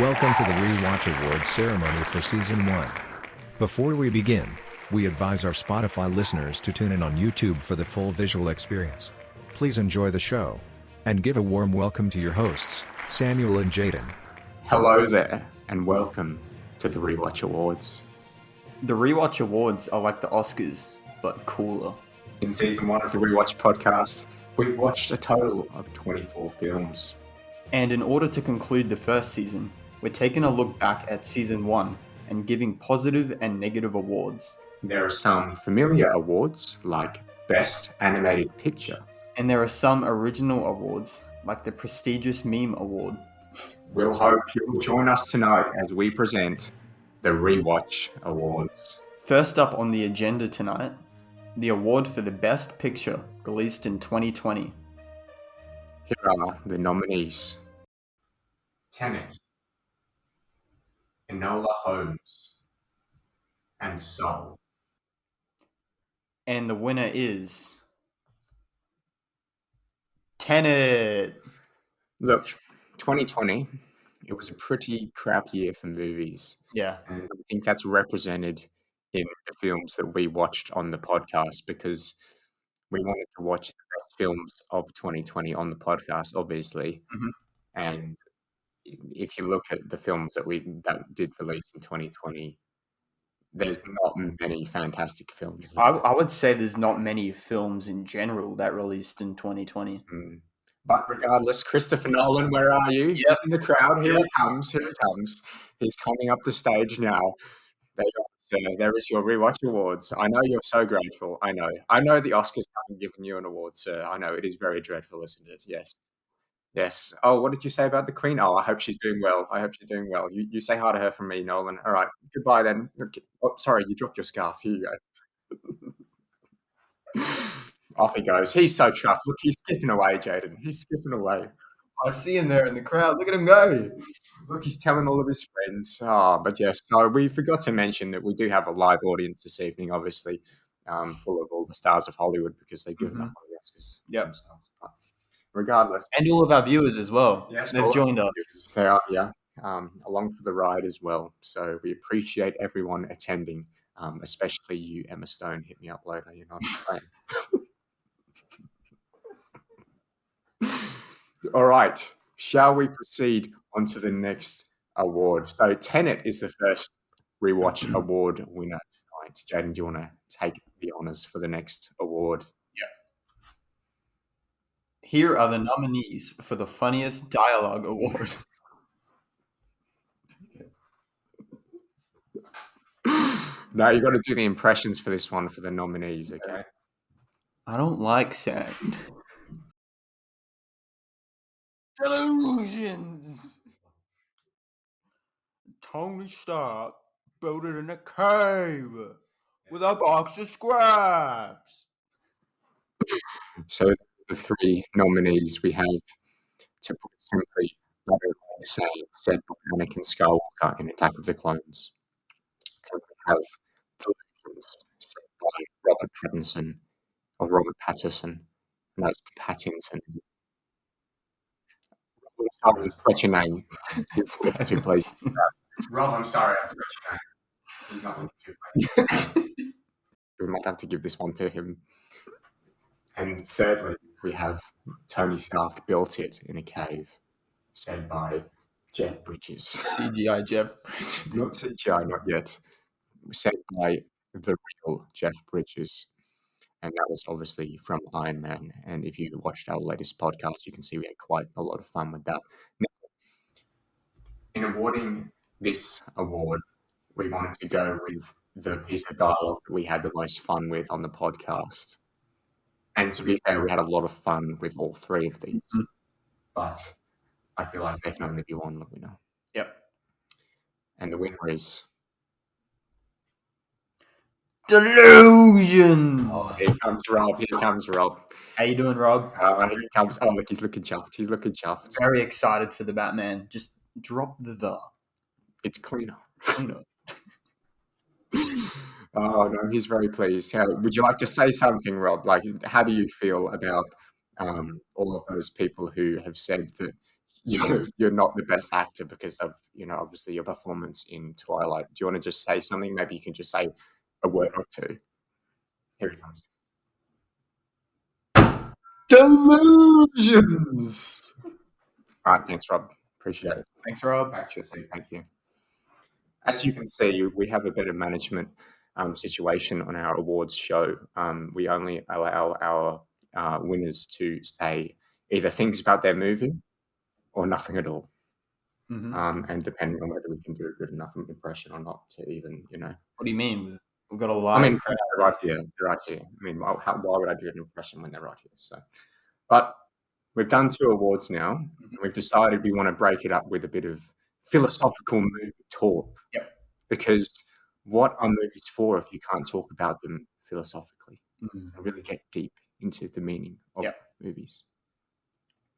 Welcome to the Rewatch Awards ceremony for Season 1. Before we begin, we advise our Spotify listeners to tune in on YouTube for the full visual experience. Please enjoy the show, and give a warm welcome to your hosts, Samuel and Jaden. Hello there, and welcome to the Rewatch Awards. The Rewatch Awards are like the Oscars, but cooler. In Season 1 of the Rewatch podcast, we've watched a total of 24 films. And in order to conclude the first season, we're taking a look back at Season 1 and giving positive and negative awards. There are some familiar awards, like Best Animated Picture. And there are some original awards, like the prestigious Meme Award. We'll hope you'll join us tonight as we present the Rewatch Awards. First up on the agenda tonight, the award for the Best Picture, released in 2020. Here are the nominees. Tenet, Enola Holmes, and Soul. And the winner is... Tenet! Look, 2020, it was a pretty crap year for movies. Yeah. And I think that's represented in the films that we watched on the podcast, because we wanted to watch the best films of 2020 on the podcast, obviously. Mhm. And if you look at the films that did release in 2020, there's not many fantastic films. I would say there's not many films in general that released in 2020. But regardless, Christopher Nolan, where are you? Yep. He's in the crowd. Here he comes. He's coming up the stage now. There you go, sir. There is your Rewatch Awards. I know you're so grateful. I know the Oscars haven't given you an award, sir. I know it is very dreadful, isn't it? Yes. Oh, what did you say about the Queen? Oh, I hope she's doing well. You say hi to her from me, Nolan. All right. Goodbye then. Oh, sorry, you dropped your scarf. Here you go. Off he goes. He's so chuffed. Look, he's skipping away, Jaden. He's skipping away. I see him there in the crowd. Look at him go. Look, he's telling all of his friends. But yes, so we forgot to mention that we do have a live audience this evening, obviously, full of all the stars of Hollywood, because they've given up on the Oscars themselves. But regardless. And all of our viewers as well. Yes, they've joined us. They are, yeah, along for the ride as well. So we appreciate everyone attending, especially you, Emma Stone. Hit me up later. You're not playing. All right, shall we proceed on to the next award? So Tenet is the first Rewatch Award winner tonight. Jaden, do you want to take the honours for the next award? Here are the nominees for the Funniest Dialogue Award. No, you've got to do the impressions for this one for the nominees, okay? I don't like sand. Delusions. Tony Stark built it in a cave with a box of scraps. So the three nominees we have, to put it simply, the same, said by Anakin Skywalker in Attack of the Clones. And we have Delusions, said by Robert Pattinson. No, it's Pattinson. Sorry, what's your name? It's too please. Rob, I'm sorry, I forgot your name. He's not too pleased. We might have to give this one to him. And thirdly, we have Tony Stark built it in a cave, said by Jeff Bridges. CGI Jeff Bridges. Not CGI, not yet. Said by the real Jeff Bridges. And that was obviously from Iron Man. And if you watched our latest podcast, you can see we had quite a lot of fun with that. Now, in awarding this award, we wanted to go with the piece of dialogue that we had the most fun with on the podcast. And to be fair, we had a lot of fun with all three of these. Mm-hmm. But I feel like there can only be one winner. Yep. And the winner is... Delusions. Oh, here comes Rob. How you doing, Rob? Here he comes. Oh, look, he's looking chuffed. Very excited for the Batman. Just drop the. It's cleaner. Cleaner. Oh, no, he's very pleased. Would you like to say something, Rob? Like, how do you feel about all of those people who have said that you're not the best actor because of, obviously your performance in Twilight. Do you want to just say something? Maybe you can just say a word or two. Here he comes. Delusions. All right, thanks, Rob. Appreciate it. Thanks, Rob. Back to your seat. Thank you. As you can see, we have a better management situation on our awards show. We only allow our winners to say either things about their movie or nothing at all. And depending on whether we can do a good enough impression or not to even, What do you mean? We've got a live crowd. They're right here. They're right here. I mean, why would I do an impression when they're right here? So, but we've done 2 awards now. And we've decided we want to break it up with a bit of philosophical movie talk. Yep. Because what are movies for if you can't talk about them philosophically and really get deep into the meaning of movies?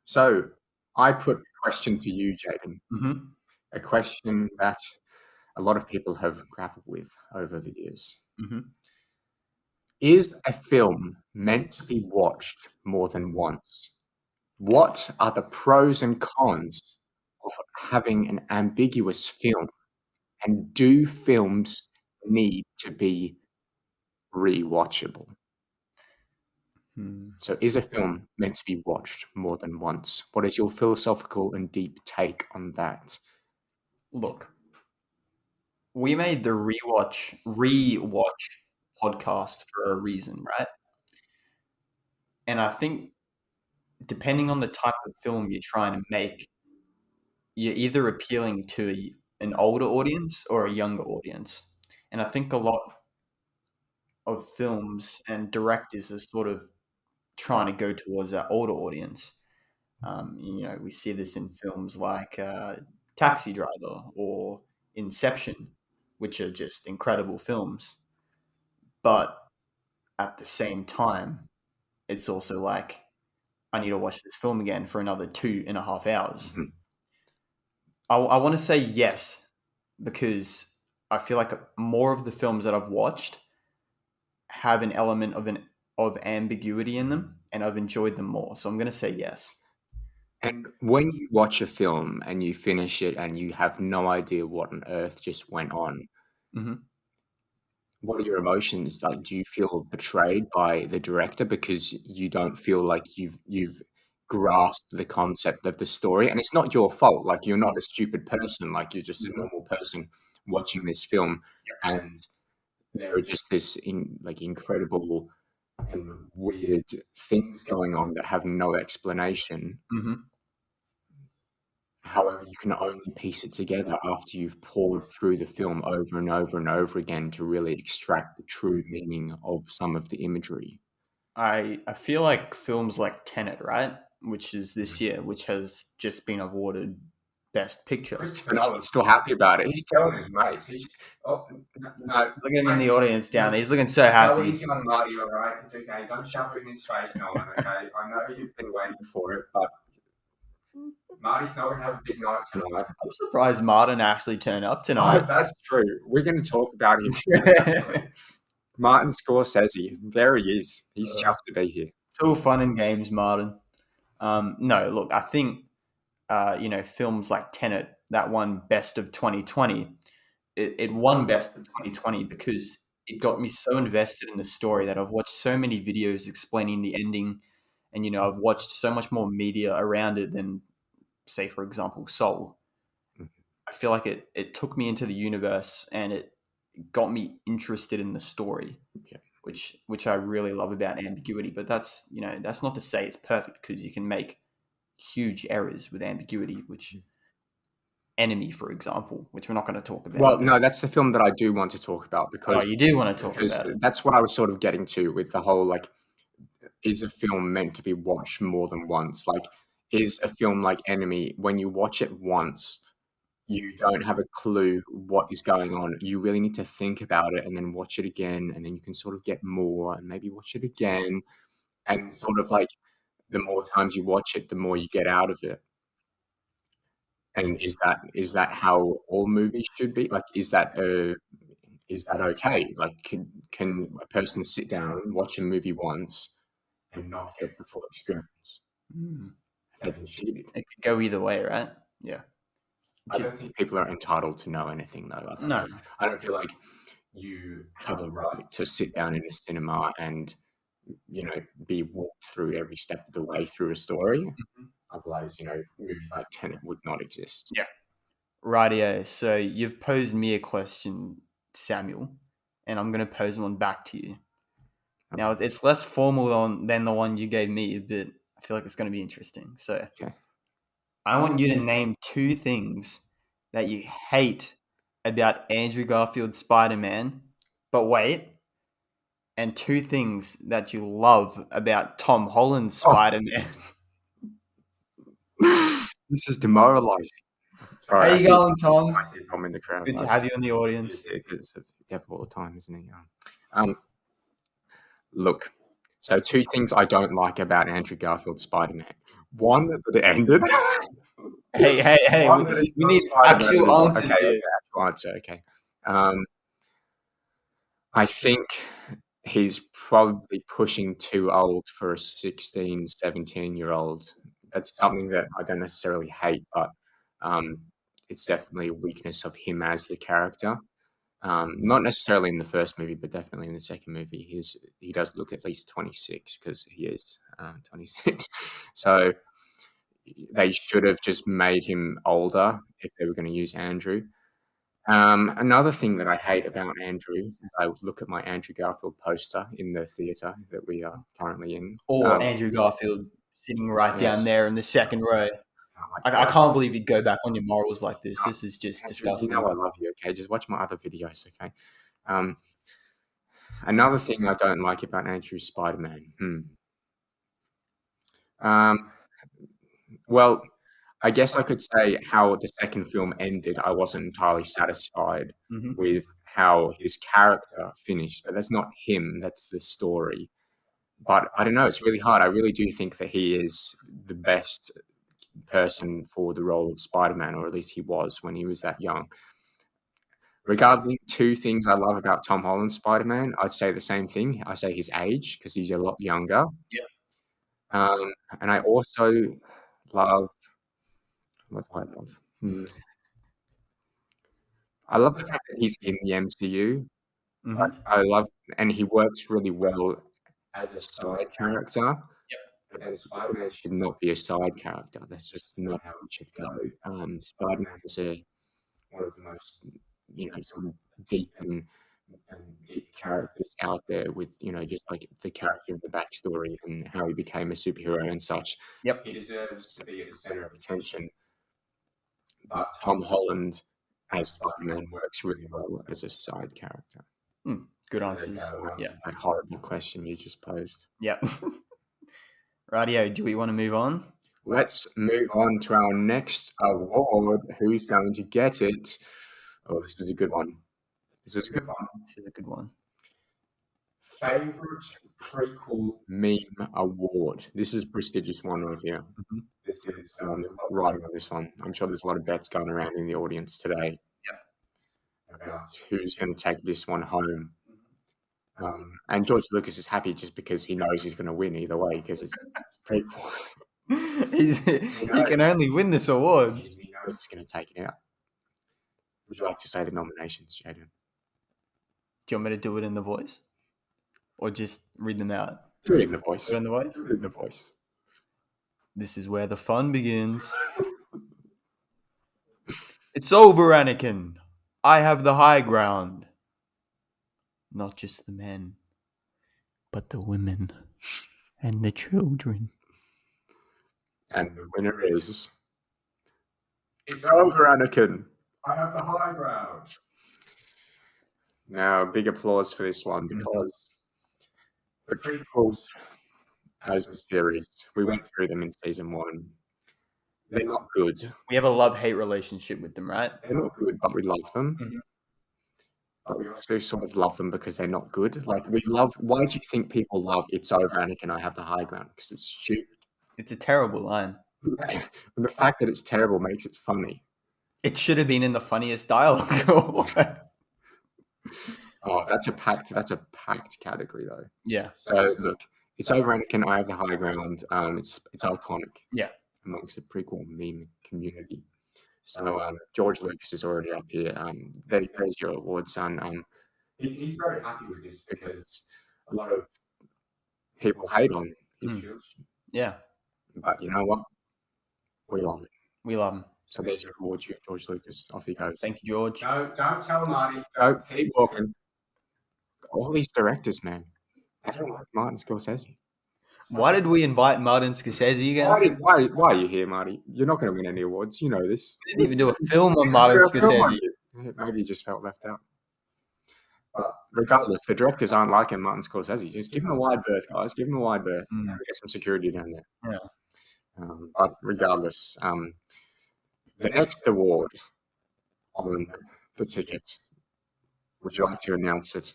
So I put a question to you, Jaden. A question that a lot of people have grappled with over the years. Is a film meant to be watched more than once? What are the pros and cons of having an ambiguous film? And do films need to be rewatchable? So is a film meant to be watched more than once? What is your philosophical and deep take on that? Look, we made the rewatch podcast for a reason, right? And I think depending on the type of film you're trying to make, you're either appealing to an older audience or a younger audience. And I think a lot of films and directors are sort of trying to go towards that older audience. We see this in films like Taxi Driver or Inception, which are just incredible films. But at the same time, it's also like, I need to watch this film again for another 2.5 hours. I want to say yes, because I feel like more of the films that I've watched have an element of ambiguity in them, and I've enjoyed them more. So I'm going to say yes. And when you watch a film and you finish it and you have no idea what on earth just went on, what are your emotions? Like, do you feel betrayed by the director because you don't feel like you've grasped the concept of the story? And it's not your fault. Like, you're not a stupid person. Like, you're just a normal person watching this film, and there are just this incredible and weird things going on that have no explanation. However, you can only piece it together after you've poured through the film over and over and over again to really extract the true meaning of some of the imagery. I feel like films like Tenet, right, which is this year, which has just been awarded Best Picture. Christopher Nolan's still happy about it. He's telling his mates. No. Look at him in the audience down there. He's looking so happy. Easy on Marty, all right? It's okay. Don't shove it in his face, Nolan, okay? I know you've been waiting for it, but Marty's not going to have a big night tonight. I'm surprised Martin actually turned up tonight. That's true. We're going to talk about him. Martin Scorsese. There he is. He's chuffed to be here. It's all fun and games, Martin. No, look, I think, films like Tenet, that won Best of 2020, it won Best of 2020 because it got me so invested in the story that I've watched so many videos explaining the ending, and, I've watched so much more media around it than, say, for example, Soul. I feel like it took me into the universe and it got me interested in the story, which I really love about ambiguity. But that's not to say it's perfect, because you can make huge errors with ambiguity, which Enemy, for example, which we're not going to talk about. Well, no, that's the film that I do want to talk about, because you do want to talk about it. That's what I was sort of getting to with the whole, like, is a film meant to be watched more than once? Like, is a film like Enemy, when you watch it once, you don't have a clue what is going on. You really need to think about it and then watch it again, and then you can sort of get more and maybe watch it again. And sort of like, the more times you watch it, the more you get out of it. And is that how all movies should be? Like, is that okay? Like, can a person sit down and watch a movie once and not get the full experience? I they've been cheated. It could go either way, right? Yeah. I don't think people are entitled to know anything though. Like, No. I don't feel like you have a right to sit down in a cinema and be walked through every step of the way through a story. Otherwise, movies like Tenet would not exist. Yeah. Rightio. So you've posed me a question, Samuel, and I'm going to pose one back to you. Now, it's less formal than the one you gave me, but I feel like it's going to be interesting. So Okay. I want you to name 2 things that you hate about Andrew Garfield's Spider-Man, but wait, and 2 things that you love about Tom Holland's Spider-Man. This is demoralizing. Sorry, How you going, Tom? I see Tom in the crowd. Good to have you in the audience. It's Dev all the time, isn't he? Look, so 2 things I don't like about Andrew Garfield's Spider-Man. One, that it ended. Hey, One, we need actual answers here. Actual answer, okay. I think he's probably pushing too old for a 16, 17-year-old. That's something that I don't necessarily hate, but it's definitely a weakness of him as the character. Not necessarily in the first movie, but definitely in the second movie. He does look at least 26 because he is 26. So they should have just made him older if they were going to use Andrew. Another thing that I hate about Andrew is I look at my Andrew Garfield poster in the theatre that we are currently in. Or Andrew Garfield sitting right down yes. there in the second row. I can't believe you'd go back on your morals like this. This is just disgusting. You know I love you, okay? Just watch my other videos, okay? Another thing I don't like about Andrew's Spider-Man. Well, I guess I could say how the second film ended. I wasn't entirely satisfied with how his character finished, but that's not him. That's the story. But I don't know. It's really hard. I really do think that he is the best person for the role of Spider-Man, or at least he was when he was that young. Regarding 2 things I love about Tom Holland's Spider-Man, I'd say the same thing. I say his age, because he's a lot younger. Yeah. And I also love... What do I love? I love the fact that he's in the MCU. I love... And he works really well as a side character. But then Spider-Man should not be a side character. That's just not how it should go. Spider-Man is one of the most, sort of deep and deep characters out there with, just like the character of the backstory and how he became a superhero and such. Yep. He deserves to be at the center of attention. But Tom Holland as Spider-Man works really well as a side character. Good answers. Yeah. That horrible question you just posed. Yep. Rightio, do we want to move on? Let's move on to our next award. Who's going to get it? Oh, this is a good one. This is a good one. Favorite prequel meme award. This is a prestigious one right here. This is there's a lot riding on this one. I'm sure there's a lot of bets going around in the audience today. About who's going to take this one home. And George Lucas is happy just because he knows he's going to win either way because it's prequel. He can only win this award. He knows he's going to take it out. Would you like to say the nominations, Jaden? Do you want me to do it in the voice? Or just read them out? Do it in the voice. Do it in the voice? Do it in the voice. This is where the fun begins. It's over, Anakin. I have the high ground. Not just the men, but the women and the children. And the winner is... It's over, Anakin. I have the high ground. Now, big applause for this one because the prequels as a series, we went through them in season 1. They're not good. We have a love-hate relationship with them, right? They're not good, but we love them. But we also sort of love them because they're not good. Like, why do you think people love It's Over, Anakin, I Have the High Ground? Because it's stupid. It's a terrible line. And the fact that it's terrible makes it funny. It should have been in the funniest dialogue. Oh, that's a packed category though. Yeah. So look, It's Over, Anakin, I Have the High Ground. It's iconic. Yeah. amongst the prequel meme community. So George Lucas is already up here. There's your award, son. He's very happy with this because a lot of people hate on his trilogy. Yeah. But you know what? We love it. We love him. So there's your award, George Lucas. Off he goes. Thank you, George. Don't tell Marty. Don't keep walking. All these directors, man, they don't like Martin Scorsese. Why did we invite Martin Scorsese again? Why are you here, Marty? You're not going to win any awards. You know this. We didn't even do a film on Martin Scorsese. Maybe you just felt left out. But regardless, the directors aren't liking Martin Scorsese. Just give him a wide berth, guys. Give him a wide berth. Get some security down there. Yeah. But regardless, the next award on the ticket, would you like to announce it?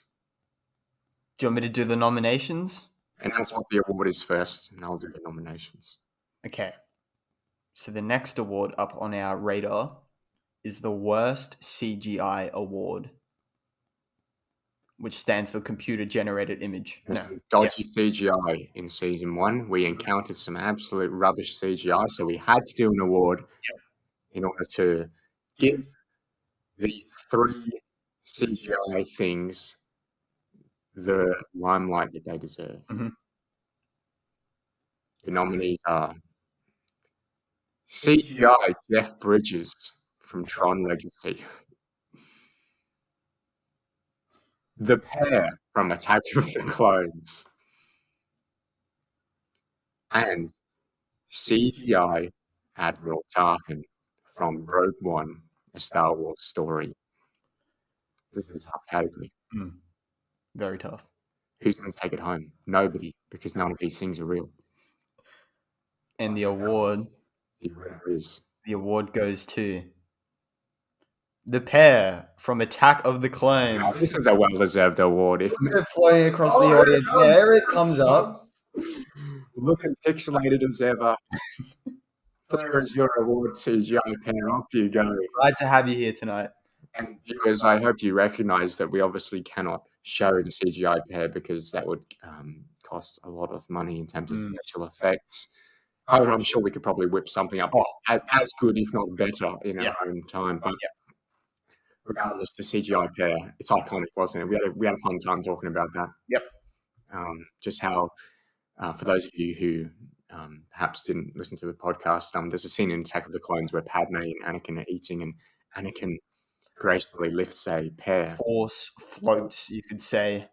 Do you want me to do the nominations? Announce what the award is first, and I'll do the nominations. Okay. So the next award up on our radar is the Worst CGI Award, which stands for Computer Generated Image. Dodgy CGI in season 1. We encountered some absolute rubbish CGI, so we had to do an award in order to give these 3 CGI things the limelight that they deserve. Mm-hmm. The nominees are CGI Jeff Bridges from Tron Legacy, the Pair from Attack of the Clones, and CGI Admiral Tarkin from Rogue One, a Star Wars story. This is a tough category. Very tough. Who's going to take it home? Nobody, because none of these things are real. And the award goes to the Pair from Attack of the Clones. Oh, this is a well-deserved award. If they're floating across the audience, there it comes up. Looking pixelated as ever. There is your award, CGI Pair. Off you go. Glad to have you here tonight. And viewers, I hope you recognise that we obviously cannot show the CGI Pair because that would cost a lot of money in terms of special effects. However, I'm sure we could probably whip something up as good, if not better, in our own time. But regardless, the CGI Pair, it's iconic, wasn't it? We had a fun time talking about that. Yep. Just how, for those of you who perhaps didn't listen to the podcast, there's a scene in Attack of the Clones where Padme and Anakin are eating, and Anakin gracefully lifts a pear. Force floats, you could say,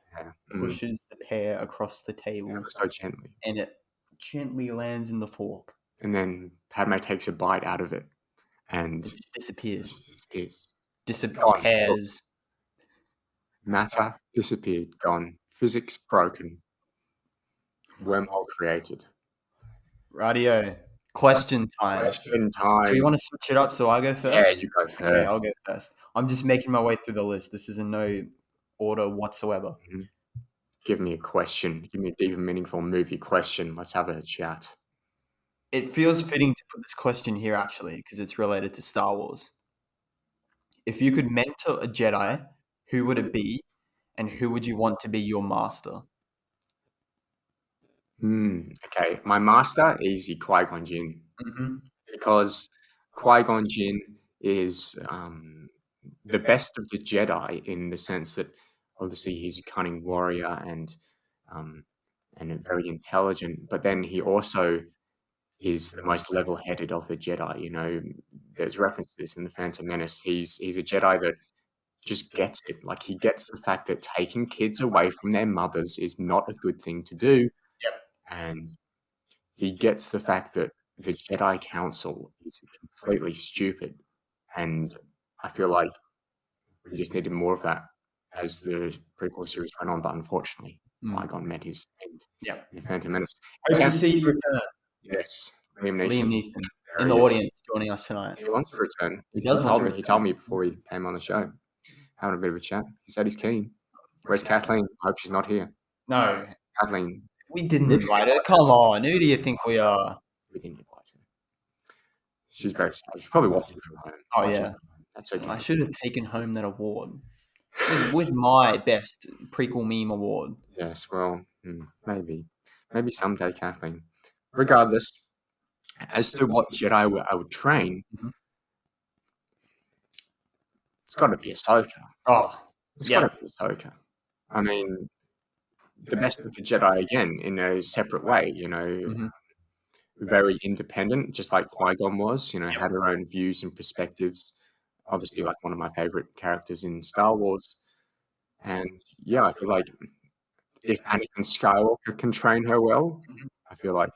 pushes the pear across the table. So gently. And it gently lands in the fork. And then Padme takes a bite out of it. And it just disappears. Disappears. Matter disappeared, gone. Physics broken. Wormhole created. Radio. Question time. Do you want to switch it up so I go first? Yeah, you go first. Okay, I'll go first. I'm just making my way through the list. This is in no order whatsoever. Give me a question. Give me a deep and meaningful movie question. Let's have a chat. It feels fitting to put this question here, actually, because it's related to Star Wars. If you could mentor a Jedi, who would it be, and who would you want to be your master? Okay, my master, easy, Qui-Gon Jinn. Because Qui-Gon Jinn is the best of the Jedi in the sense that obviously he's a cunning warrior and very intelligent, but then he also is the most level-headed of the Jedi. You know, there's reference to this in The Phantom Menace. He's a Jedi that just gets it. Like, he gets the fact that taking kids away from their mothers is not a good thing to do. And he gets the fact that the Jedi Council is completely stupid. And I feel like we just needed more of that as the prequel series went on, but unfortunately, Qui-Gon met his end in The Phantom Menace. Hope to see you return. Yes, Liam Neeson in the audience joining us tonight. He wants to return. He does want to return. He told me before he came on the show, having a bit of a chat. He said he's keen. Where's Kathleen? I hope she's not here. No. Kathleen. We didn't invite her. Come on. Who do you think we are? We didn't invite her. She's very sad. She's probably watching from home. Oh, yeah. That's okay. I should have taken home that award. With my best prequel meme award. Yes, well, maybe. Maybe someday, Kathleen. Regardless, As to what Jedi I would train, Mhm. it's got to be Ahsoka. Oh, It's yeah. got to be Ahsoka. I mean, the best of the Jedi again in a separate way, Mhm. very independent, just like Qui-Gon was, Yep. had her own views and perspectives. Obviously, like one of my favorite characters in Star Wars. And yeah, I feel like if Anakin Skywalker can train her well, Mhm. I feel like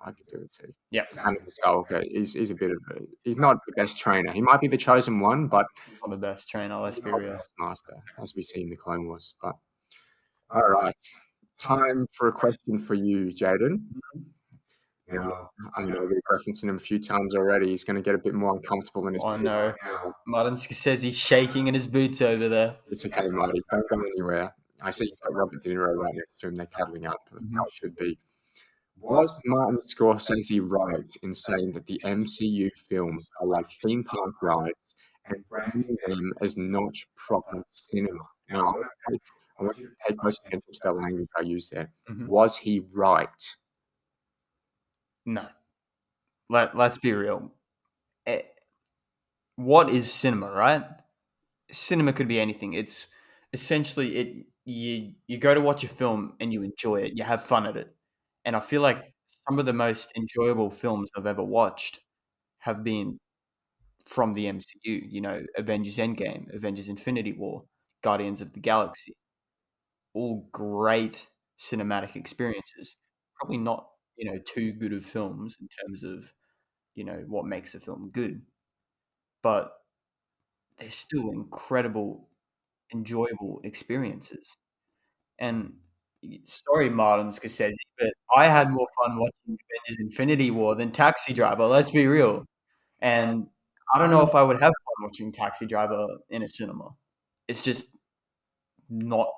I could do it too. Yeah. Anakin Skywalker is a bit of he's not the best trainer. He might be the chosen one, but He's not the best trainer, let's he's be not the real. best master, as we see in the Clone Wars. But all right, time for a question for you, Jaden. Now, I know we've referenced him a few times already. He's going to get a bit more uncomfortable in his Oh seat no. right now. Martin says he's shaking in his boots over there. It's okay, Marty. Don't go anywhere. I see you've got Robert De Niro right next to him. They're cuddling up. That's how it should be. Was Martin Scorsese right in saying that the MCU films are like theme park rides and branding them as not proper cinema? Now, I want you to pay close attention to the language I use there. Mhm. Was he right? No. Let's be real. What is cinema, right? Cinema could be anything. It's essentially you go to watch a film and you enjoy it. You have fun at it. And I feel like some of the most enjoyable films I've ever watched have been from the MCU, Avengers Endgame, Avengers Infinity War, Guardians of the Galaxy. All great cinematic experiences. Probably not, too good of films in terms of, what makes a film good, but they're still incredible, enjoyable experiences. And sorry, Martin Scorsese, but I had more fun watching Avengers Infinity War than Taxi Driver. Let's be real. And I don't know if I would have fun watching Taxi Driver in a cinema. It's just not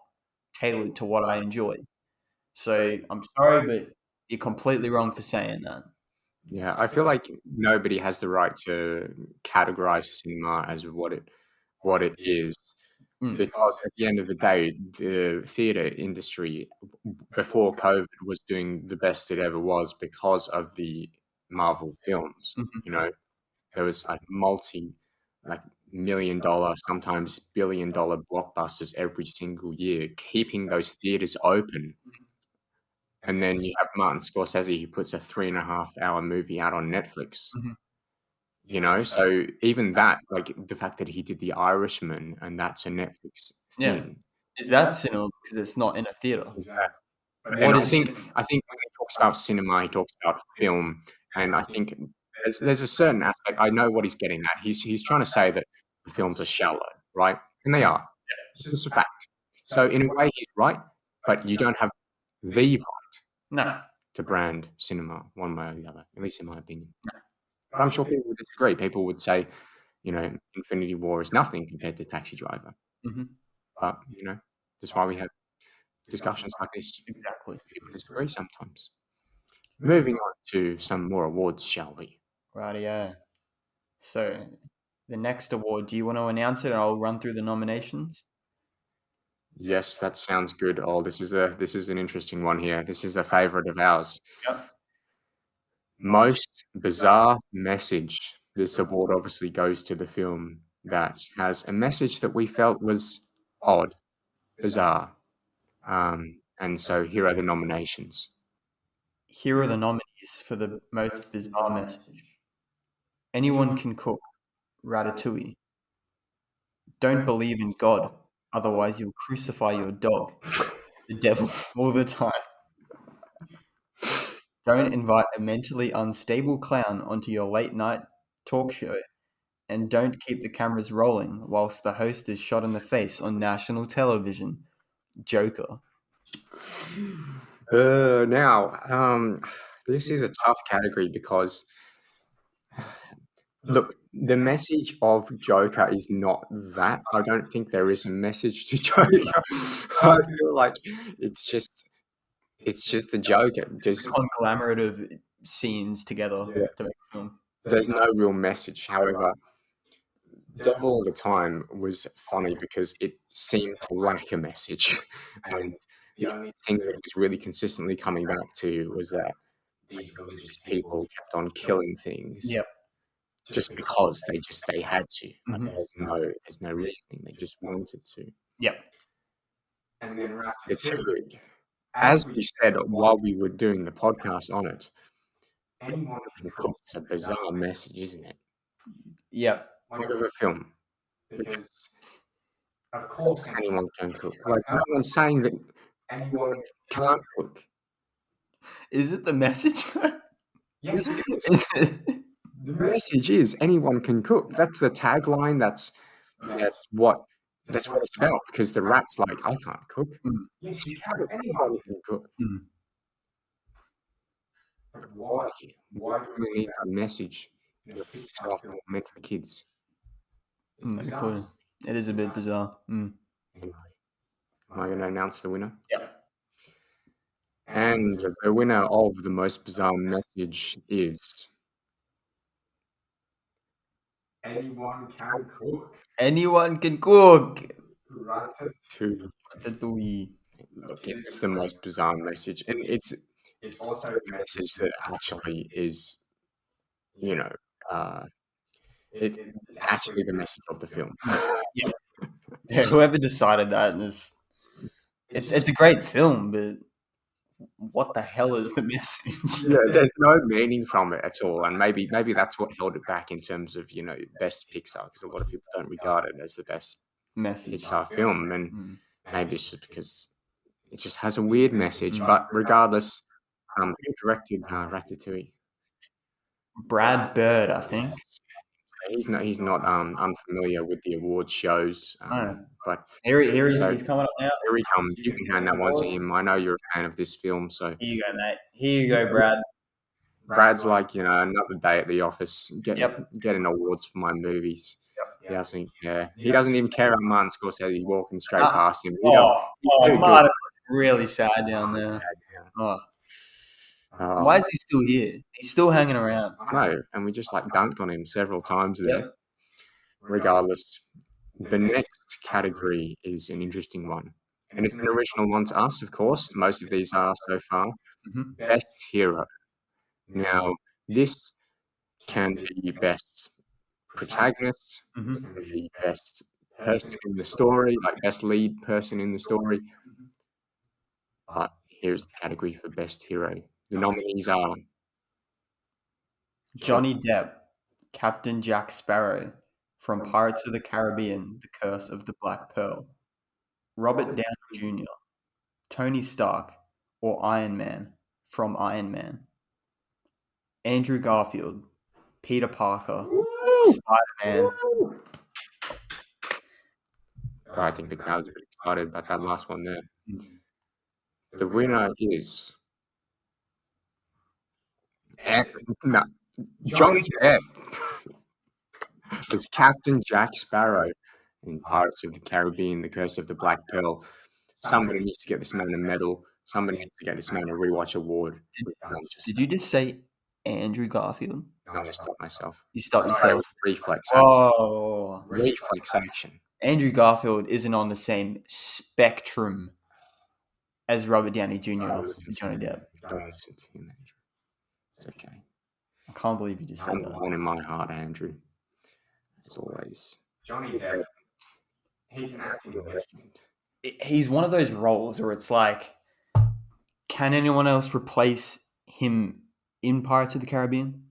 tailored to what I enjoy. So I'm sorry, but you're completely wrong for saying that. Yeah, I feel like nobody has the right to categorize cinema as what it is, Mm. because at the end of the day, the theater industry before COVID was doing the best it ever was because of the Marvel films. Mhm. There was like like $1 million, sometimes $1 billion blockbusters every single year, keeping those theaters open. And then you have Martin Scorsese, who puts a 3.5 hour movie out on Netflix. Mhm. So even that, like the fact that he did The Irishman, and that's a Netflix Yeah. thing. Is that cinema because it's not in a theater? And What is I think when he talks about cinema, he talks about film, and I think there's a certain aspect. I know what he's getting at. He's trying to say that the films are shallow, right? And they are. It's just a fact. So in a way, he's right, but you don't have the right No. to brand cinema one way or the other, at least in my opinion. But I'm sure people would disagree. People would say, Infinity War is nothing compared to Taxi Driver. Mhm. But, that's why we have discussions like this. Exactly. People disagree sometimes. Moving on to some more awards, shall we? Rightio. So the next award, do you want to announce it? And I'll run through the nominations. Yes, that sounds good. Oh, this is an interesting one here. This is a favorite of ours. Yep. Most bizarre message. This award obviously goes to the film that has a message that we felt was odd, bizarre. And so here are the nominations. Here are the nominees for the most bizarre message. Anyone can cook. Ratatouille. Don't believe in God, otherwise you'll crucify your dog, the devil, all the time. Don't invite a mentally unstable clown onto your late night talk show, and don't keep the cameras rolling whilst the host is shot in the face on national television. Joker. This is a tough category because, look, the message of Joker is not that. I don't think there is a message to Joker. I feel like it's just the Joker. Just Conglomerate of scenes together Yeah. to make a film. there's no real message. However, Devil All the Time was funny because it seemed to lack a message, and the only thing that it was really consistently coming back to was that these religious people kept on killing things Yep. just because they had to. Mhm. There's no reasoning. They just wanted to. Yep. And then Ratatouille, as we said while we were doing the podcast on it, anyone can cook. It's a bizarre message, isn't it? Yep. Think of a film, because of course anyone can cook. Like, no one's saying that anyone can't cook. Is it the message though? Yes, it is. Is it? The message is anyone can cook. That's the tagline. That's what it's about. Because the rat's like, I can't cook. Mm. Yes, you can. Anyone can cook. Mm. But why? Why do we need that message in a Pixar film meant for kids? No clue. It is a bit bizarre. Mm. Anyway, am I going to announce the winner? Yep. And the winner of the most bizarre message is anyone can cook. Anyone can cook. Ratatouille. Ratatouille. Look, it's the most bizarre message, and it's also a message that actually is, it's actually the message of the film. Yeah. Yeah, whoever decided that is, it's a great film, but what the hell is the message? Yeah, there's no meaning from it at all, and maybe that's what held it back in terms of best Pixar, because a lot of people don't regard it as the best Message. Pixar film, and Mm. maybe it's just because it just has a weird message. But regardless, who directed Ratatouille? Brad Bird, I think. He's not unfamiliar with the award shows, No. but Here So- he's coming up now. here he comes. You can hand that one to him. I know you're a fan of this film, so Here you go, mate. Here you go, Brad. Brad's like, another day at the office, Yep. getting awards for my movies. Yep. He doesn't care. He doesn't even care about Martin Scorsese walking straight Ah. past him. He doesn't. He's too good. Martin's really sad down there. Oh. Oh, Why is he still here? He's still hanging around. no, and we just dunked on him several times there. Yep. Regardless, the next category is an interesting one, and it's an original one to us, of course. Most of these are so far. Mhm. Best hero. Now, this can be best protagonist, Mhm. it can be best person in the story, like best lead person in the story. But here's the category for best hero. The nominees are Johnny Depp, Captain Jack Sparrow from Pirates of the Caribbean: The Curse of the Black Pearl, Robert Downey Jr., Tony Stark, or Iron Man from Iron Man, Andrew Garfield, Peter Parker, Spider-Man. I think the crowd's a bit excited about that last one there. The winner is Johnny Depp as Captain Jack Sparrow in Pirates of the Caribbean: The Curse of the Black Pearl. Somebody needs to get this man a medal. Somebody needs to get this man a Rewatch Award. Did you just say Andrew Garfield? No, I stopped myself. You stopped That yourself. was reflex action. Oh, Reflex action. Andrew Garfield isn't on the same spectrum as Robert Downey Jr. and Johnny Depp. Don't listen to him, Andrew. It's okay. I can't believe you just said Number that. one in my heart, Andrew. As always. Johnny Depp. He's an acting legend. He's one of those roles where it's like, can anyone else replace him in Pirates of the Caribbean?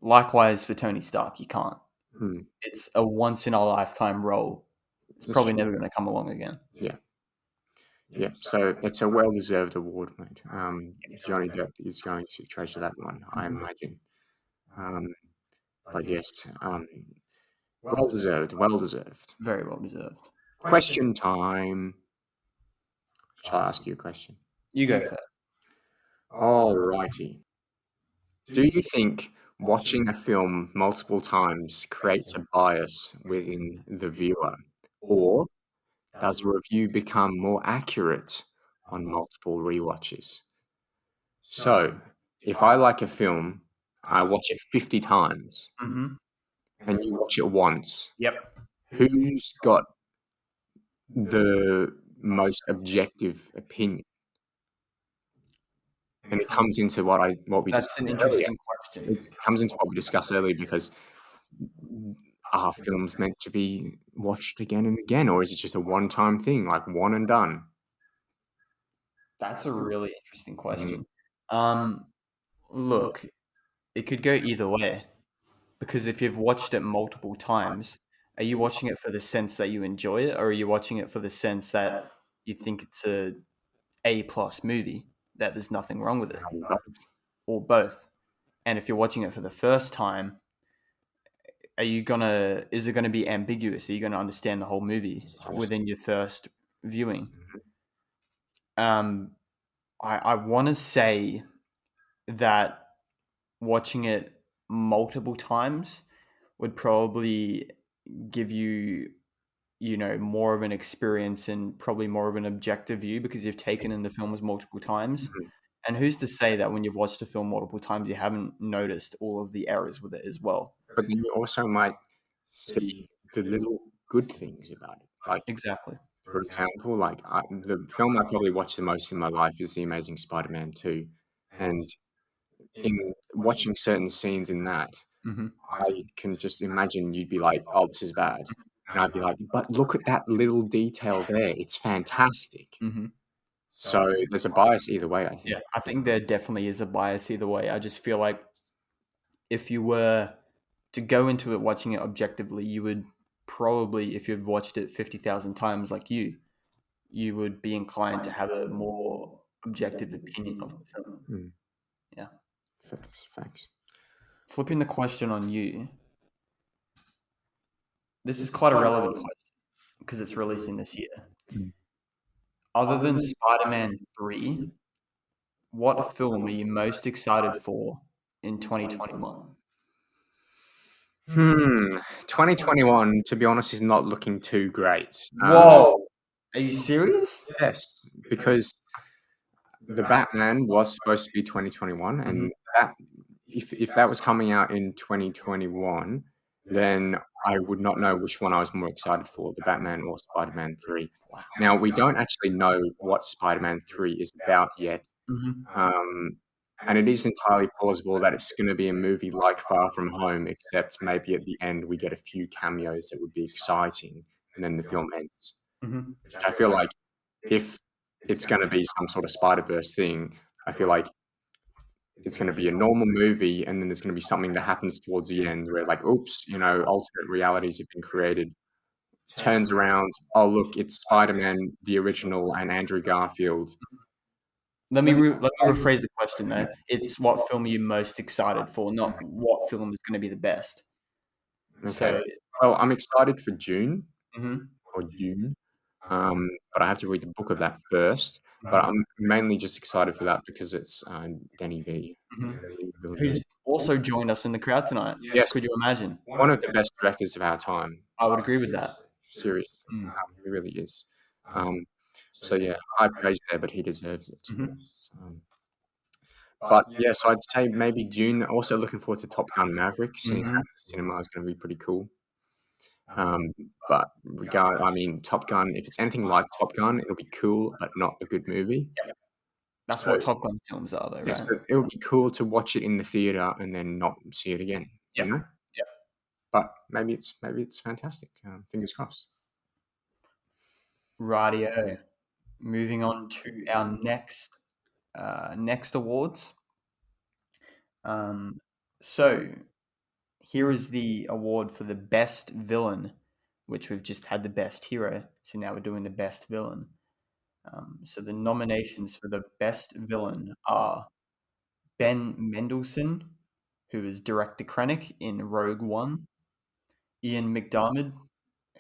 Likewise for Tony Stark, you can't. Hmm. It's a once in a lifetime role. It's That's probably true. never going to come along again. Yeah, so it's a well-deserved award, mate. Johnny Depp is going to treasure that one, I imagine. But yes, well-deserved, well-deserved. Very well deserved. Question time. Shall I ask you a question? You go first. Alrighty. Do you think watching a film multiple times creates a bias within the viewer? Or does a review become more accurate on multiple rewatches? So, if I like a film, I watch it 50 times, Mm-hmm. and you watch it once, Yep. who's got the most objective opinion? And it comes into what we That's discussed an earlier. interesting question. It comes into what we discussed earlier because are films meant to be watched again and again, or is it just a one-time thing, like one and done? That's a really interesting Mhm. question. Look, it could go either way because if you've watched it multiple times, are you watching it for the sense that you enjoy it, or are you watching it for the sense that you think it's a A+ movie, that there's nothing wrong with it, or both? And if you're watching it for the first time, is it gonna be ambiguous? Are you gonna understand the whole movie within your first viewing? Um, I want to say that watching it multiple times would probably give you, more of an experience and probably more of an objective view because you've taken in the films multiple times. Mhm. And who's to say that when you've watched a film multiple times, you haven't noticed all of the errors with it as well? But then you also might see the little good things about it. Like, Exactly. for example, like the film I probably watched the most in my life is The Amazing Spider-Man 2. And in watching certain scenes in that, Mm-hmm. I can just imagine you'd be like, "Oh, this is bad." And I'd be like, "But look at that little detail there. It's fantastic." Mm-hmm. So there's a bias either way, I think. Yeah, I think there definitely is a bias either way. I just feel like if you were to go into it watching it objectively, you would probably, if you've watched it 50,000 times like you would be inclined to have a more objective opinion of the film. Mm. Yeah. Facts. Flipping the question on you, this is quite a relevant question because it's releasing this year. Mm. Other than Spider-Man 3, what film are you most excited for in 2021? 2021, to be honest, is not looking too great. Whoa. Are you serious? Yes, because the Batman was supposed to be 2021, Mhm. and that if that was coming out in 2021, then I would not know which one I was more excited for, the Batman or Spider-Man 3. Wow. Now, we don't actually know what Spider-Man 3 is about yet, Mhm. and it is entirely plausible that it's gonna be a movie like Far From Home, except maybe at the end we get a few cameos that would be exciting, and then the film ends. Mhm. Which I feel like if it's gonna be some sort of Spider-Verse thing, I feel like it's gonna be a normal movie, and then there's gonna be something that happens towards the end where, like, oops, alternate realities have been created. Turns around, "Oh, look, it's Spider-Man, the original, and Andrew Garfield." Let me rephrase the question though. It's what film are you most excited for, not what film is going to be the best. Okay. So, Well, I'm excited for Dune mhm. or Dune, but I have to read the book of that first. But I'm mainly just excited for that because it's, Denny V. Mhm. Denis Villeneuve. Who's also joined us in the crowd tonight. Yes, Could you imagine? one of the best directors of our time. I would agree with that. Seriously, Mm. he really is. So yeah, high praise there, but he deserves it. Mhm. But yeah, so I'd say maybe Dune. Also looking forward to Top Gun Maverick. Seeing that Mhm. in cinema is going to be pretty cool. But I mean, Top Gun. If it's anything like Top Gun, it'll be cool, but not a good movie. That's So what Top Gun films are, though, yes, right? but it would be cool to watch it in the theater and then not see it again. Yeah. You know. Yeah. But maybe it's fantastic. Fingers crossed. Rightio. Moving on to our next awards. So here is the award for the best villain, which we've just had the best hero. So now we're doing the best villain. So the nominations for the best villain are Ben Mendelsohn, who is Director Krennic in Rogue One, Ian McDiarmid,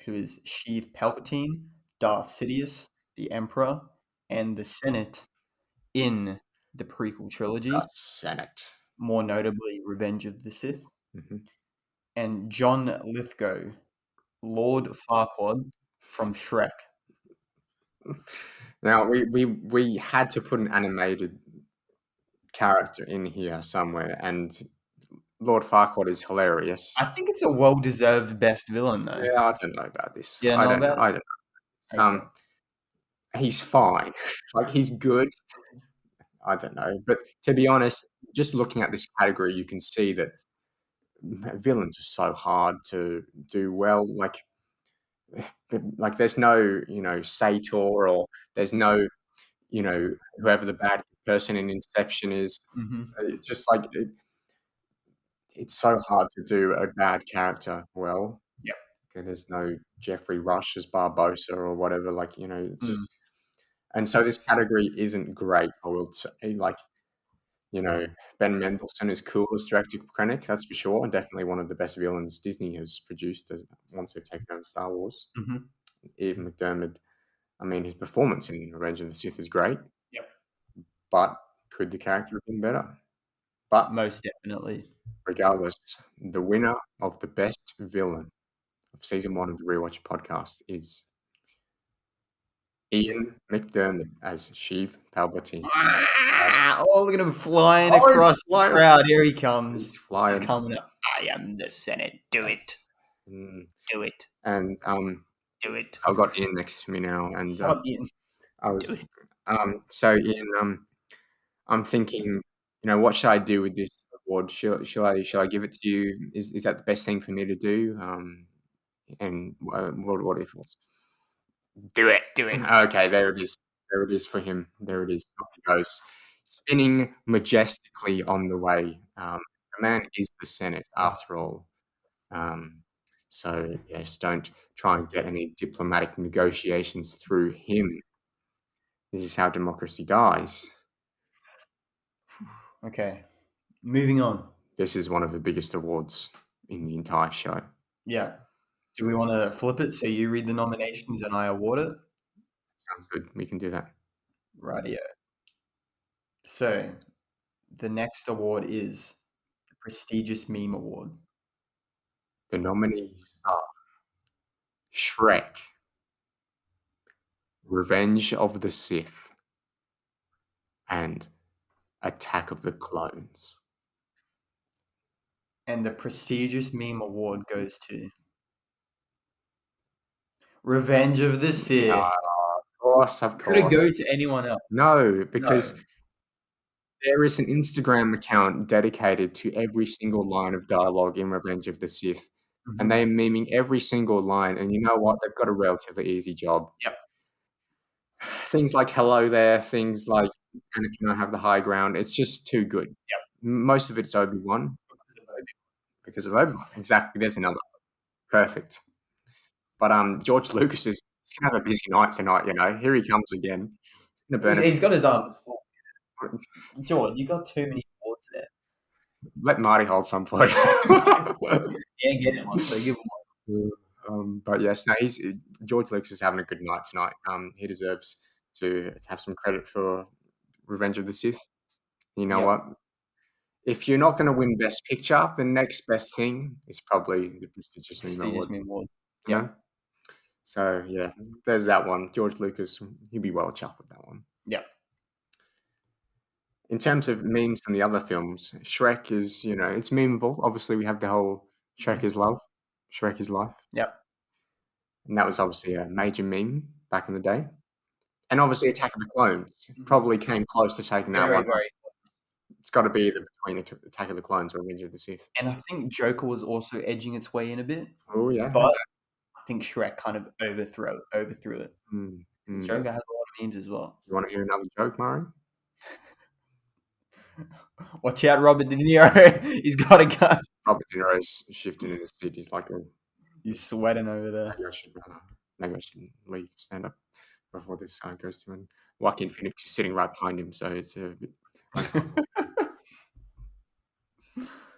who is Sheev Palpatine, Darth Sidious, the Emperor, and the Senate in the prequel trilogy, Senate. more notably Revenge of the Sith, Mhm. and John Lithgow, Lord Farquaad from Shrek. Now we had to put an animated character in here somewhere, and Lord Farquaad is hilarious. I think it's a well-deserved best villain, though. Yeah, I don't know about this. You don't know about it? I don't know. Okay. He's fine. Like, he's good. I don't know. But to be honest, just looking at this category, you can see that villains are so hard to do well. Like there's no, Sator, or there's no, whoever the bad person in Inception is. It's just like it's so hard to do a bad character well. Yep. Okay, there's no Jeffrey Rush as Barbosa or whatever. It's Mm. just, and so this category isn't great. I will say, Ben Mendelsohn is cool as Director Krennic, that's for sure, and definitely one of the best villains Disney has produced once they've taken over Star Wars. Mhm. Ian McDiarmid, I mean, his performance in Revenge of the Sith is great. Yep. But could the character have been better? But Most definitely. regardless, the winner of the best villain of season 1 of the Rewatch podcast is Ian McDiarmid as Sheev Palpatine. Oh, look at him flying Oh, he's across flying. the crowd. Here he comes. He's flying. He's coming up. I am the Senate. Do it. Do it. And Do it. I've got Ian next to me now, and Shut up, Ian. I was Do it. so Ian, I'm thinking, what should I do with this award? Shall I give it to you? Is that the best thing for me to do? And what are your thoughts? Do it. Do it. Okay, there it is. There it is for him. There it is. Off he goes, spinning majestically on the way. The man is the Senate, after all. So yes, don't try and get any diplomatic negotiations through him. This is how democracy dies. Okay. Moving on. This is one of the biggest awards in the entire show. Yeah. Do we want to flip it so you read the nominations and I award it? Sounds good. We can do that. Rightio. So, the next award is the prestigious meme award. The nominees are Shrek, Revenge of the Sith, and Attack of the Clones. And the prestigious meme award goes to Revenge of the Sith. Of course. Could it go to anyone else? No, because there is an Instagram account dedicated to every single line of dialogue in Revenge of the Sith, and they are memeing every single line, and you know what? They've got a relatively easy job. Yep. Things like hello there, things like Anakin, I have the high ground. It's just too good. Yep. Most of it's Obi-Wan. Because of Obi-Wan. Exactly. There's another. Perfect. But George Lucas is going to have a busy night tonight, Here he comes again. He's got his arms full. George, you got too many awards there. Let Marty hold some for you. Yeah, get it one. So give him one. But yes, no, George Lucas is having a good night tonight. He deserves to have some credit for Revenge of the Sith. You know what? If you're not going to win Best Picture, the next best thing is probably the prestigious meme award. Yeah. So yeah, there's that one. George Lucas, he'd be well chuffed with that one. Yeah. In terms of memes and the other films, Shrek is, it's memeable. Obviously, we have the whole Shrek is love, Shrek is life. Yep. And that was obviously a major meme back in the day. And obviously, Attack of the Clones probably came close to taking that one. It's got to be between Attack of the Clones or Revenge of the Sith. And I think Joker was also edging its way in a bit. Oh, yeah. But I think Shrek kind of overthrew it. Joker has a lot of memes as well. You want to hear another joke, Murray? Watch out, Robert De Niro. He's got a gun. Robert De Niro's shifting in the seat. He's like he's sweating over there. Maybe I should leave, stand up before this goes to him. Joaquin Phoenix is sitting right behind him, so it's a bit...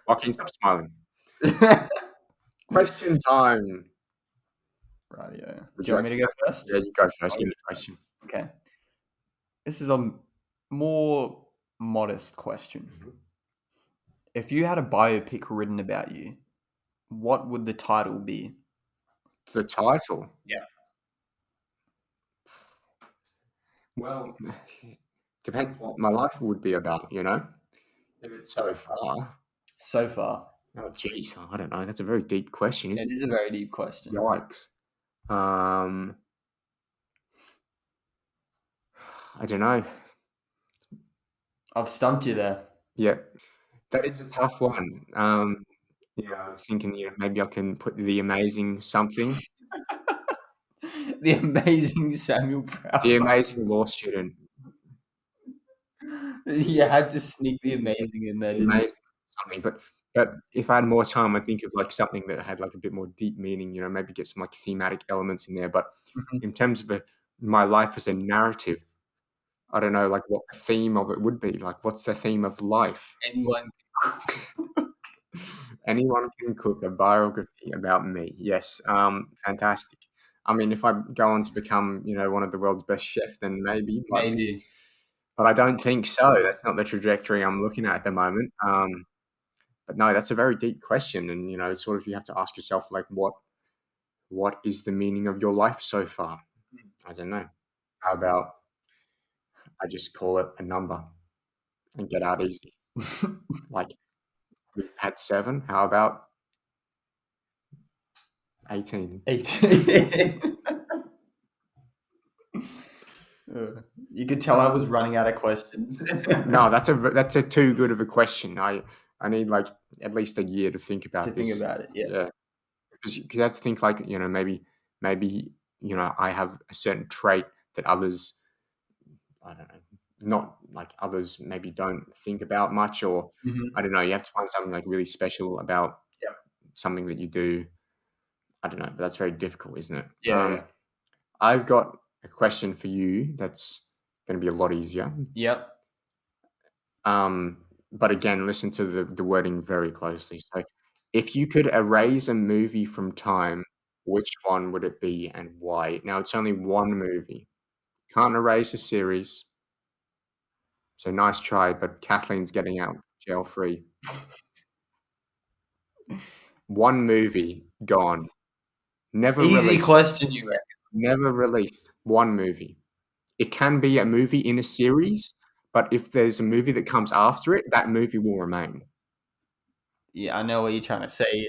Joaquin, stop smiling. Question time. Right, yeah. Do you want me to go first? Yeah, you go first. Give me the question. Okay. This is a more modest question. If you had a biopic written about you, what would the title be? The title? Yeah. Well, depends what my life would be about, If it's so far. So far. Oh, geez. I don't know. That's a very deep question, isn't it? It is a very deep question. Yikes. I don't know. I've stumped you there. Yeah, that is a tough one. Yeah, I was thinking, maybe I can put the amazing something, The amazing Samuel the Prout. amazing law student, You had to sneak the amazing in there, the didn't you? amazing something. But if I had more time, I think of like something that had like a bit more deep meaning. Maybe get some like thematic elements in there. But Mhm. in terms of my life as a narrative, I don't know, like what the theme of it would be. Like, what's the theme of life? Anyone. Anyone can cook a biography about me. Yes, fantastic. I mean, if I go on to become, one of the world's best chef, then maybe, Maybe. but I don't think so. That's not the trajectory I'm looking at the moment. But no, that's a very deep question, and sort of you have to ask yourself, like, what is the meaning of your life so far? I don't know. How about I just call it a number and get out easy? Like we've had 7. How about 18? 18. You could tell I was running out of questions. No, that's a too good of a question. I need like at least a year to think To about think this. about it, yeah. Yeah, because you have to think like maybe I have a certain trait that others, I don't know, not like others maybe don't think about much, or Mhm. I don't know. You have to find something like really special about Yep. something that you do. I don't know, but that's very difficult, isn't it? Yeah. I've got a question for you that's going to be a lot easier. Yep. But again, listen to the wording very closely. So, if you could erase a movie from time, which one would it be and why? Now, it's only one movie. Can't erase a series. So nice try, but Kathleen's getting out jail free. One movie gone. Never Easy released. question, you reckon? Never released. One movie. It can be a movie in a series, but if there's a movie that comes after it, that movie will remain. Yeah, I know what you're trying to say.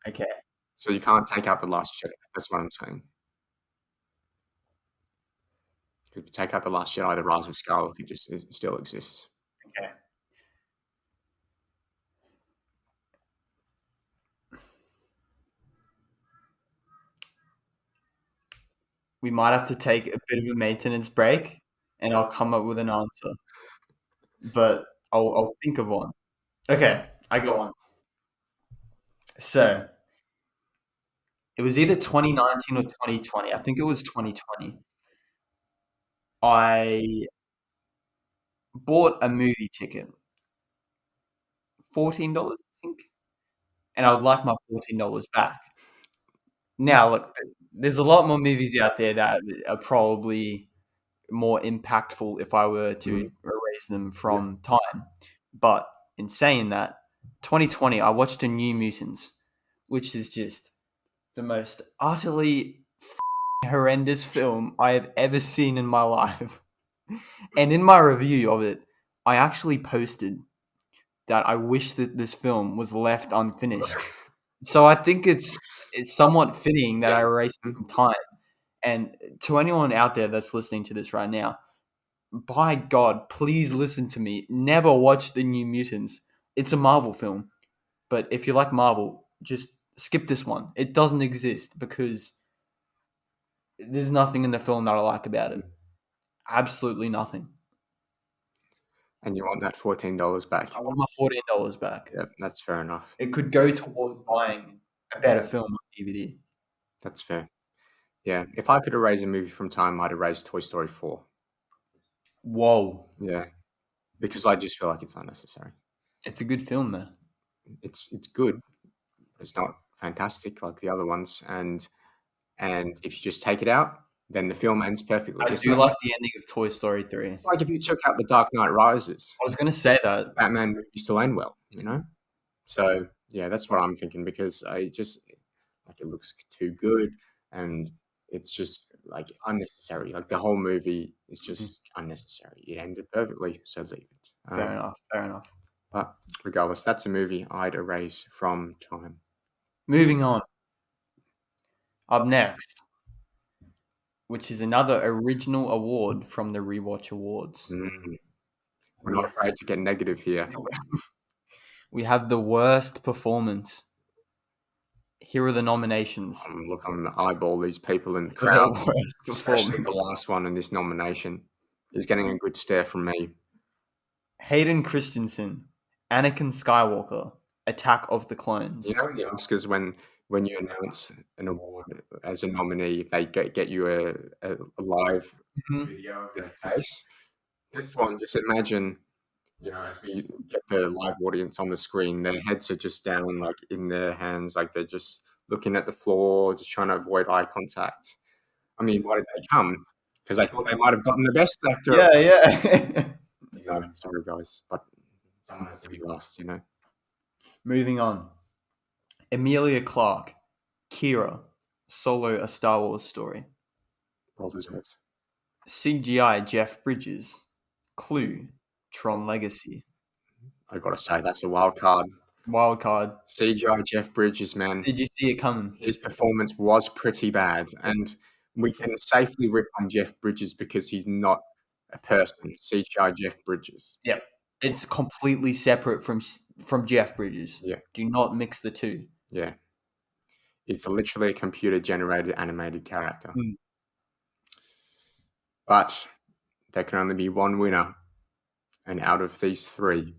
Okay. So you can't take out The Last Jedi. That's what I'm saying. If you take out The Last Jedi, The Rise of Skywalker it still exists. Okay. We might have to take a bit of a maintenance break, and I'll come up with an answer. But I'll think of one. Okay, I got one. So it was either 2019 or 2020. I think it was 2020. I bought a movie ticket, $14, I think, and I would like my $14 back. Now, look, there's a lot more movies out there that are probably more impactful if I were to Mhm. erase them Yeah. from time. But in saying that, 2020, I watched A New Mutants, which is just the most utterly horrendous film I have ever seen in my life. And in my review of it, I actually posted that I wish that this film was left unfinished. So I think it's somewhat fitting that Yeah. I erased it Mhm. from time. And to anyone out there that's listening to this right now, by God, please listen to me. Never watch The New Mutants. It's a Marvel film. But if you like Marvel, just skip this one. It doesn't exist because there's nothing in the film that I like about it. Absolutely nothing. And you want that $14 back. I want my $14 back. Yep, that's fair enough. It could go towards buying a better film on DVD. That's fair. Yeah, if I could erase a movie from time, I'd erase Toy Story 4. Whoa. Yeah, because I just feel like it's unnecessary. It's a good film, though. It's good. It's not fantastic like the other ones, and if you just take it out, then the film ends perfectly. I It's do like the ending of Toy Story 3. like if you took out The Dark Knight Rises, I was going to say that. Batman movie still end well. So yeah, that's what I'm thinking because I just like it looks too good and it's just like unnecessary. Like the whole movie is just unnecessary. It ended perfectly, so leave it. Fair enough. Fair enough. But regardless, that's a movie I'd erase from time. Moving on. Up next, which is another original award from the Rewatch Awards. Mm. We're not afraid to get negative here. We have the worst performance. Here are the nominations Look, I'm going to eyeball these people in the for the crowd, worst especially the performance. last one in this nomination. He's getting a good stare from me. Hayden Christensen, Anakin Skywalker, Attack of the Clones. You know, in the Oscars, when you announce an award as a nominee, they get you a live video of their face. This one, just imagine, as we get the live audience on the screen, their heads are just down, like in their hands, like they're just looking at the floor, just trying to avoid eye contact. I mean, why did they come? Because they thought they might have gotten the best actor. Yeah. No, sorry guys, but someone has to be last, Moving on. Emilia Clarke, Kira, Solo: A Star Wars Story. Well deserved. CGI Jeff Bridges, Clue, Tron Legacy. I gotta say, that's a wild card. Wildcard. CGI Jeff Bridges, man. Did you see it coming? His performance was pretty bad, and we can safely rip on Jeff Bridges because he's not a person. CGI Jeff Bridges. Yep. It's completely separate from Jeff Bridges. Yeah. Do not mix the two. Yeah. It's literally a computer-generated animated character. Mm. But there can only be one winner, and out of these three,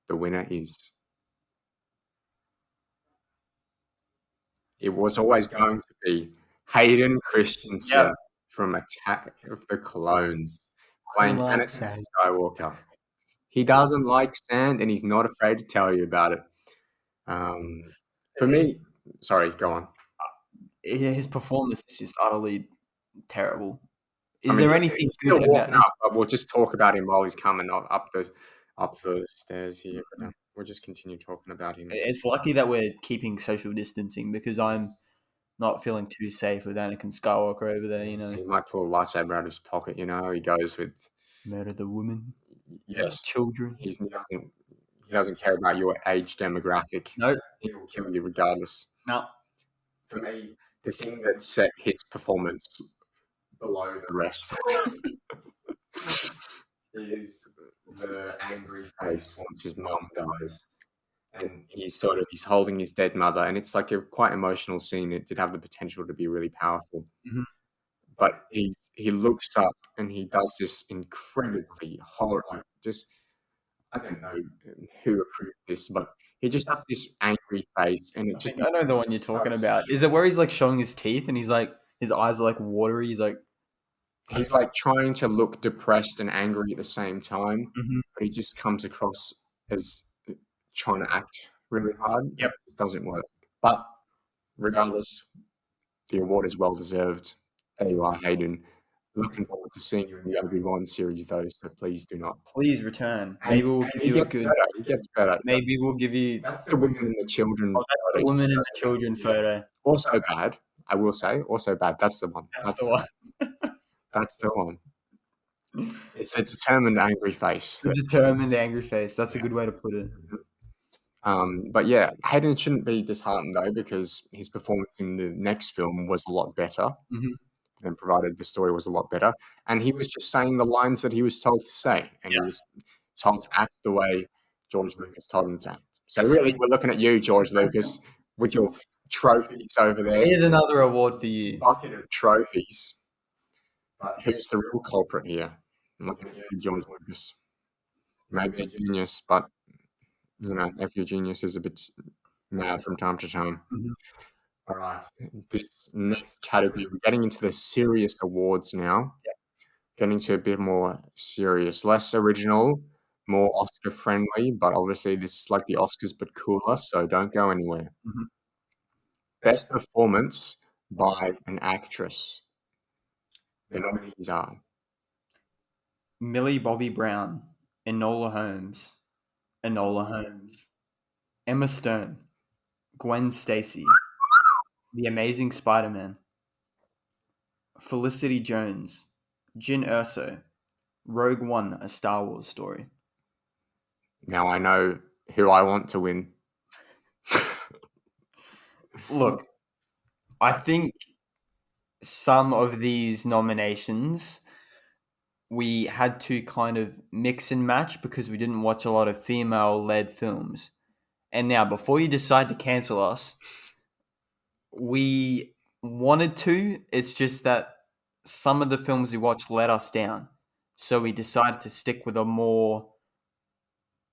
the winner is... It was always going to be Hayden Christensen from Attack of the Clones, playing Anakin Skywalker. He doesn't like sand, and he's not afraid to tell you about it. For me, sorry, go on. His performance is just utterly terrible. Is there anything he's still good about walking up? But we'll just talk about him while he's coming up the stairs here. We'll just continue talking about him. It's lucky that we're keeping social distancing because I'm not feeling too safe with Anakin Skywalker over there. He might pull a lightsaber out of his pocket. He goes with murder the woman. Yes, children. He doesn't care about your age demographic. Nope. He will kill you regardless. No. For me, the thing that set his performance below the rest is the angry face once his mum dies. And he's holding his dead mother, and it's like a quite emotional scene. It did have the potential to be really powerful. Mm-hmm. But he looks up and he does this incredibly horror. I don't know who approved this, but he just has this angry face, and I know the one you're talking about. Is it where he's like showing his teeth and he's like his eyes are like watery? He's like trying to look depressed and angry at the same time, mm-hmm. but he just comes across as trying to act really hard. Yep, it doesn't work. But regardless, the award is well deserved. There you are, Hayden. Looking forward to seeing you in the Obi-Wan series, though. So please do not. Please return. Maybe we'll give you a good. He gets better. Maybe we'll give you. That's the women and the children. Oh, that's the women and the children photo. Also bad, I will say. Also bad. That's the one. That's the one. That's the one. It's a determined angry face. A determined angry face. That's a good way to put it. But yeah, Hayden shouldn't be disheartened though, because his performance in the next film was a lot better, and provided the story was a lot better. And he was just saying the lines that he was told to say, and he was told to act the way George Lucas told him to act. So really, we're looking at you, George Lucas, with your trophies over there. Here's another award for you. Bucket of trophies. But who's the real culprit here? I'm looking at you, George Lucas. Maybe a genius, but every genius is a bit mad from time to time. All right. This next category, we're getting into the serious awards now. Yep. Getting to a bit more serious, less original, more Oscar friendly, but obviously this is like the Oscars but cooler, so don't go anywhere. Best performance by an actress. The nominees are Millie Bobby Brown, Enola Holmes, Emma Stone, Gwen Stacy, The Amazing Spider-Man, Felicity Jones, Jyn Erso, Rogue One: A Star Wars Story. Now I know who I want to win. Look, I think some of these nominations we had to kind of mix and match because we didn't watch a lot of female-led films. And now, before you decide to cancel us, we wanted to. It's just that some of the films we watched let us down. So we decided to stick with a more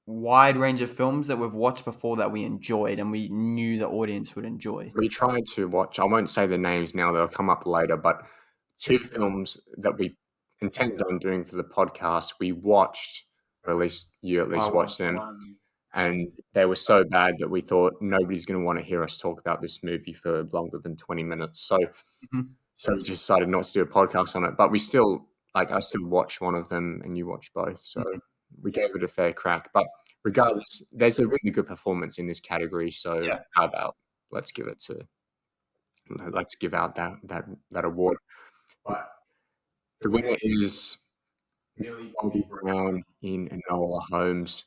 wide range of films that we've watched before that we enjoyed and we knew the audience would enjoy. We tried to watch, I won't say the names now, they'll come up later, but 2 films that we intended on doing for the podcast, we watched, or at least you watched them, and they were so bad that we thought nobody's going to want to hear us talk about this movie for longer than 20 minutes. So we just decided not to do a podcast on it, but we still, I still watched one of them and you watched both. So we gave it a fair crack. But regardless, there's a really good performance in this category. So how about let's give out that award. But the winner is Millie Bobby Brown in Enola Holmes.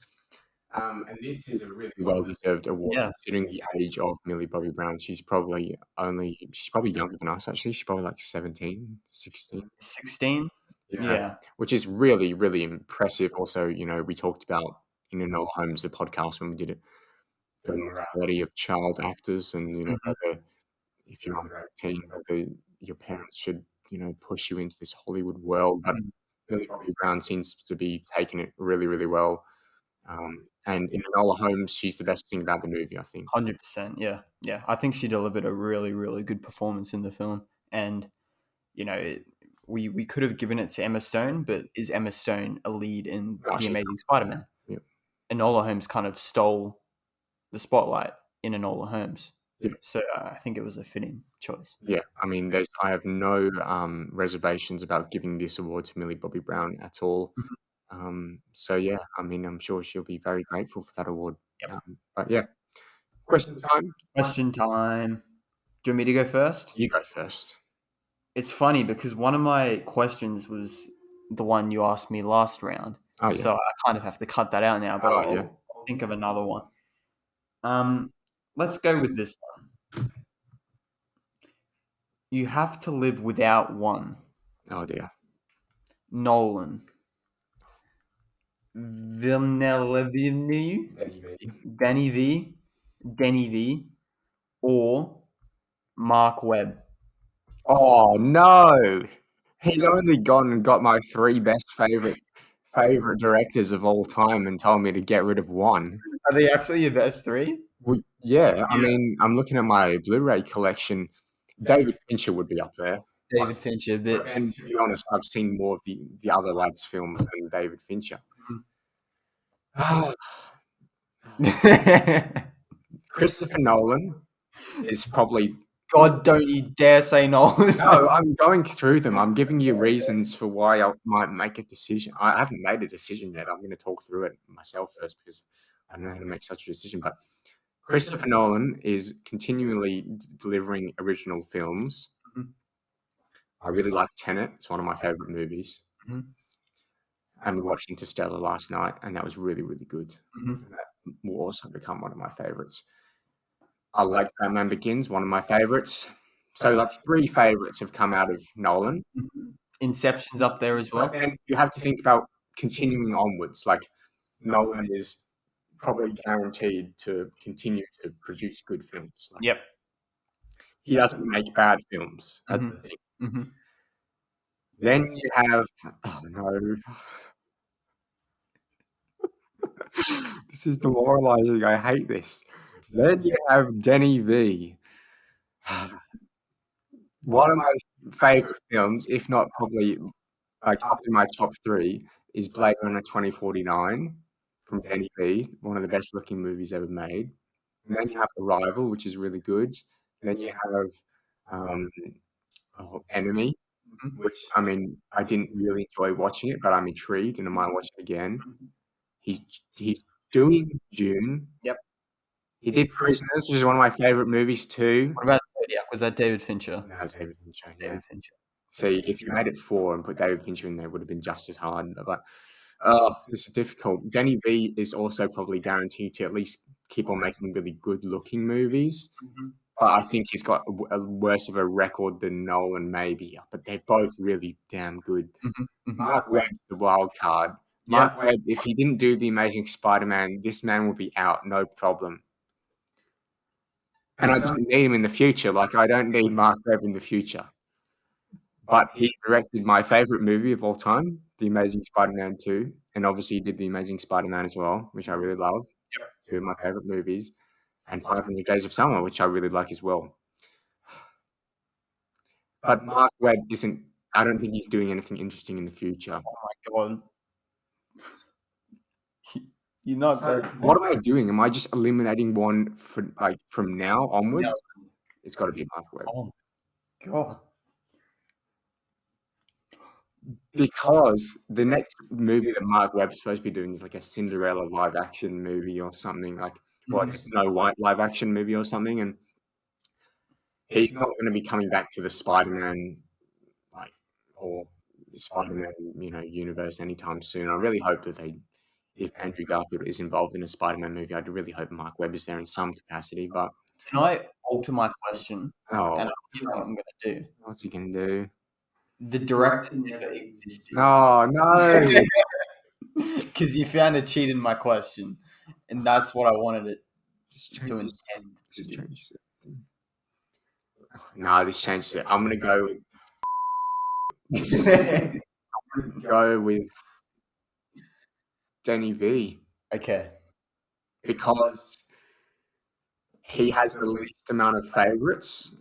And this is a really well-deserved award considering the age of Millie Bobby Brown. She's probably younger than us, actually. She's probably 17, 16. 16? Yeah. Which is really, really impressive. Also, we talked about in Enola Holmes, the podcast, when we did it, the morality of child actors and, if you're under 18, whether your parents should, push you into this Hollywood world. But Millie Bobby Brown seems to be taking it really, really well. And in Enola Holmes, she's the best thing about the movie, I think. 100%, yeah. I think she delivered a really, really good performance in the film. And, we could have given it to Emma Stone, but is Emma Stone a lead in The Amazing Spider-Man? Yeah. Enola Holmes kind of stole the spotlight in Enola Holmes. Yeah. So I think it was a fitting choice. Yeah, I mean, I have no reservations about giving this award to Millie Bobby Brown at all. So yeah, I mean, I'm sure she'll be very grateful for that award. But yeah, question time. Question time. Do you want me to go first? You go first. It's funny because one of my questions was the one you asked me last round. Oh, yeah. So I kind of have to cut that out now, but I'll think of another one. Let's go with this one. You have to live without one. Oh dear. Nolan. Villeneuve. Danny V. Or Mark Webb. Oh no! He's only gone and got my 3 best favorite directors of all time and told me to get rid of one. Are they actually your best 3? Well, yeah, I mean, I'm looking at my Blu-ray collection. David Fincher would be up there. David Fincher, but and to be honest, I've seen more of the other lads' films than David Fincher. Christopher Nolan is probably. God, don't you dare say Nolan. No, I'm going through them. I'm giving you reasons for why I might make a decision. I haven't made a decision yet. I'm going to talk through it myself first because I don't know how to make such a decision. But Christopher Nolan is continually delivering original films. I really like Tenet. It's one of my favorite movies. And we watched Interstellar last night, and that was really, really good. And that will also become one of my favorites. I like Batman Begins, one of my favorites. So 3 favorites have come out of Nolan. Inception's up there as well. And you have to think about continuing onwards. Nolan is probably guaranteed to continue to produce good films. He doesn't make bad films. That's the thing. Then you have, oh no. This is demoralizing. I hate this. Then you have Denny V. One of my favorite films, if not probably up in my top 3, is Blade Runner 2049 from Denny V. One of the best looking movies ever made. And then you have Arrival, which is really good. And then you have Enemy, which, I mean, I didn't really enjoy watching it, but I'm intrigued and I might watch it again. He's doing Dune. Yep. He did Prisoners, which is one of my favorite movies too. What about Zodiac? Was that David Fincher? No, it's David Fincher. David Fincher. See, if you made it 4 and put David Fincher in there, it would have been just as hard. But this is difficult. Denny V is also probably guaranteed to at least keep on making really good-looking movies. But I think he's got a worse of a record than Nolan, maybe. But they're both really damn good. Mark Webb's the wild card. Mark Webb, if he didn't do The Amazing Spider-Man, this man will be out, no problem. And I don't need him in the future. Like, I don't need Mark Webb in the future. But he directed my favorite movie of all time, The Amazing Spider-Man 2. And obviously he did The Amazing Spider-Man as well, which I really love. Two of my favorite movies. And 500 Days of Summer, which I really like as well. But Mark Webb isn't, I don't think he's doing anything interesting in the future. Oh my God. You're not So what am I doing? Am I just eliminating one from now onwards? No. It's got to be Mark Webb. Oh my God. Because the next movie that Mark Webb's supposed to be doing is like a Cinderella live action movie or something, like Snow White live action movie or something, and he's not going to be coming back to the Spider-Man or Spider-Man universe anytime soon. I really hope that if Andrew Garfield is involved in a Spider-Man movie, I'd really hope Mark Webb is there in some capacity. But can I alter my question? Oh, and you know what I'm going to do. What's he going to do? The director never existed. Oh no! Because you found a cheat in my question, and that's what I wanted it to intend to do. Changes it. No, this changes it. I'm gonna go with Denny V. Okay. Because he has the least amount of favorites.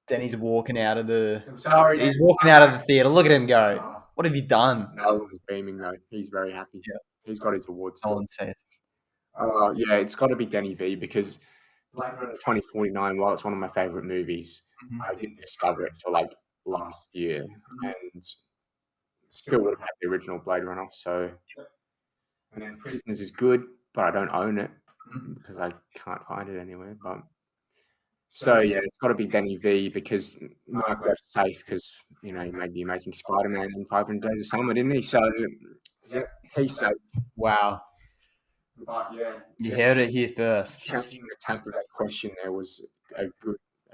Denny's walking out of the. He's walking out of the theater. Look at him go. What have you done? Nolan's beaming though. He's very happy. Yeah. He's got his awards. Nolan's safe. Yeah, it's got to be Denny V because Blade Runner 2049, while it's one of my favorite movies, I didn't discover it until like last year, and still would have had the original Blade Runner. So, and then Prisoners is good, but I don't own it because I can't find it anywhere. But so yeah, it's got to be Denny V because Mark Webb's safe because he made the Amazing Spider-Man in 500 Days of Summer, didn't he? So yeah, he's safe. Wow. But yeah, you heard it here first. Changing the tack of that question there was a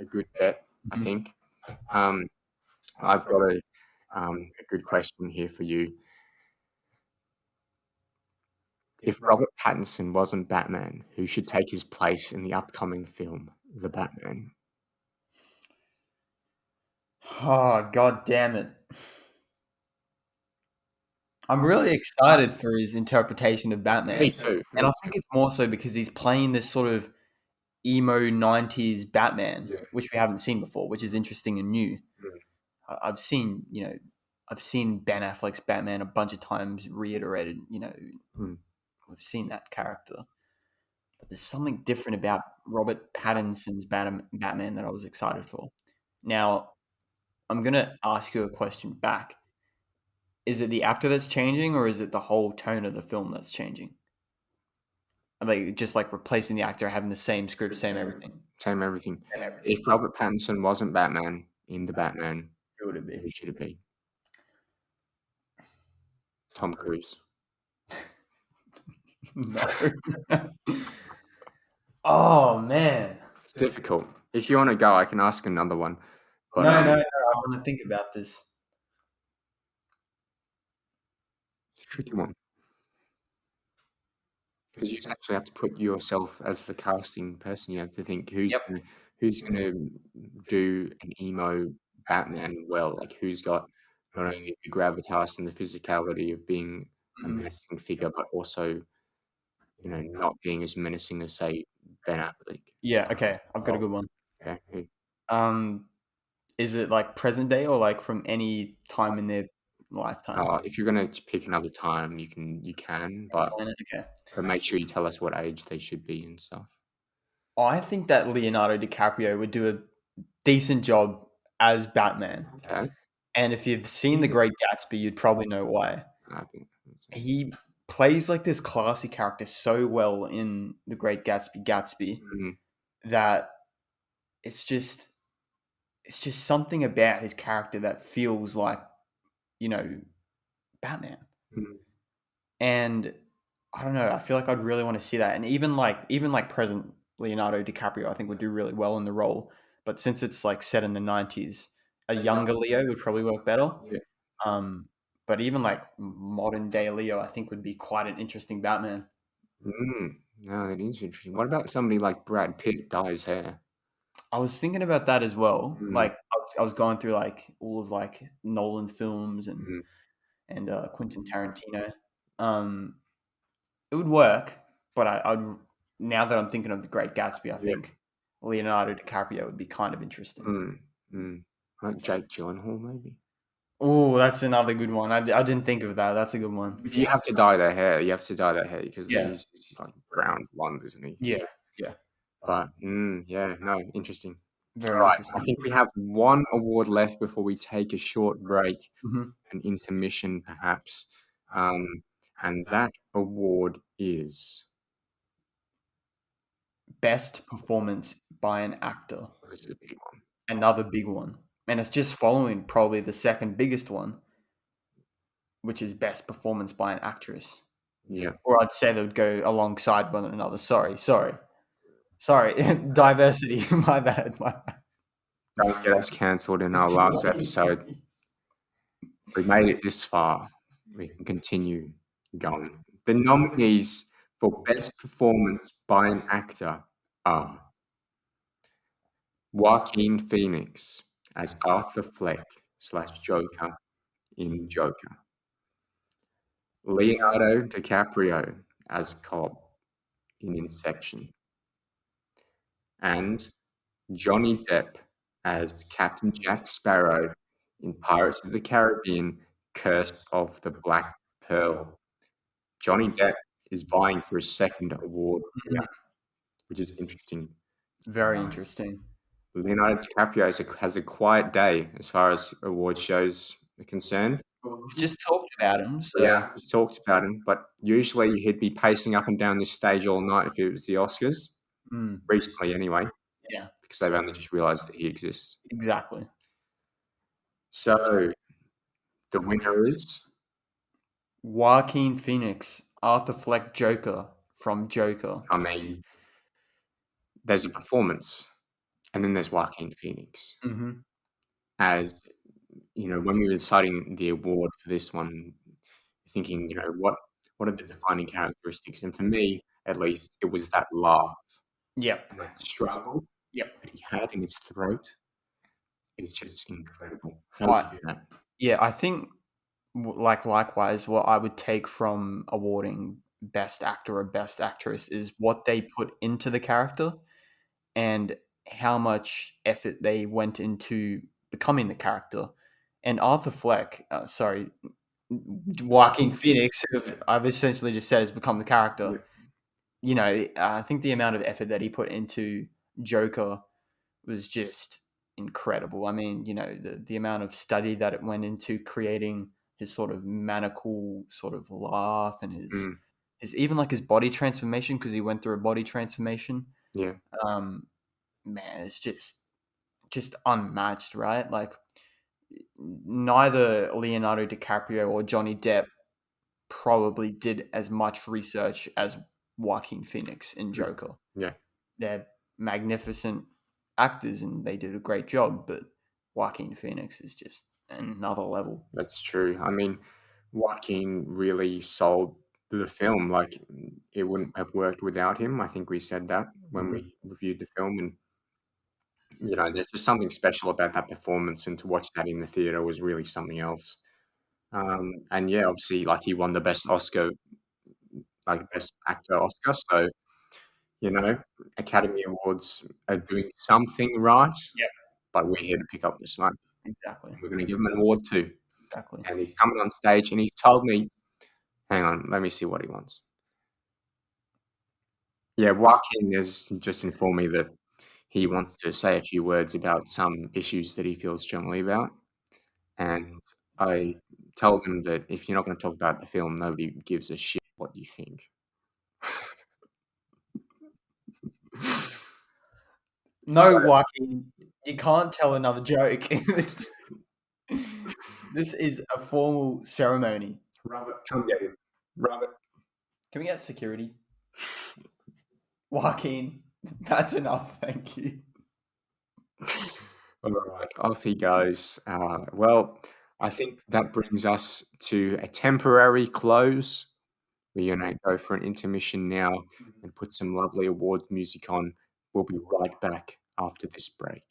good bet, I think. I've got a good question here for you. If Robert Pattinson wasn't Batman, who should take his place in the upcoming film, The Batman? Oh, God damn it. I'm really excited for his interpretation of Batman. Me too. And I think it's more so because he's playing this sort of emo 90s Batman, which we haven't seen before, which is interesting and new. I've seen Ben Affleck's Batman a bunch of times reiterated, we've seen that character. But there's something different about Robert Pattinson's Batman that I was excited for. Now, I'm going to ask you a question back. Is it the actor that's changing, or is it the whole tone of the film that's changing? Just replacing the actor, having the same script, same everything. Same everything. If Robert Pattinson wasn't Batman in The Batman, who would it be? Who should it be? Tom Cruise. No. Oh man, it's difficult. If you want to go, I can ask another one. But, no. I want to think about this. It's a tricky one. Because you actually have to put yourself as the casting person. You have to think who's going to do an emo Batman well. Who's got not only the gravitas and the physicality of being a menacing figure, but also, not being as menacing as, say, Ben Affleck. Yeah. Okay. I've got a good one. Okay. Is it present day or from any time in their lifetime? If you're going to pick another time, you can, but make sure you tell us what age they should be and stuff. I think that Leonardo DiCaprio would do a decent job as Batman. Okay. And if you've seen The Great Gatsby, you'd probably know why. He plays this classy character so well in The Great Gatsby, that it's just something about his character that feels like, Batman. And I don't know, I feel like I'd really want to see that. And even present Leonardo DiCaprio, I think would do really well in the role. but since it's like set in the 90s, a younger Leo would probably work better. Yeah. But even like modern day Leo, I think would be quite an interesting Batman. No, that is interesting. What about somebody like Brad Pitt dye his hair? I was thinking about that as well. Mm, Like I was going through like all of like Nolan's films mm, and Quentin Tarantino. It would work, but I'd now that I'm thinking of The Great Gatsby, I yeah. think Leonardo DiCaprio would be kind of interesting. Like Jake Gyllenhaal, maybe. Oh, that's another good one. I didn't think of that. That's a good one. You have to dye their hair. You have to dye their hair because Yeah. he's like brown blonde, isn't he? Yeah, yeah, But yeah, no, interesting. very All right, I interesting. think we have one award left before we take a short break, Mhm. an intermission perhaps, and that award is Best performance by an actor. this is a big one. Another big one, and it's just following probably the second biggest one, which is best performance by an actress. Yeah, Or I'd say they would go alongside one another. Sorry. Diversity. My bad. don't get us cancelled in our last episode. We made it this far. We can continue going. The nominees for best performance by an actor are Joaquin Phoenix as Arthur Fleck / Joker in Joker, Leonardo DiCaprio as Cobb in Inception, and Johnny Depp as Captain Jack Sparrow in Pirates of the Caribbean: Curse of the Black Pearl. Johnny Depp is vying for his second award here, which is interesting. Very interesting. Leonardo DiCaprio has a quiet day as far as award shows are concerned. We've just talked about him, so Yeah, we talked about him, but usually he'd be pacing up and down this stage all night if it was the Oscars. Recently, anyway, yeah, because they've only just realised that he exists. exactly. So the winner is Joaquin Phoenix, Arthur Fleck Joker from Joker. I mean, there's a performance, and then there's Joaquin Phoenix. Mm-hmm. As you know, when we were deciding the award for this one, thinking, what are the defining characteristics? And for me, at least, it was that laugh Yep. and that struggle Yep. that he had in his throat. It's just incredible. How Right. do you do that? Yeah, I think likewise, what I would take from awarding best actor or best actress is what they put into the character and how much effort they went into becoming the character. And Arthur Fleck, Joaquin Phoenix, who I've essentially just said has become the character. You know, I think the amount of effort that he put into Joker was just incredible. I mean, you know, the amount of study that it went into creating his sort of maniacal sort of laugh and his even like his body transformation, because he went through a body transformation. Yeah. Man, it's just unmatched, right? Like neither Leonardo DiCaprio or Johnny Depp probably did as much research as Joaquin Phoenix in Joker. Yeah. They're magnificent actors and they did a great job, but Joaquin Phoenix is just another level. That's true. I mean, Joaquin really sold the film. Like, it wouldn't have worked without him. I think we said that when we reviewed the film. And, there's just something special about that performance. And to watch that in the theater was really something else. And yeah, obviously, like, he won the best Oscar, like, best actor Oscar. So, Academy Awards are doing something right. Yep. But we're here to pick up the slack. Exactly. We're going to give him an award too. Exactly. And he's coming on stage and he's told me, hang on, let me see what he wants. Yeah, Joaquin has just informed me that he wants to say a few words about some issues that he feels strongly about. And I told him that if you're not going to talk about the film, nobody gives a shit what you think. No, Joaquin, you can't tell another joke. This is a formal ceremony. Robert, come get him. Robert. Can we get security? Joaquin, that's enough. Thank you. All right, off he goes. Well, I think that brings us to a temporary close. We're going to go for an intermission now and put some lovely awards music on. We'll be right back after this break.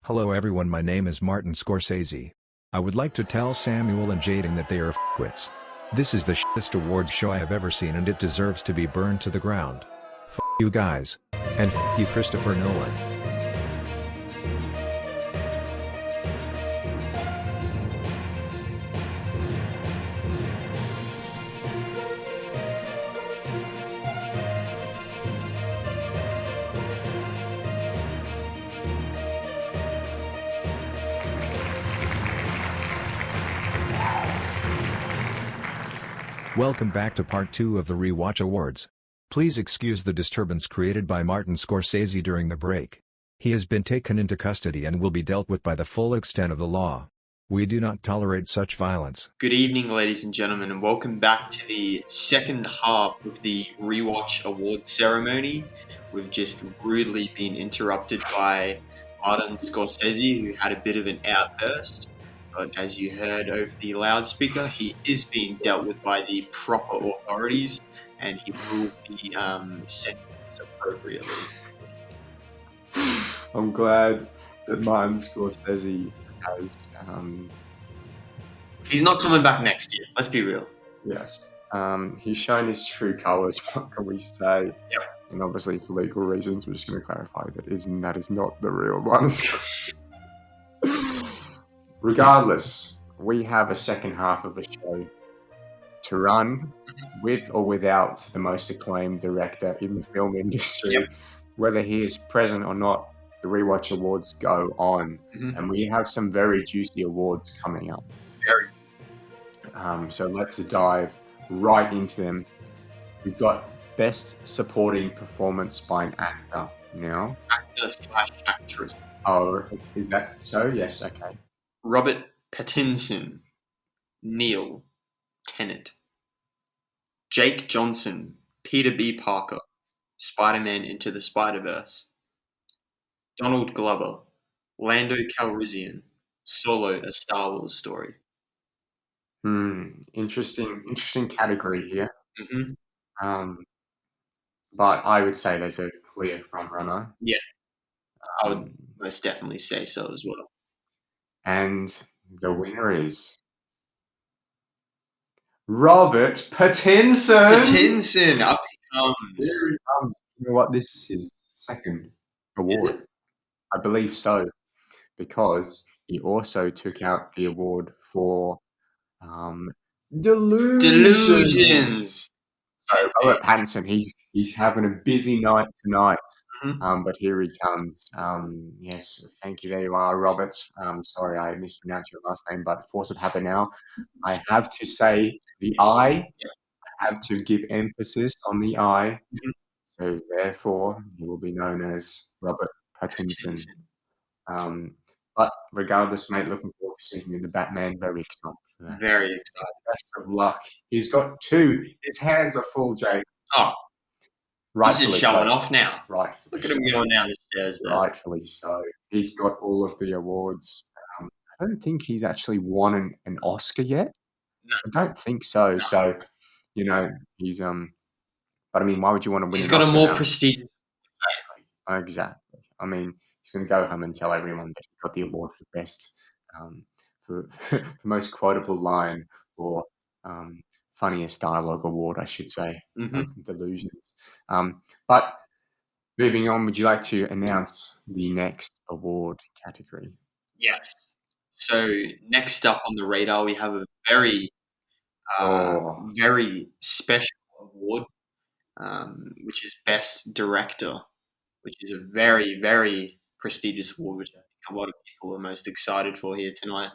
Hello everyone, my name is Martin Scorsese. I would like to tell Samuel and Jaden that they are f***wits. This is the shittest awards show I have ever seen and it deserves to be burned to the ground. F*** you guys. And f*** you Christopher Nolan. Welcome back to part 2 of the Rewatch Awards. Please excuse the disturbance created by Martin Scorsese during the break. He has been taken into custody and will be dealt with by the full extent of the law. We do not tolerate such violence. Good evening, ladies and gentlemen, and welcome back to the second half of the Rewatch Awards ceremony. We've just rudely been interrupted by Martin Scorsese, who had a bit of an outburst. But as you heard over the loudspeaker, he is being dealt with by the proper authorities, and he will be sentenced appropriately. I'm glad that Martin Scorsese has, He's not coming back next year, let's be real. yes, he's shown his true colours, what can we say? Yep. And obviously for legal reasons, we're just going to clarify that is not the real Martin Scorsese. Regardless, we have a second half of the show to run with or without the most acclaimed director in the film industry. Yep. Whether he is present or not, the Rewatch Awards go on. Mhm. And we have some very juicy awards coming up. Very. So let's dive right into them. We've got Best Supporting Performance by an Actor now. Actor/actress. Oh, is that so? Yes, okay. Robert Pattinson, Neil, Tenet. Jake Johnson, Peter B. Parker, Spider-Man Into the Spider-Verse. Donald Glover, Lando Calrissian, Solo: A Star Wars Story. Interesting category here. Mm-hmm. But I would say there's a clear front runner. Yeah, I would most definitely say so as well. And the winner is Robert Pattinson. Pattinson, up he comes. Here he comes. You know what? This is his second award. I believe so, because he also took out the award for Delusions. So Robert Pattinson, he's having a busy night tonight. Mhm. But here he comes. Yes, thank you. There you are, Robert. Sorry, I mispronounced your last name, but force of habit now. I have to say the I. I have to give emphasis on the I. Mhm. So therefore, he will be known as Robert Pattinson. But regardless, mate, looking forward to seeing you in the Batman. Very excited for that. Very excited. Best of luck. He's got 2. His hands are full, Jake. Oh, Rightfully he's just showing so. off now. Rightfully Look at him going down the stairs there. Rightfully so. He's got all of the awards. I don't think he's actually won an Oscar yet. No. I don't think so. No. So, you know, he's but I mean, why would you want to win He's an got Oscar a more now? prestigious. Exactly. I mean, he's going to go home and tell everyone that he got the award for best, for most quotable line, or funniest dialogue award, I should say, Mhm. of Delusions. But moving on, would you like to announce the next award category? Yes. So next up on the radar, we have a very, Oh. very special award, which is Best Director, which is a very, very prestigious award, which I think a lot of people are most excited for here tonight.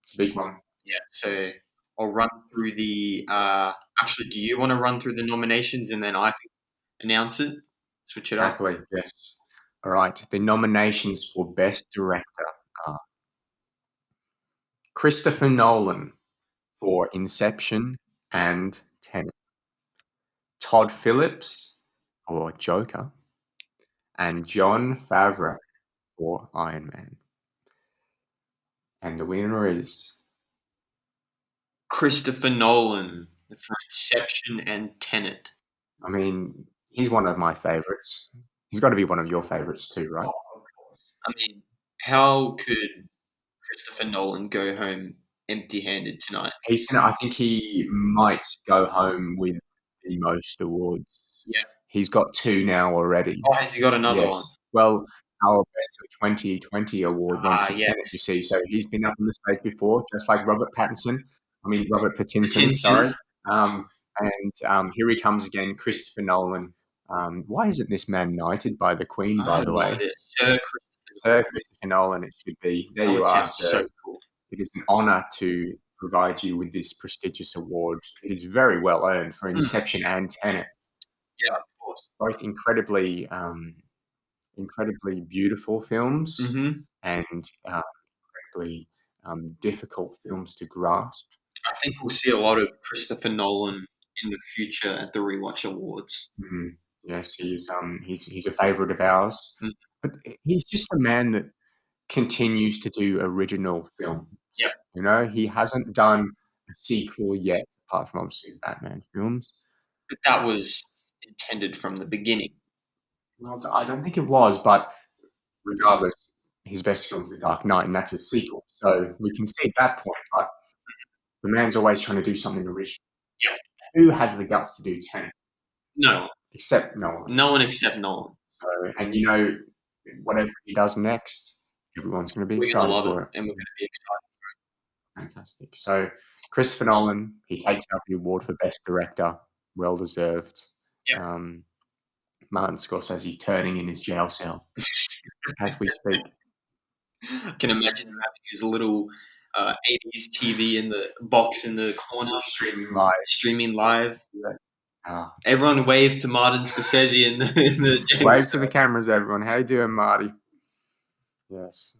It's a big one. Yeah, so I'll run through the. Actually, do you want to run through the nominations and then I can announce it? Switch it up. Happily, yes. All right. The nominations for Best Director are Christopher Nolan for Inception and Tenet, Todd Phillips for Joker, and Jon Favreau for Iron Man. And the winner is Christopher Nolan for Inception and Tenet. I mean, he's one of my favorites. He's got to be one of your favorites too, right? Oh, of course. I mean, how could Christopher Nolan go home empty-handed tonight? I think he might go home with the most awards. Yeah. He's got 2 now already. Oh, has he got another one? Well, our Best of 2020 award went to Tenet, yes. you see. So he's been up on the stage before, just like Robert Pattinson, sorry. Here he comes again, Christopher Nolan. Why isn't this man knighted by the Queen, by the way? Sir Christopher Nolan, it should be. There you are, sir. So cool. It is an honour to provide you with this prestigious award. It is very well earned for Inception and Tenet. Yeah, of course. Both incredibly beautiful films and incredibly difficult films to grasp. I think we'll see a lot of Christopher Nolan in the future at the Rewatch Awards. Yes, he's a favourite of ours. But he's just a man that continues to do original films. Yep. You know, he hasn't done a sequel yet, apart from obviously Batman films. But that was intended from the beginning. Well, I don't think it was, but regardless, his best film is The Dark Knight, and that's a sequel. So we can see at that point, but the man's always trying to do something original. Yeah. Who has the guts to do Tenet? No one. Except Nolan. No one except Nolan. So, and you know, whatever he does next, everyone's going to be excited for it. And we're going to be excited for it. Fantastic. So, Christopher Nolan, he takes out the award for Best Director. Well deserved. Yep. Martin Scorsese, he's turning in his jail cell as we speak. I can imagine him having his little 80s TV in the box in the corner. Streaming live. Yeah. Everyone wave to Martin Scorsese in the jail Wave cell. to the cameras, everyone. How you doing, Marty? Yes.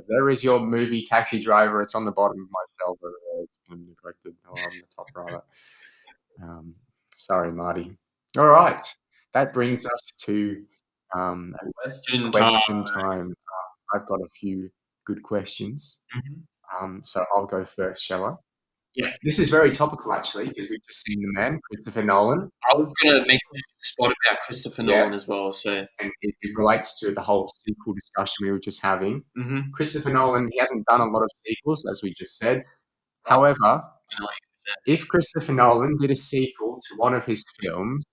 There is your movie Taxi Driver. It's on the bottom of my shelf over there. It's been neglected. On the top right. Sorry, Marty. All right. That brings us to question time. I've got a few good questions. So I'll go first, shall I? Yeah. This is very topical, actually, because we've just seen the man, Christopher Nolan. I was going to make a spot about Christopher Nolan as well. So, and it relates to the whole sequel discussion we were just having. Christopher Nolan, he hasn't done a lot of sequels, as we just said. However, if Christopher Nolan did a sequel to one of his films,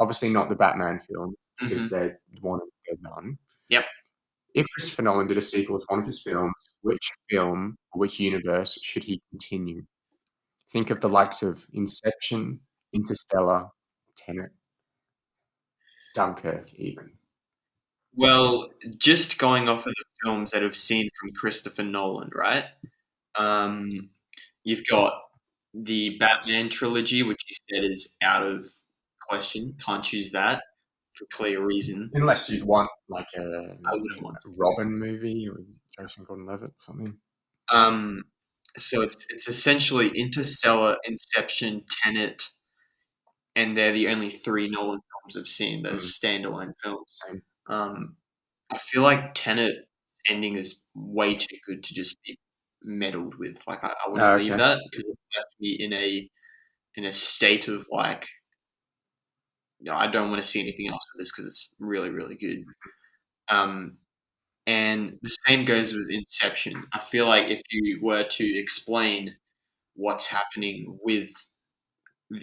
obviously not the Batman film, because they're done. Yep. If Christopher Nolan did a sequel to one of his films, which film or which universe should he continue? Think of the likes of Inception, Interstellar, Tenet, Dunkirk, even. Well, just going off of the films that I've seen from Christopher Nolan, right? You've got the Batman trilogy, which you said is out of question. Can't choose that for clear reason. Unless you'd want like I wouldn't want a Robin movie or Jason Gordon-Levitt or something. So it's essentially Interstellar, Inception, Tenet, and they're the only 3 Nolan films I've seen. Those standalone films. I feel like Tenet ending is way too good to just be meddled with. Like I wouldn't leave that because it left me in a state of like, I don't want to see anything else with this because it's really, really good. And the same goes with Inception. I feel like if you were to explain what's happening with with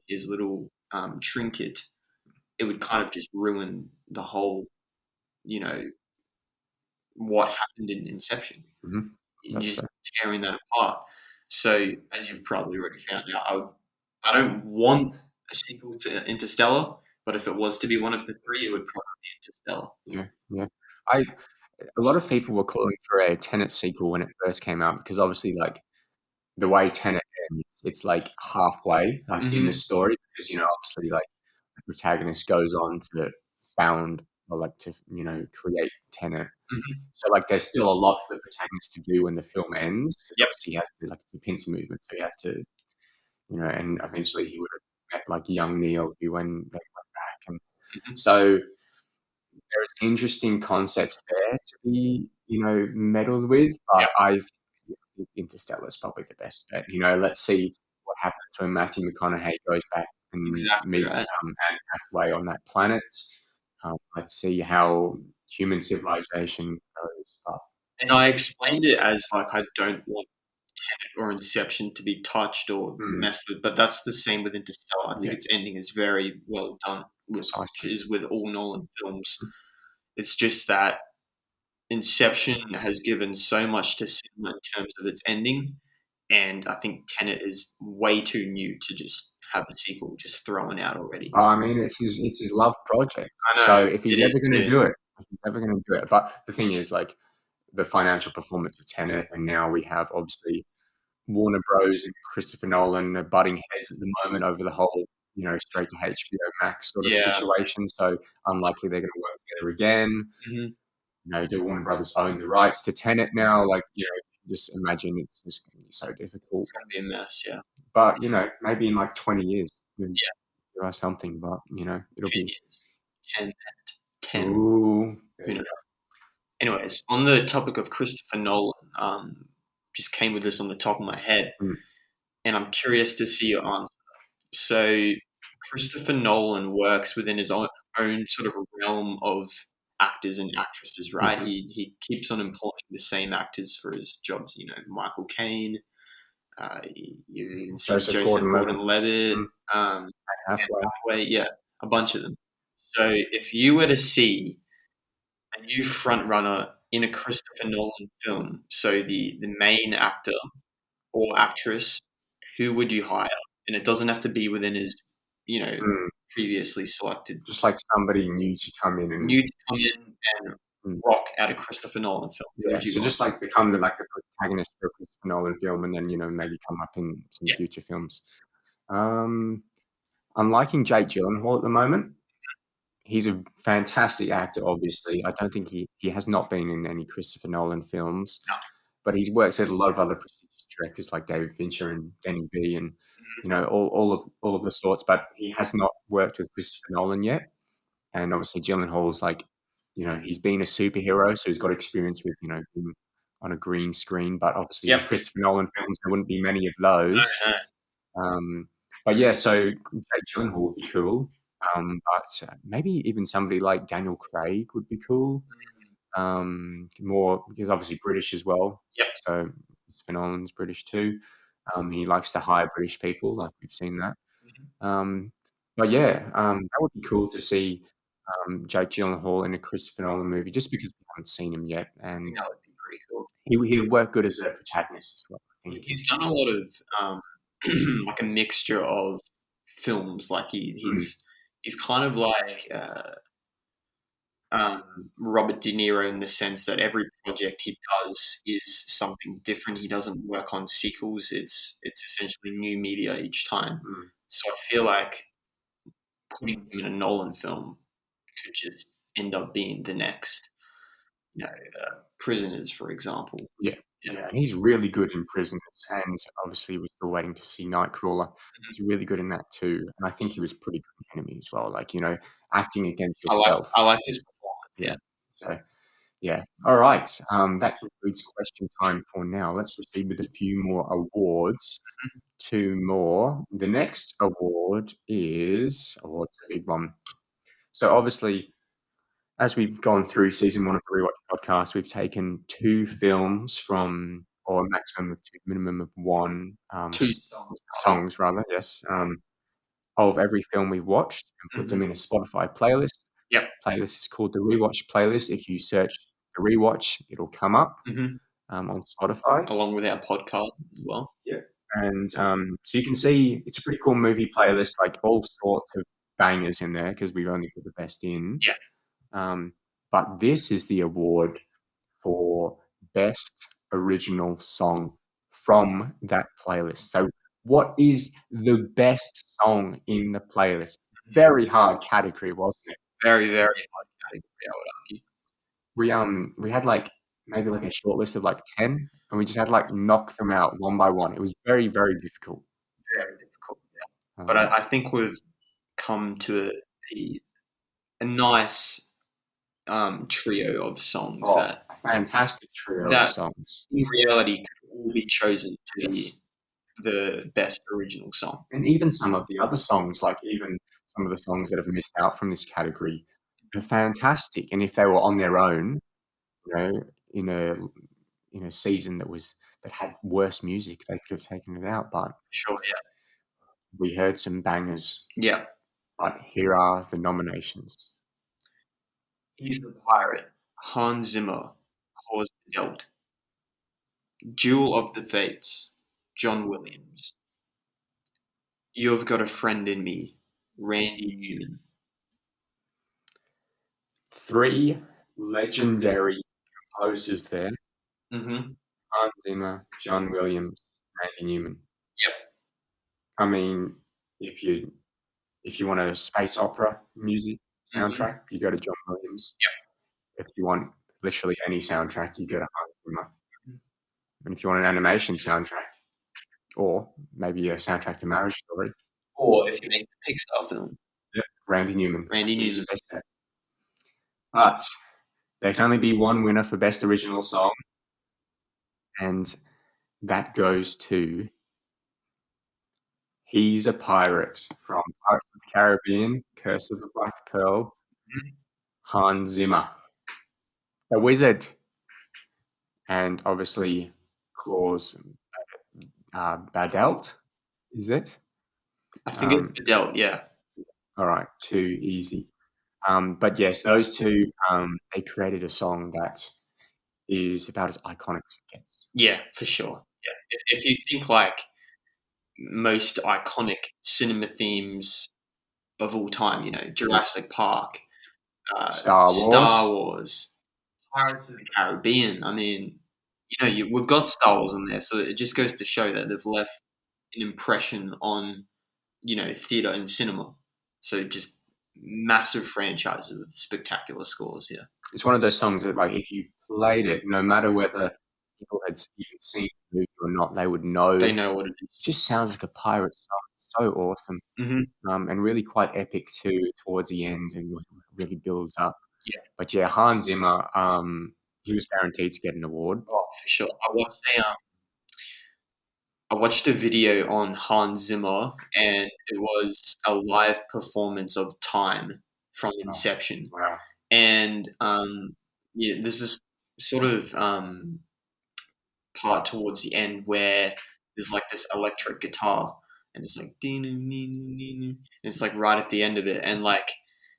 his little trinket, it would kind of just ruin the whole, you know, what happened in Inception. Mhm. You're That's just fair. tearing that apart. So, as you've probably already found out, I don't want a sequel to Interstellar, but if it was to be one of the three, it would probably be Interstellar. Yeah, yeah. A lot of people were calling for a Tenet sequel when it first came out because obviously, like, the way Tenet ends, it's like halfway, like, in the story because, obviously, like, the protagonist goes on to found or, like, to, create Tenet. Mhm. So, like, there's still a lot for the protagonist to do when the film ends 'cause Yep. obviously he has to, like, it's a pincer movement, so he has to, and eventually he would have met, like, young Neil who when they went back, and Mhm. so there's interesting concepts there to be, meddled with, but Yep. I think Interstellar is probably the best bet. Let's see what happens when Matthew McConaughey goes back and Exactly meets right. Anne Hathaway on that planet. Let's see how human civilization goes. But, And I explained it as like I don't want Tenet or Inception to be touched or messed with, but that's the same with Interstellar. I think Yeah. its ending is very well done, which Precisely. is with all Nolan films. It's just that Inception has given so much to cinema in terms of its ending, and I think Tenet is way too new to just have a sequel just thrown out already. I mean, it's his love project. I know, So if it he's ever is going to too. do it, if he's ever going to do it. But the thing is, like, the financial performance of Tenet, and now we have obviously Warner Bros. And Christopher Nolan are butting heads at the moment over the whole, straight to HBO Max sort of Yeah. situation. So unlikely they're going to work together again. Mhm. Do Warner Brothers own the rights to Tenet now? Like, just imagine it's just going to be so difficult. It's gonna be a mess, yeah. But maybe in like 20 years, we'll Yeah, give us something. But it'll 10 be years. 10, 10. ooh. There Who you knows? go. Anyways, on the topic of Christopher Nolan, just came with this on the top of my head, Mm. and I'm curious to see your answer. So, Christopher Nolan works within his own sort of realm of actors and actresses, right? Mhm. He keeps on employing the same actors for his jobs. Michael Caine. You even see Joseph Joseph Gordon-Levitt, Gordon-Levitt, mm, um, Hathaway. Hathaway, yeah, a bunch of them. So, if you were to see a new front runner in a Christopher Nolan film, so the main actor or actress, who would you hire? And it doesn't have to be within his, you know, Mm. previously selected. Just like somebody new to come in and New to come in and mm, rock at a Christopher Nolan film. Who yeah, would you so go? just like become the protagonist for a Christopher Nolan film, and then maybe come up in some Yeah. future films. Um, I'm liking Jake Gyllenhaal at the moment. He's a fantastic actor, obviously. I don't think he has not been in any Christopher Nolan films, No. but he's worked with a lot of other prestigious directors like David Fincher and Danny V, and all of the sorts. But he has not worked with Christopher Nolan yet. And obviously, Gyllenhaal's like, he's been a superhero, so he's got experience with being on a green screen. But obviously, with Yep. Christopher Nolan films, there wouldn't be many of No, those. no. But yeah, so Jake Gyllenhaal would be cool. But maybe even somebody like Daniel Craig would be cool. More because obviously British as well. Yep. So Christopher Nolan's British too. He likes to hire British people, like we've seen that. Mhm. But yeah, that would be cool to see Jake Gyllenhaal in a Christopher Nolan movie, just because we haven't seen him yet, I think and that would be pretty cool. he would work good as a protagonist as well. I think. He's done a lot of like a mixture of films. Like he's kind of like Robert De Niro in the sense that every project he does is something different. He doesn't work on sequels. It's essentially new media each time. Mm. So I feel like putting him in a Nolan film could just end up being the next, Prisoners, for example. Yeah, Yeah. yeah, and he's really good in Prisoners, and obviously we're still waiting to see Nightcrawler. He's really good in that too, and I think he was pretty good in Enemy as well. Like acting against yourself. I like his performance. Yeah. Yeah. So yeah. All right. That concludes question time for now. Let's proceed with a few more awards. Two more. The next award is it's a big one. So obviously, as we've gone through season 1 of the Rewatch podcast, we've taken 2 films from or a maximum of 2, minimum of 1 2 songs rather, yes, of every film we've watched and put them in a Spotify playlist. Yep. Playlist is called the Rewatch playlist. If you search the Rewatch, it'll come up on Spotify. Along with our podcast as well. Yeah. And so you can see it's a pretty cool movie playlist, like all sorts of bangers in there because we've only put the best in. Yeah. But this is the award for Best Original Song from that playlist. So what is the best song in the playlist? Very hard category, wasn't it? Very, very hard category, I would argue. We had like maybe like a short list of like 10 and we just had to like knock them out one by one. It was very, very difficult. Very difficult, yeah. But I think we've come to a nice trio of songs that a fantastic trio that of songs. in reality could all be chosen to be the best original song. And even some of the other songs, like even some of the songs that have missed out from this category, are fantastic. And if they were on their own, you know, in a season that had worse music, they could have taken it out. But Sure, yeah. we heard some bangers. Yeah. But here are the nominations. He's the Pirate, Hans Zimmer, Cause the Dealt. Jewel of the Fates, John Williams. You've Got a Friend in Me, Randy Newman. 3 legendary composers there. Mm-hmm. Hans Zimmer, John Williams, Randy Newman. Yep. I mean, if you want a space opera music soundtrack, you go to John Williams. Yep. If you want literally any soundtrack, you go to Hans Zimmer. And if you want an animation soundtrack, or maybe a soundtrack to Marriage Story, Or if you make a Pixar film, Randy Newman. Randy He's Newman. the best bet. But there can only be one winner for Best Original Song, and that goes to He's a Pirate from Pirates of the Caribbean, Curse of the Black Pearl, Hans Zimmer, the wizard, and obviously Claus Badelt, is it? I think it's Badelt, yeah. All right, too easy. But yes, those two, they created a song that is about as iconic as it gets. Yeah, for sure. Yeah. If you think like most iconic cinema themes of all time, Jurassic Park, Star Wars, Pirates of the Caribbean. I mean, we've got Star Wars in there, so it just goes to show that they've left an impression on, theater and cinema. So just massive franchises with spectacular scores here. It's one of those songs that, like, if you played it, no matter whether people had even seen the movie or not, they would know. They know what it is. It just sounds like a pirate song. It's so awesome. And really quite epic too towards the end, and really builds up. Yeah. But yeah, Hans Zimmer, he was guaranteed to get an award. Oh, for sure. I watched a video on Hans Zimmer, and it was a live performance of Time from Inception. Wow. And there's this sort of part towards the end where there's like this electric guitar, and it's like and it's like right at the end of it, and like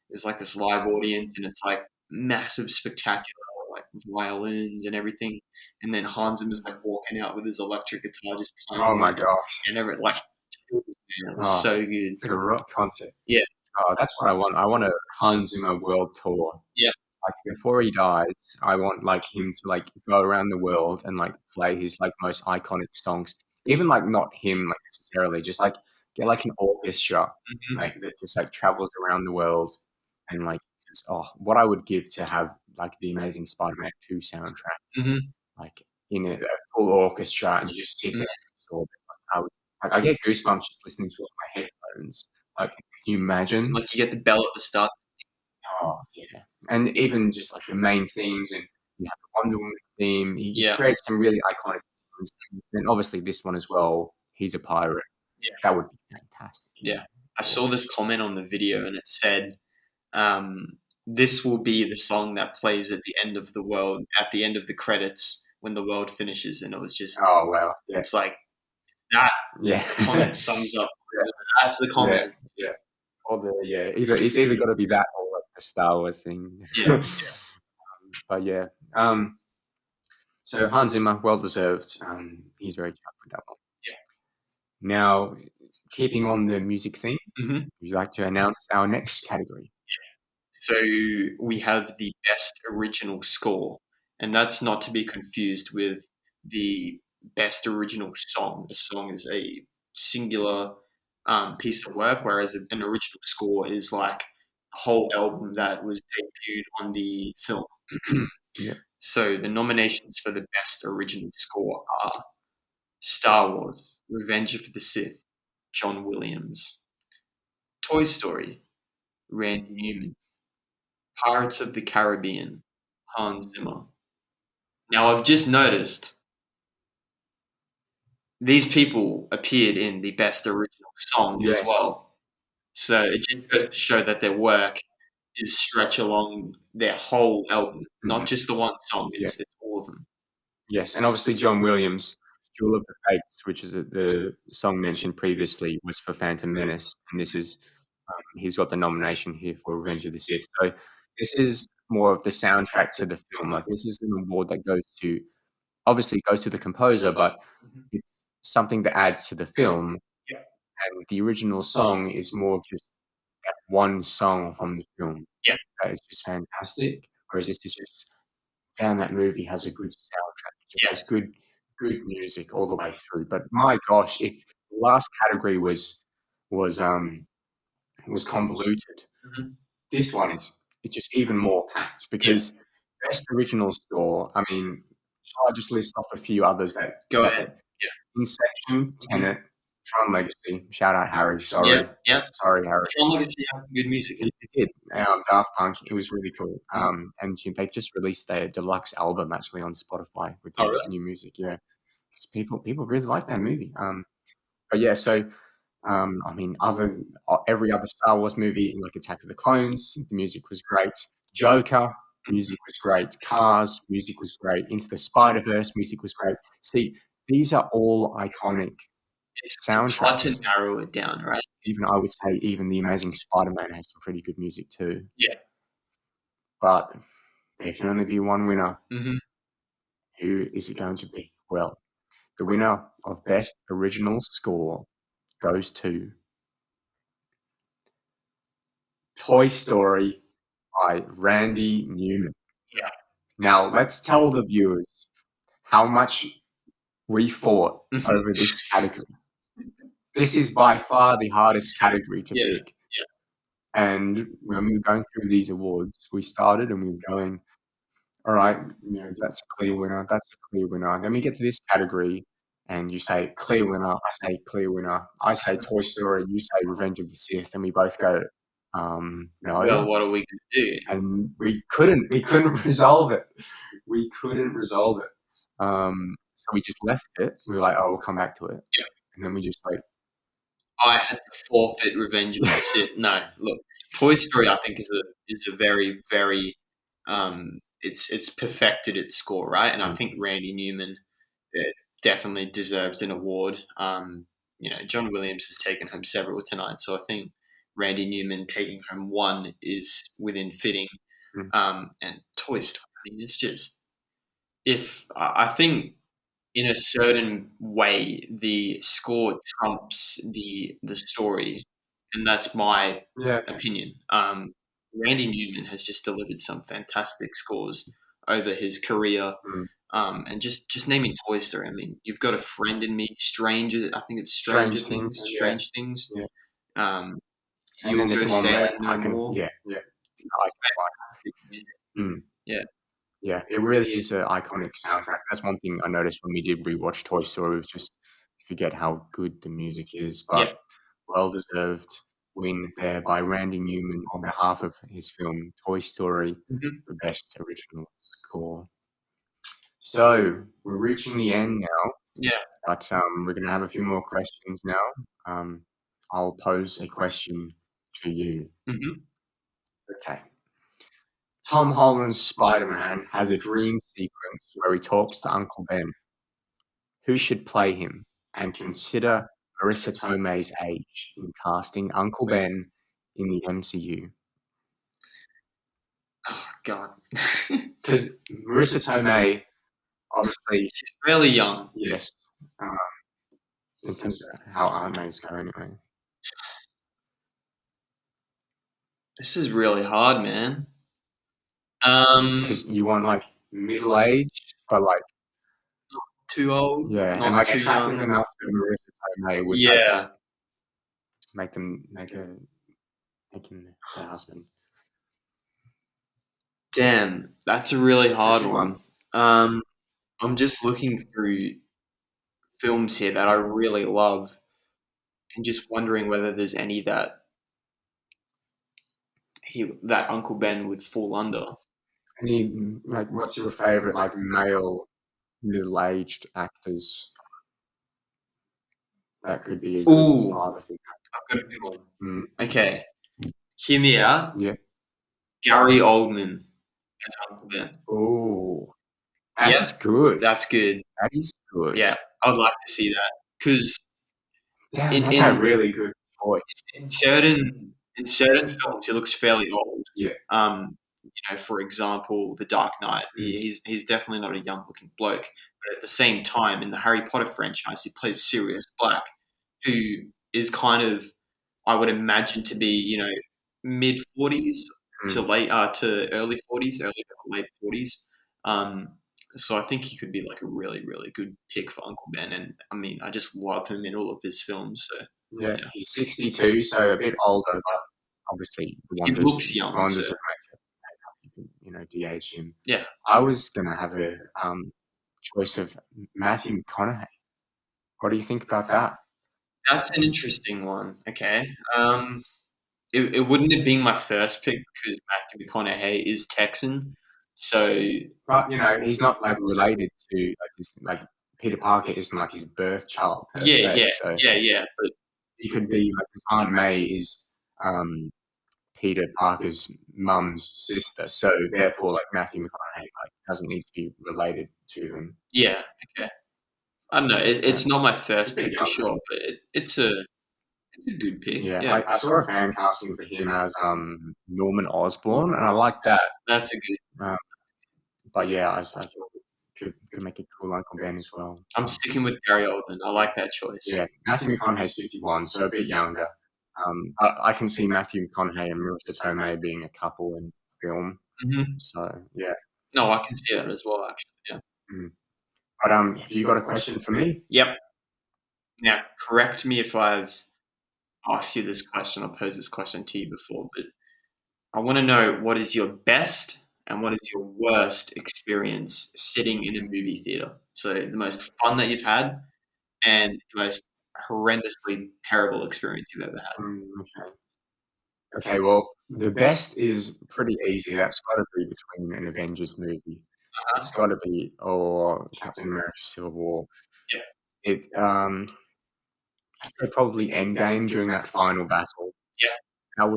there's like this live audience, and it's like massive, spectacular, like violins and everything, and then Hans Zimmer's like walking out with his electric guitar just playing. Oh my gosh! And it was so good. It's like a rock concert. Yeah. Oh, that's what I want. I want a Hans Zimmer world tour. Yeah. Like before he dies, I want like him to like go around the world and like play his like most iconic songs. Even like not him like necessarily, just like get like an orchestra like that just like travels around the world and like just, what I would give to have like the Amazing Spider-Man 2 soundtrack, like in a full orchestra, and you just sit there and absorb it. I get goosebumps just listening to it on my headphones. Like, can you imagine? Like you get the bell at the start. Oh yeah, and even just like the main themes, and you have the Wonder Woman theme. He creates some really iconic themes, and obviously this one as well. He's a pirate. Yeah, that would be fantastic. Yeah, I saw this comment on the video, and it said, "This will be the song that plays at the end of the world, at the end of the credits, when the world finishes, and it was just Oh wow, yeah, it's like that yeah. comment sums up. That's the comment. Yeah. Or it's either got to be that or like the Star Wars thing. Yeah. But yeah, so Hans Zimmer, well deserved. He's very chuffed with that one. Yeah. Now, keeping on the music theme, Mhm. would you like to announce our next category? So we have the best original score, and that's not to be confused with the best original song. A song is a singular piece of work, whereas an original score is like a whole album that was debuted on the film. Yeah. So the nominations for the best original score are Star Wars, Revenge of the Sith, John Williams; Toy Story, Randy Newman; Pirates of the Caribbean, Hans Zimmer. Now, I've just noticed these people appeared in the best original song as Yes. well. So it just goes to show that their work is stretch along their whole album, not just the one song. It's all of them. Yes, and obviously John Williams, Jewel of the Fates, which is the song mentioned previously, was for Phantom Menace, and this is he's got the nomination here for Revenge of the Sith. So this is more of the soundtrack to the film. Like this is an award that obviously goes to the composer, but it's something that adds to the film. Yeah. And the original song is more of just that one song from the film. Yeah. That is just fantastic. Whereas this is just, damn, that movie has a good soundtrack. It just has good music all the way through. But my gosh, if the last category was convoluted, this one is it's just even more packed because best original score. I mean, shall I just list off a few others that Go ahead. Inception, Tenet, Tron Legacy. Shout out Harry. Sorry, Yeah. sorry Harry. Tron Legacy has good music. It did. Daft Punk. It was really cool. And they just released their deluxe album actually on Spotify with the new music. Yeah, 'cause people really like that movie. But yeah, so I mean, every other Star Wars movie, like Attack of the Clones, the music was great. Joker, music was great. Cars, music was great. Into the Spider-Verse, music was great. See, these are all iconic It's hard to soundtracks. narrow it down, right? Even I would say even The Amazing Spider-Man has some pretty good music too. Yeah. But there can only be one winner. Mhm. Who is it going to be? Well, the winner of Best Original Score goes to Toy Story by Randy Newman. Yeah. Now, let's tell the viewers how much we fought over this category. This is by far the hardest category to pick. And when we were going through these awards, we started and we were going, all right, that's a clear winner, that's a clear winner. Then we get to this category and you say clear winner, I say clear winner, I say Toy Story, you say Revenge of the Sith, and we both go, no. Well, what are we going to do? And we couldn't resolve it. We couldn't resolve it. So we just left it. We were like, oh, we'll come back to it. Yeah. And then we just like, I had to forfeit Revenge of the Sith. No, look, Toy Story I think is a very, very it's perfected its score, right? And I think Randy Newman definitely deserved an award. John Williams has taken home several tonight, so I think Randy Newman taking home one is within fitting. And Toy Story, I mean, it's just I think in a certain way the score trumps the story, and that's my opinion. Randy Newman has just delivered some fantastic scores over his career. And just naming Toy Story, I mean, You've Got a Friend in Me, Stranger, I think it's Strange Things. Yeah. And then there's one where I can, fantastic music. Yeah, it really is an iconic soundtrack. That's one thing I noticed when we did rewatch Toy Story, was just forget how good the music is. But well-deserved win there by Randy Newman on behalf of his film Toy Story for Best Original Score. So we're reaching the end now. Yeah. But we're going to have a few more questions now. I'll pose a question to you. Okay. Tom Holland's Spider-Man has a dream sequence where he talks to Uncle Ben. Who should play him? And consider Marissa Tomei's age in casting Uncle Ben in the MCU. Oh God, Because Marissa Tomei, obviously, she's fairly young. yes, in terms of how Aunt May's go anyway. This is really hard, man. Because you want like middle-aged, but like Too old, yeah, not and like too attractive young. enough that Marissa Tomei would Yeah. make him her husband. Damn, that's a really hard one. I'm just looking through films here that I really love and just wondering whether there's any that Uncle Ben would fall under. Any like, what's your favorite like male middle-aged actors that could be a good Ooh. father figure? I've got a good one. Okay, hear me out. Yeah. Gary Oldman as Uncle Ben. Oh, that's good. That's good. That is good. Yeah, I'd like to see that because Damn, that's a really good choice. in certain films he looks fairly old. Yeah. For example, The Dark Knight. He's definitely not a young looking bloke, but at the same time, in the Harry Potter franchise, he plays Sirius Black, who is kind of, I would imagine, to be mid 40s to early 40s, early to late 40s. So I think he could be like a really, really good pick for Uncle Ben, and I mean, I just love him in all of his films. So yeah, he's 62, so a bit older, but obviously he looks young. wonders of makeup, de-age him. Yeah, I was gonna have a choice of Matthew McConaughey. What do you think about that? That's an interesting one. Okay. It wouldn't have been my first pick because Matthew McConaughey is Texan. So, but he's not like related to like Peter Parker isn't like his birth child. Yeah. But he could be like his Aunt May is Peter Parker's mum's sister, so therefore like Matthew McConaughey doesn't need to be related to them. Yeah. Okay. I don't know. It's not my first pick for sure, but it's a good pick. Yeah. I saw a fan casting for him as Norman Osborn, and I like that. That's a good. But yeah, I was like, could make a cool Uncle Ben as well. I'm sticking with Gary Oldman. I like that choice. Yeah, Matthew McConaughey's 51, so a bit younger. I can see Matthew McConaughey and Marissa Tomei being a couple in film. Mm-hmm. So yeah. No, I can see that as well. Actually, yeah. But have you got a question for me? Yep. Now, correct me if I've asked you this question or posed this question to you before, but I want to know what is your best and what is your worst experience sitting in a movie theater? So the most fun that you've had and the most horrendously terrible experience you've ever had. Okay, well, the best is pretty easy. That's got to be between an Avengers movie. It's got to be Captain America: Civil War. Yeah. I'd say probably Endgame during that final battle. Yeah. That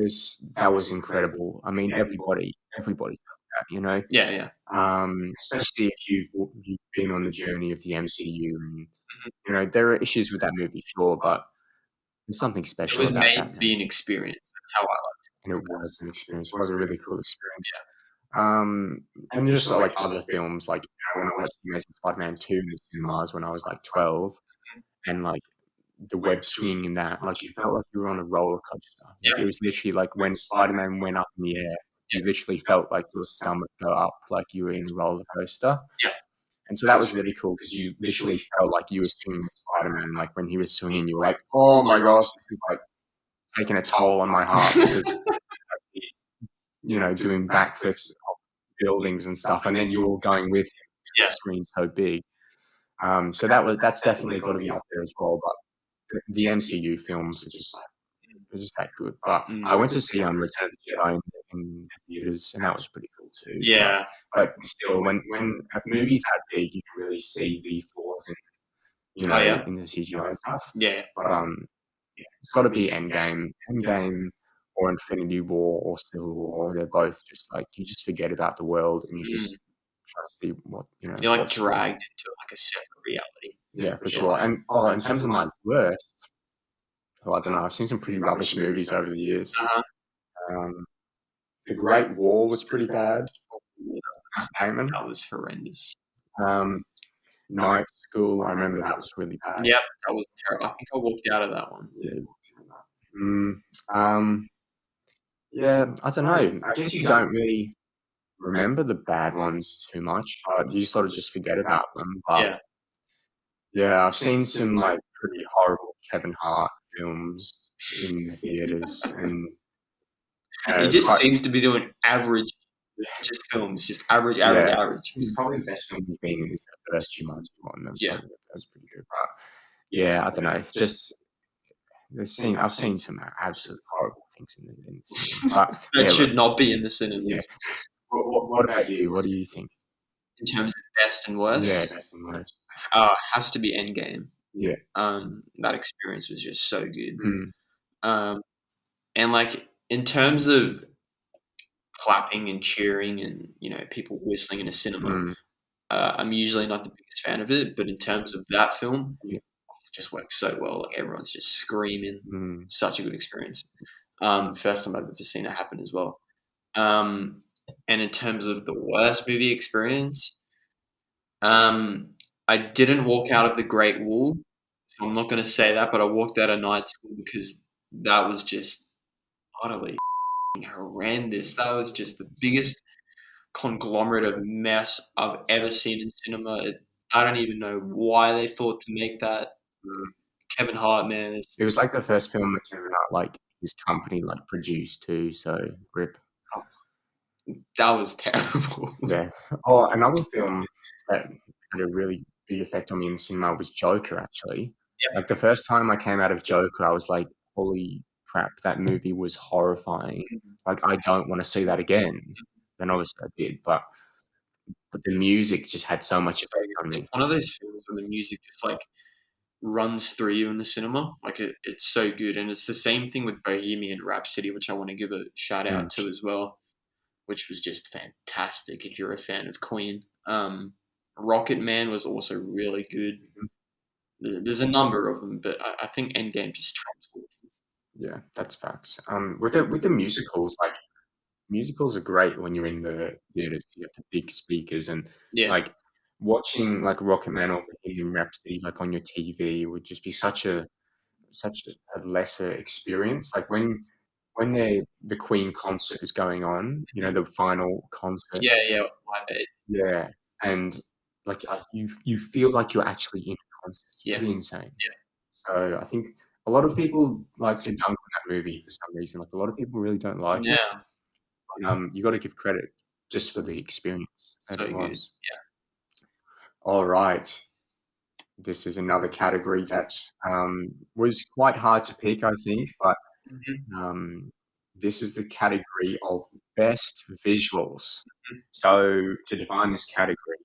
was incredible. I mean, everybody felt that, Yeah. Especially if you've been on the journey of the MCU, and there are issues with that movie, sure, but there's something special. It was about made that, to be an experience. That's how I liked it. And it was an experience. It was a really cool experience. And just like other films, like when I watched Amazing Spider-Man 2 in the cinemas when I was like 12, and like the web swinging in that, like you felt like you were on a roller coaster. Like, it was literally like when Spider-Man went up in the air, you literally felt like your stomach go up, like you were in a roller coaster. Yeah. And so that was really cool because you literally felt like you were swinging with Spider-Man. Like when he was swinging, you were like, "Oh my gosh, this is like taking a toll on my heart," because he's doing backflips off buildings and stuff, and then you're all going with him. Yeah. The screen's so big. So that's definitely got to be up there as well. But the MCU films are just that good. But I went to see Return of the Jedi in theaters, and that was pretty cool too. Yeah. But still, when movies that big, you can really see the flaws in in the CGI and stuff. Yeah. But it's got to be Endgame. Endgame or Infinity War or Civil War. They're both just like you just forget about the world and you just try to see what You're like what's dragged into like a separate reality. Yeah, for sure. And in terms of my worst, I don't know. I've seen some pretty rubbish movies over the years. Um, The Great Wall was pretty bad. Damon. That was horrendous. Night School, I remember that was really bad. Yep, that was terrible. I think I walked out of that one. Yeah, I don't know. I guess you don't really remember the bad ones too much. You sort of just forget about them. But yeah, I've seen some like pretty horrible Kevin Hart films in the theaters, and he just seems to be doing average, just films, just average. Probably the best film he's been in is the first Jumanji one. That was pretty good. But yeah, I don't know. Just I've seen some absolute horrible things in the cinema. That should not be in the cinemas. Yeah. What about you? What do you think? In terms of best and worst? Yeah, best and worst. Has to be Endgame. Yeah. That experience was just so good. And like in terms of clapping and cheering and people whistling in a cinema, I'm usually not the biggest fan of it, but in terms of that film, it just works so well. Like everyone's just screaming. Such a good experience. First time I've ever seen it happen as well. And in terms of the worst movie experience, I didn't walk out of The Great Wall, so I'm not going to say that, but I walked out of Night School because that was just utterly horrendous. That was just the biggest conglomerate of mess I've ever seen in cinema. I don't even know why they thought to make that. Kevin Hart, man. It was like the first film that Kevin Hart, like his company, like produced too. So rip. That was terrible. Yeah. Oh, another film that had a really big effect on me in the cinema was Joker. Actually, like the first time I came out of Joker, I was like, "Holy crap, that movie was horrifying! Like, I don't want to see that again." And obviously, I did, but the music just had so much effect on me. It's one of those films where the music just like runs through you in the cinema. Like it's so good, and it's the same thing with Bohemian Rhapsody, which I want to give a shout out to as well, which was just fantastic if you're a fan of Queen. Rocket Man was also really good. There's a number of them, but I think Endgame just trumps it. Yeah, that's facts. With the musicals, like musicals are great when you're in the theaters. You have the big speakers and like watching like Rocket Man or Bohemian Rhapsody like on your TV would just be such a lesser experience. Like when the Queen concert is going on, the final concert. Yeah, and like you feel like you're actually in a concert. It's pretty insane. So I think a lot of people like to dunk on that movie for some reason. Like a lot of people really don't like it. You got to give credit just for the experience that it was. All right. This is another category that was quite hard to pick, I think, but this is the category of best visuals. So to define this category,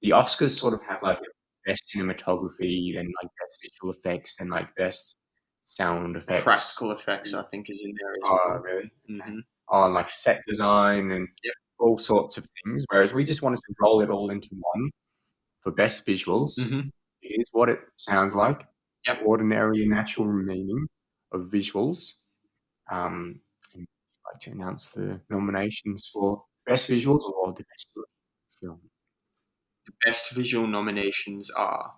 the Oscars sort of have like best cinematography, then like best visual effects, and like best sound effects. Practical effects, I think, is in there as well. Oh, really? On like set design and all sorts of things. Whereas we just wanted to roll it all into one for best visuals. Here's what it sounds like. Ordinary and natural meaning of visuals. I'd like to announce the nominations for best visuals or the best film. The best visual nominations are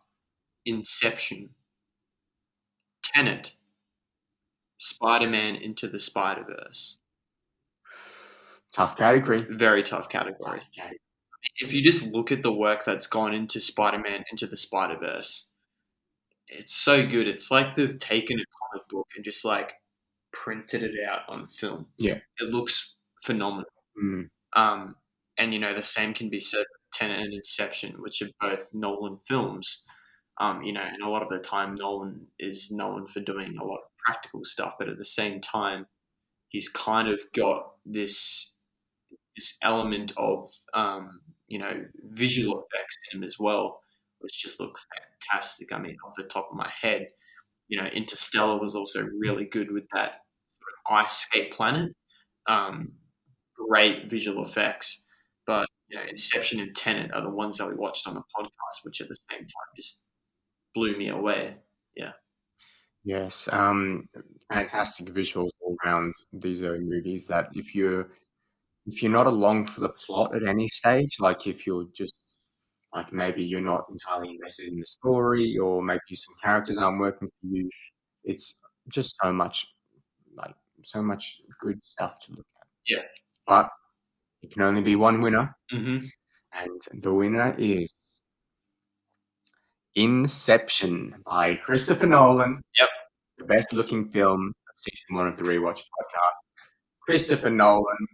Inception, Tenet, Spider-Man Into the Spider-Verse. Tough category. Very tough category. If you just look at the work that's gone into Spider-Man Into the Spider-Verse, it's so good. It's like they've taken a comic book and just like printed it out on film. Yeah. It looks phenomenal. And the same can be said of Tenet and Inception, which are both Nolan films. And a lot of the time Nolan is known for doing a lot of practical stuff, but at the same time, he's kind of got this element of visual effects in him as well, which just look fantastic. I mean, off the top of my head, Interstellar was also really good with that sort of Ice Skate Planet. Great visual effects, but Inception and Tenet are the ones that we watched on the podcast, which at the same time just blew me away. Yeah. Yes, fantastic visuals all around. These are movies that if you're not along for the plot at any stage, like if you're just like maybe you're not entirely invested in the story, or maybe some characters aren't working for you, it's just like so much good stuff to look at. Yeah. But it can only be one winner, Mm-hmm. and the winner is Inception by Christopher Nolan. Yep. The best looking film of season 1 of the Rewatch podcast. Christopher Nolan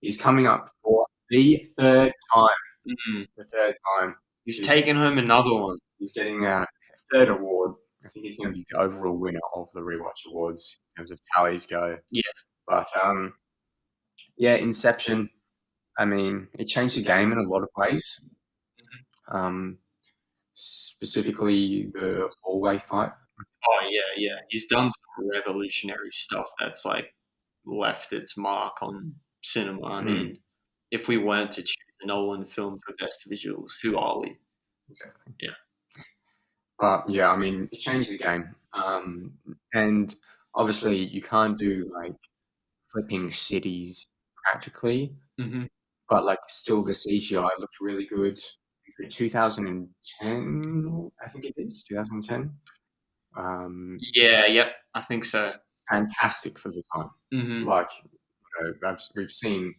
is coming up for the third time. Mm-hmm. The third time. He's taking home another one. He's getting a third award. I think he's going to be the overall winner of the Rewatch Awards in terms of tallies go. Yeah. But yeah, Inception. I mean, it changed the game in a lot of ways. Specifically the hallway fight. Oh yeah. He's done some revolutionary stuff that's like left its mark on cinema. I mean, if we weren't to choose a Nolan film for best visuals, who are we? Exactly. Yeah. But yeah, I mean, it changed the game. And obviously, you can't do like flipping cities practically, but like still the CGI looked really good. 2010, I think it is 2010. Yep, I think so. Fantastic for the time. Like we've seen.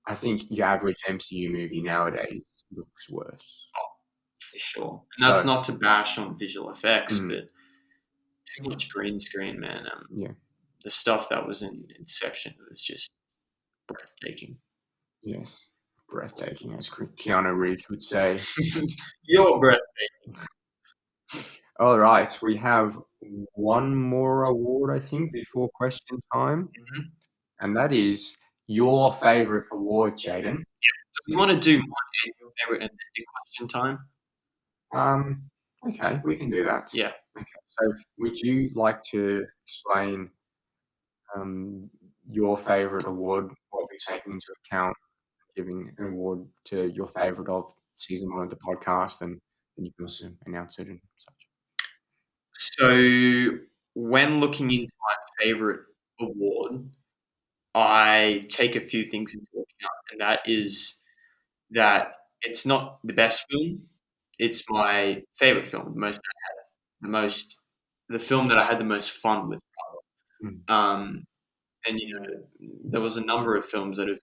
I think your average MCU movie nowadays looks worse. Oh, for sure. And that's not to bash on visual effects, but too much green screen, man. Yeah. The stuff that was in Inception was just breathtaking. Yes, breathtaking, as Keanu Reeves would say. You're breathtaking. All right, we have one more award, I think, before question time, and that is your favorite award, Jaden. Do you want to do mine and your favorite and then do question time? Okay, we can do that. Yeah. Okay, so would you like to explain your favorite award, what we're taking into account, giving an award to your favorite of season 1 of the podcast, and you can also announce it and such. So when looking into my favorite award, I take a few things into account, and that is that it's not the best film; it's my favorite film, the film that I had the most fun with. And there was a number of films that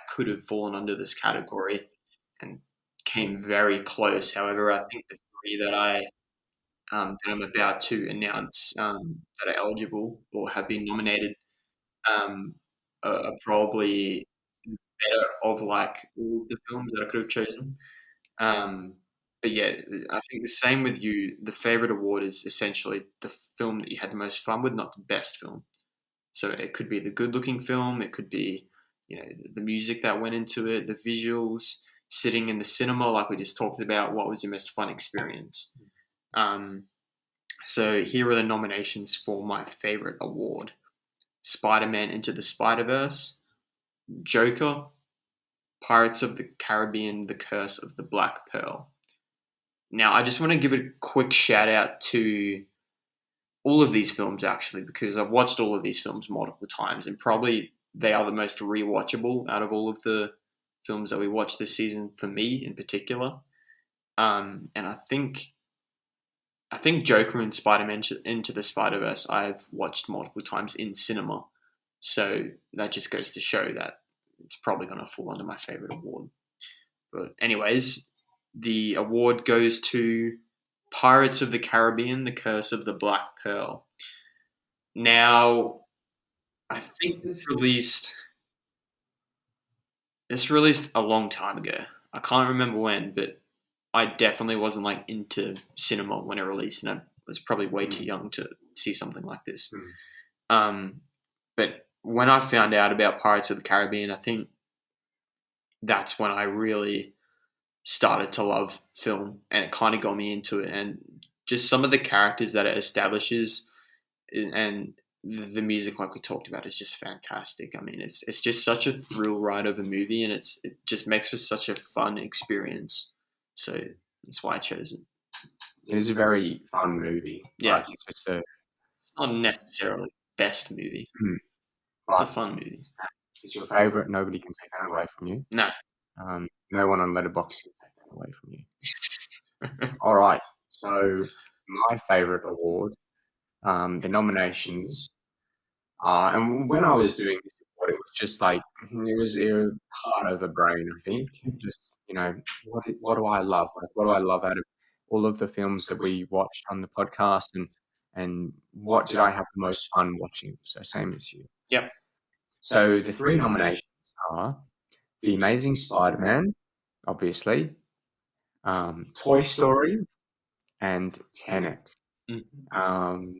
could have fallen under this category and came very close. However, I think the three that I'm about to announce that are eligible or have been nominated are probably better of like all of the films that I could have chosen. But yeah, I think the same with you. The favorite award is essentially the film that you had the most fun with, not the best film. So it could be the good-looking film. It could be, the music that went into it, the visuals, sitting in the cinema, like we just talked about. What was your most fun experience? So here are the nominations for my favorite award: Spider-Man Into the Spider-Verse, Joker, Pirates of the Caribbean: The Curse of the Black Pearl. Now, I just want to give a quick shout out to all of these films, actually, because I've watched all of these films multiple times, and probably they are the most rewatchable out of all of the films that we watched this season, for me in particular. And I think Joker and Spider-Man Into the Spider-Verse I've watched multiple times in cinema. So that just goes to show that it's probably going to fall under my favorite award. But anyways, the award goes to Pirates of the Caribbean: The Curse of the Black Pearl. Now, I think this released a long time ago. I can't remember when, but I definitely wasn't like into cinema when it released, and I was probably way too young to see something like this. But when I found out about Pirates of the Caribbean, I think that's when I really started to love film, and it kind of got me into it. And just some of the characters that it establishes and the music, like we talked about, is just fantastic. I mean, it's just such a thrill ride of a movie, and it just makes for such a fun experience. So that's why I chose it. It is a very fun movie. Yeah. Like, it's just a It's not necessarily best movie. It's a but fun movie. it's your favorite. Nobody can take that away from you. No. No one on Letterboxd can take that away from you. All right. So my favorite award, the nominations are, and when I was doing this award, it was just like it was heart over brain. I think just what do I love? Like, what do I love out of all of the films that we watched on the podcast, and what did I have the most fun watching? So same as you. Yep. So the three nominations are The Amazing Spider-Man, obviously, Toy Story, and Tenet.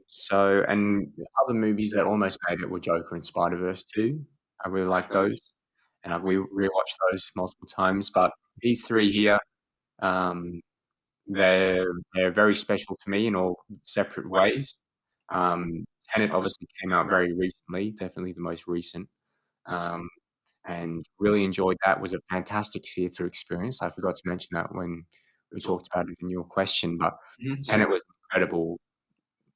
So, and the other movies that almost made it were Joker and Spider-Verse 2. I really like those, and I've rewatched those multiple times. But these three here, um, they're very special to me in all separate ways. Tenet obviously came out very recently, definitely the most recent. And really enjoyed that. It was a fantastic theatre experience. I forgot to mention that when we talked about it in your question, but Tenet was an incredible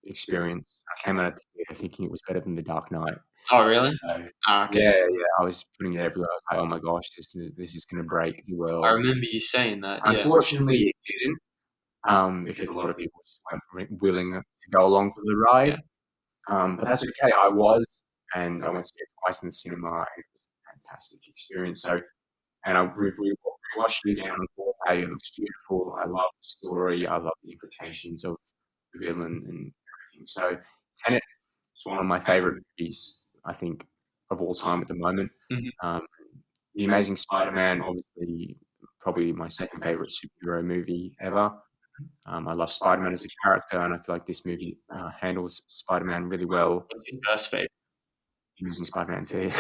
experience. I came out of the theatre thinking it was better than The Dark Knight. Oh, really? So, Okay. yeah, I was putting it everywhere. I was like, oh my gosh, this is going to break the world. I remember you saying that. Yeah. Unfortunately, it didn't, because a lot of people just weren't willing to go along for the ride. But that's okay. I was, and I went to see it twice in the cinema. And it was a fantastic experience. So, and I rewatched it again on 4K. It looks beautiful. I love the story. I love the implications of the villain and everything. So, Tenet is one of my favorite movies, I think, of all time at the moment. The Amazing Spider-Man, obviously, probably my second favorite superhero movie ever. I love Spider-Man as a character, and I feel like this movie handles Spider-Man really well. What's your first favorite? Amazing Spider-Man 2.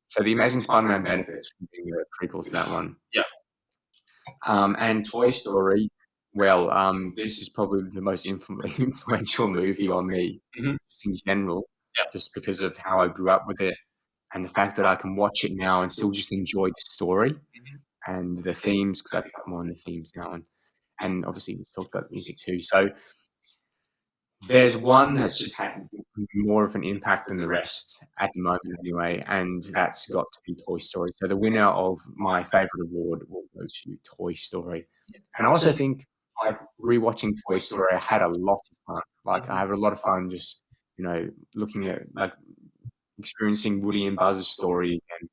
So The Amazing Spider-Man benefits from being a prequel to that one. Yeah. And Toy Story, well, this is probably the most influential movie on me, just in general, just because of how I grew up with it, and the fact that I can watch it now and still just enjoy the story and the themes, because I pick up more on the themes now, and obviously we've talked about the music too. So there's one that's just had more of an impact than the rest at the moment anyway, and that's got to be Toy Story. So the winner of my favorite award will go to Toy Story. And I also think, like, rewatching Toy Story, I had a lot of fun. Like, I have a lot of fun just, looking at, like, experiencing Woody and Buzz's story again.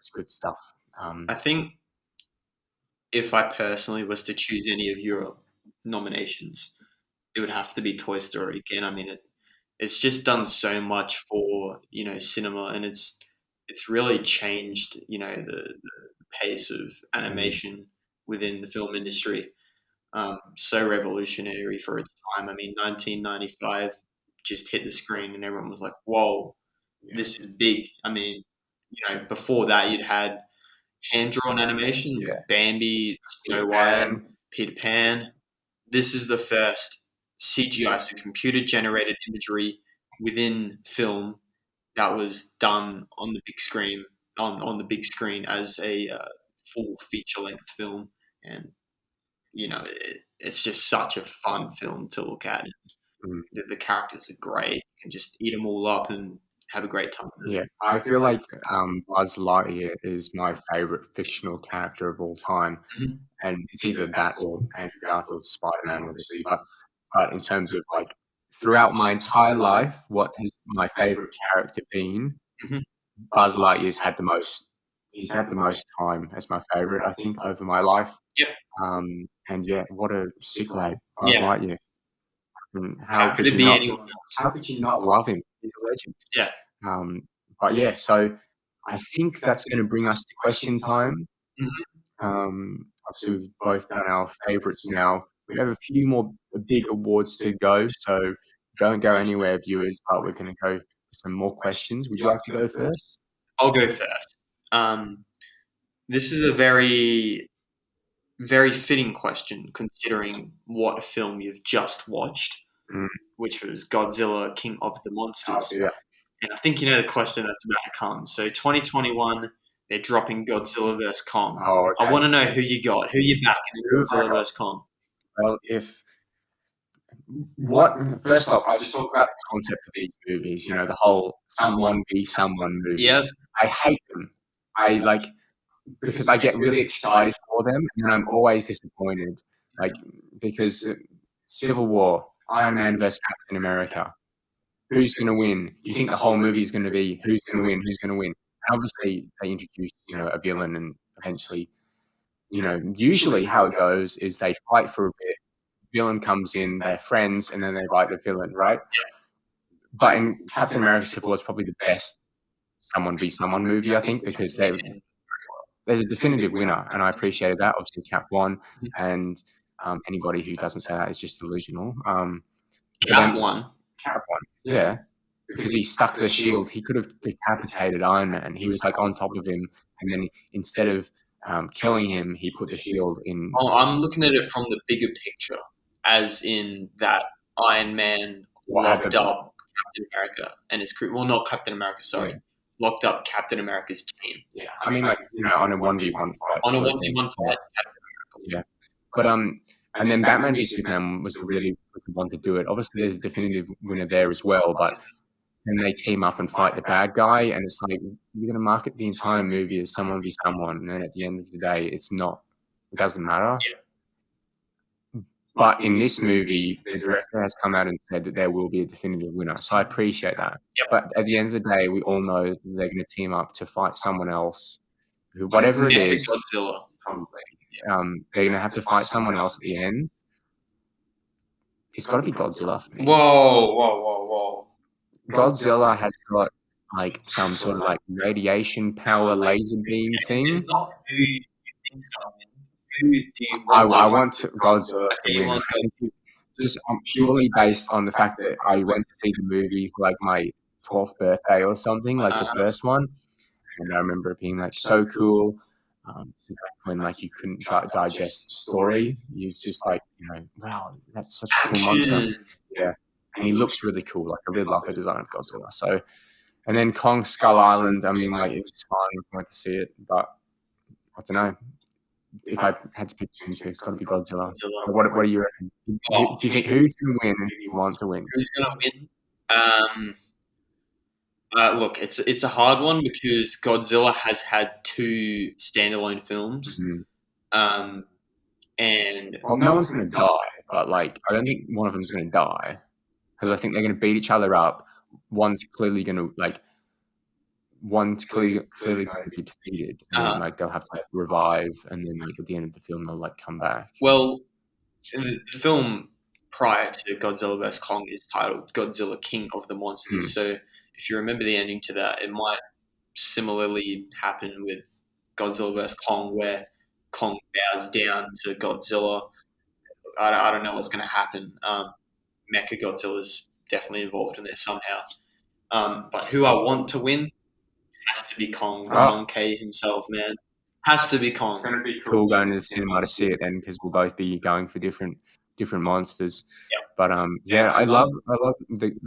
It's good stuff. I think if I personally was to choose any of your nominations, it would have to be Toy Story again. I mean, it's just done so much for cinema, and it's really changed the pace of animation within the film industry. So revolutionary for its time. I mean, 1995 just hit the screen, and everyone was like, "Whoa, this is big." I mean, before that, you'd had hand-drawn animation, Bambi, Snow White, Peter Pan. This is the first CGI, so computer-generated imagery within film that was done on the big screen, on the big screen as a full feature-length film, and it's just such a fun film to look at. The characters are great. You can just eat them all up and have a great time. Yeah, I feel like Buzz Lightyear is my favorite fictional character of all time, and it's either that or Andrew Garfield's Spider-Man, obviously. But in terms of, like, throughout my entire life, what has my favorite character been? Buzz Lightyear's had the most. He's had the most time as my favorite, I think, over my life. Yep. And yeah, what a sick lad, Buzz Lightyear. And How could it be anyone else? How could you not love him? He's a legend. Yeah. But yeah, so I think that's going to bring us to question time. Obviously, we've both done our favourites now. We have a few more big awards to go, so don't go anywhere, viewers, but we're going to go for some more questions. Would you like to go first? I'll go first. This is a very, very fitting question, considering what film you've just watched. which was Godzilla, King of the Monsters. Yeah. And I think you know the question that's about to come. So 2021, they're dropping Godzilla vs Kong. Oh, okay. I want to know who you got, who you backing in Godzilla vs Kong. Well, first off, I just talk about the concept of these movies, you know, the whole someone v someone movies. Yep. I hate them. Because I get really excited for them, and I'm always disappointed. Because Civil War, Iron Man versus Captain America, who's going to win? You think the whole movie is going to be who's going to win, who's going to win? And obviously, they introduce, you know, a villain, and eventually, you know, usually how it goes is they fight for a bit, villain comes in, they're friends, and then they fight the villain, right? But in Captain America Civil War is probably the best someone v someone movie, I think, because there's a definitive winner, and I appreciated that. Obviously, Cap won, and anybody who doesn't say that is just delusional. Cap won. Cap won, yeah, because he stuck the shield. He could have decapitated Iron Man. He was like on top of him, and then instead of killing him, he put the shield in. Oh, I'm looking at it from the bigger picture, as in that Iron Man locked up Captain America and his crew. Well, not Captain America, sorry. Yeah. Locked up Captain America's team. Yeah, I mean, like, you know, on a 1v1 fight. On a 1v1 fight, Captain America. Yeah, but and then Batman v Superman was the one to do it. Obviously, there's a definitive winner there as well, but then they team up and fight the bad guy, and it's like you're going to market the entire movie as someone v someone, and then at the end of the day, it doesn't matter. Yeah. But in this movie, the director has come out and said that there will be a definitive winner. So I appreciate that. Yep. But at the end of the day, we all know that they're going to team up to fight someone else, who, whatever it is, Godzilla. probably. They're going to have to fight someone else at the end. It's got to be Godzilla for me. Whoa. Godzilla has got like some sort of like radiation power laser beam thing. It's not who you think so. I want Godzilla to win. Just purely based on the fact that I went to see the movie for like my 12th birthday or something, like the first one, and I remember it being like so cool. When like you couldn't try to digest the story, you was just like, you know, wow, that's such a cool monster. Yeah, and he looks really cool. Like I really love the design of Godzilla. So, and then Kong Skull Island. I mean, like it was fine. I went to see it, but I don't know. If I had to pick between two, it's got to be Godzilla. What do you reckon? Do you think who's going to win and who do you want to win? Who's going to win? Look, it's a hard one because Godzilla has had 2 standalone films. Mm-hmm. And no one's going to die, but like I don't think one of them's going to die because I think they're going to beat each other up. One's clearly going to going to be defeated, and then, like they'll have to like revive, and then like at the end of the film they'll like come back. Well, the film prior to Godzilla vs Kong is titled Godzilla King of the Monsters. So if you remember the ending to that, it might similarly happen with Godzilla vs Kong, where Kong bows down to Godzilla. I don't know what's going to happen. Mecha Godzilla's definitely involved in there somehow. But who I want to win has to be Kong, the monkey himself, man. Has to be Kong. It's going to be cool going to the cinema to see it then, because we'll both be going for different monsters. Yep. But I love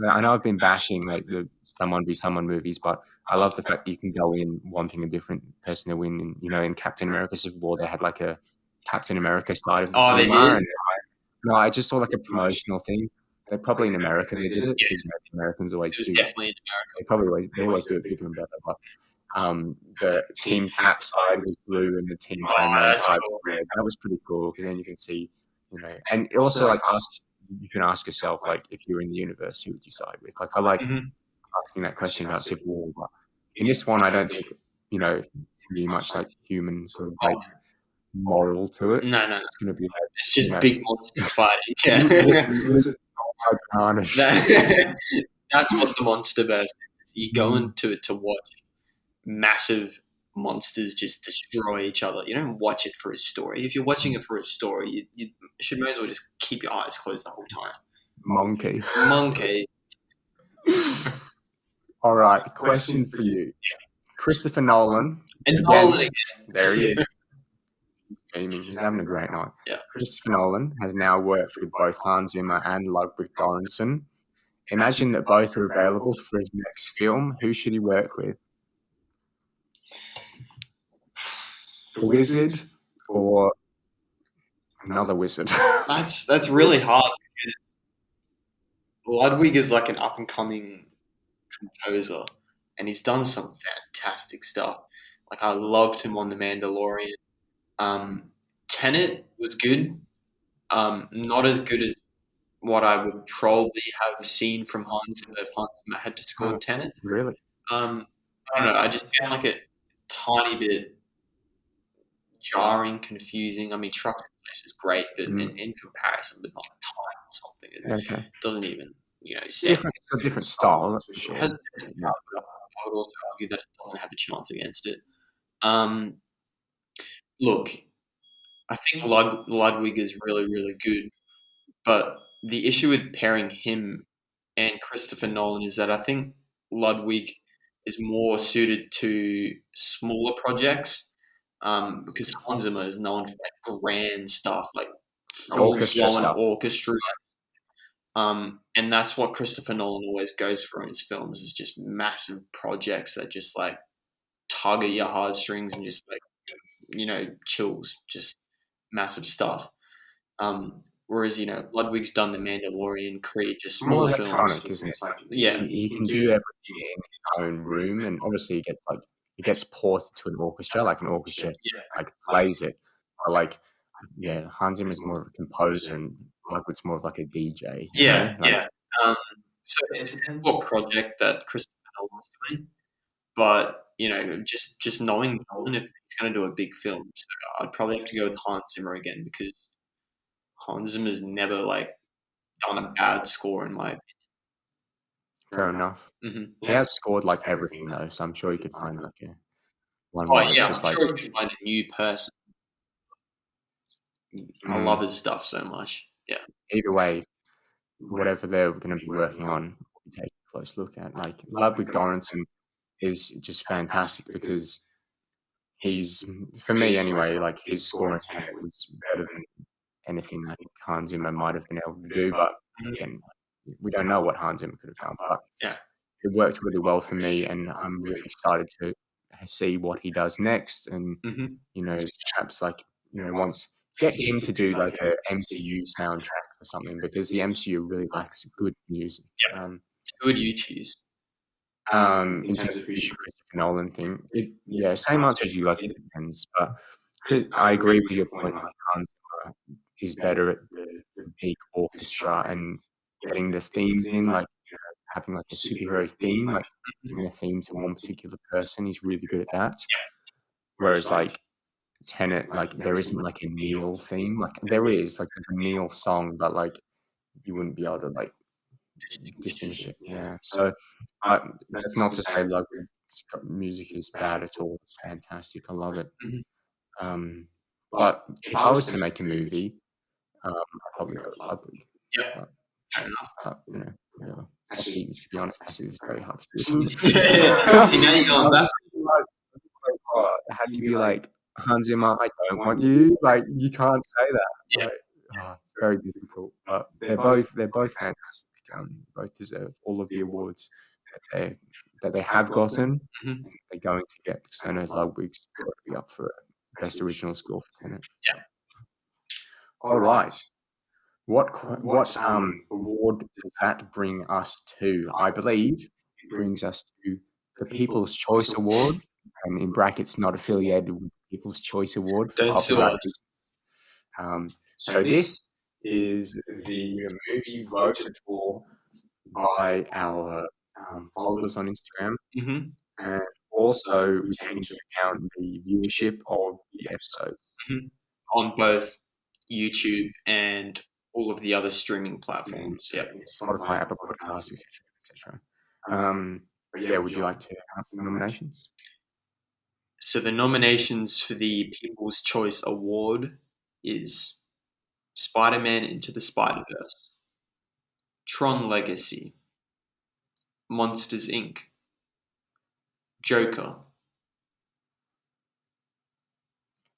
I know I've been bashing like the someone v someone movies, but I love the fact that you can go in wanting a different person to win. And you know, in Captain America Civil War, they had like a Captain America side of the cinema. And I just saw like a promotional thing. They probably in America they did it because the Americans always do. Definitely in America. They always do it bigger and better. But the Team Cap side was blue and the Team Iron Man side was red. That was pretty cool because then you can see, you know, and also like you can ask yourself like if you're in the universe, who would you side with? Like I like asking that question about Civil War, but in this one I don't think, you know, really much like human sort of like moral to it. No. It's going to be like, it's just big monsters fighting. That's what the MonsterVerse is. You go into it to watch massive monsters just destroy each other. You don't watch it for a story. If you're watching it for a story, you should may as well just keep your eyes closed the whole time. Monkey. All right, question for you. Christopher Nolan. And Nolan again. There he is. He's gaming. He's having a great night. Yeah. Christopher Nolan has now worked with both Hans Zimmer and Ludwig Göransson imagine that both are available for his next film. Who should he work with? The Wizard or another wizard? That's really hard because Ludwig is like an up and coming composer, and he's done some fantastic stuff. Like I loved him on The Mandalorian. Tenet was good. Not as good as what I would probably have seen from Hans Zimmer if Hans Zimmer had to score Tenet. Really? I don't know. I just found like a tiny bit jarring, confusing. I mean, Trucks and Place is great, but in comparison with like Time or something, it doesn't even stand. It's a different style, that's for It sure. has a different style, but I would also argue that it doesn't have a chance against it. Look, I think Ludwig is really, really good, but the issue with pairing him and Christopher Nolan is that I think Ludwig is more suited to smaller projects because Hans Zimmer is known for like grand stuff, like Orchestra full-blown stuff. orchestra. And that's what Christopher Nolan always goes for in his films is just massive projects that just like tug at your heartstrings and just like chills, just massive stuff. Whereas Ludwig's done The Mandalorian, Creed, just More smaller films. electronic, isn't it? Yeah, He can do everything in his own room, and obviously he gets ported to an orchestra, like an orchestra like plays it. But like, Hans Zimmer is more of a composer, and Ludwig's more of like a DJ. So it depends what project that Christopher Nolan's doing, but just knowing Nolan, if he's going to do a big film, so I'd probably have to go with Hans Zimmer again because Hans Zimmer's never like done a bad score in my opinion. Fair enough. Mm-hmm. He has scored like everything though, so I'm sure you could find like one. Oh yeah, I'm sure you could find a new person. I love his stuff so much. Yeah. Either way, whatever they're going to be working on, we take a close look at. Like Ludwig Göransson is just fantastic because he's, for me anyway, like his score in Tenet was better than anything I think Hans Zimmer might have been able to do. But again, we don't know what Hans Zimmer could have done. But it worked really well for me, and I'm really excited to see what he does next. And perhaps like once get him to do like a MCU soundtrack or something because the MCU really likes good music. Who would you choose? In terms of the Christopher Nolan thing, same answer as you. Like it depends, but I agree with your point. Like Hans Zimmer is better at the big orchestra and getting the themes in, like having like a superhero theme, like giving a theme to one particular person. He's really good at that. Whereas like Tenet, like there isn't like a Neil theme. Like there is like a Neil song, but like you wouldn't be able to like distinguish it. Yeah. So that's not to say Ludwig's music is bad at all. It's fantastic. I love it. But if I was to make a movie, I'd probably go with Ludwig. Yeah. Fair enough. Actually, to be honest, it's very hard to do. See, now you're going back. How do you be like, Hans Zimmer, I don't want you? Like, you can't say that. Yeah. Like, very difficult. But they're both fantastic. Both deserve all of the awards that they have gotten. They're going to get because I know Ludwig's got to be up for best original score for Tenet. Yeah. All right. What award does that bring us to? I believe it brings us to the People's Choice Award, and in brackets, not affiliated with the People's Choice Award for copyright reasons. So this is the movie voted for by our followers on Instagram, and also we take into account the viewership of the episodes on both YouTube and all of the other streaming platforms. Spotify, Apple Podcasts, etc. Would you like to announce the nominations? So the nominations for the People's Choice Award is Spider-Man Into the Spider-Verse, Tron Legacy, Monsters, Inc., Joker.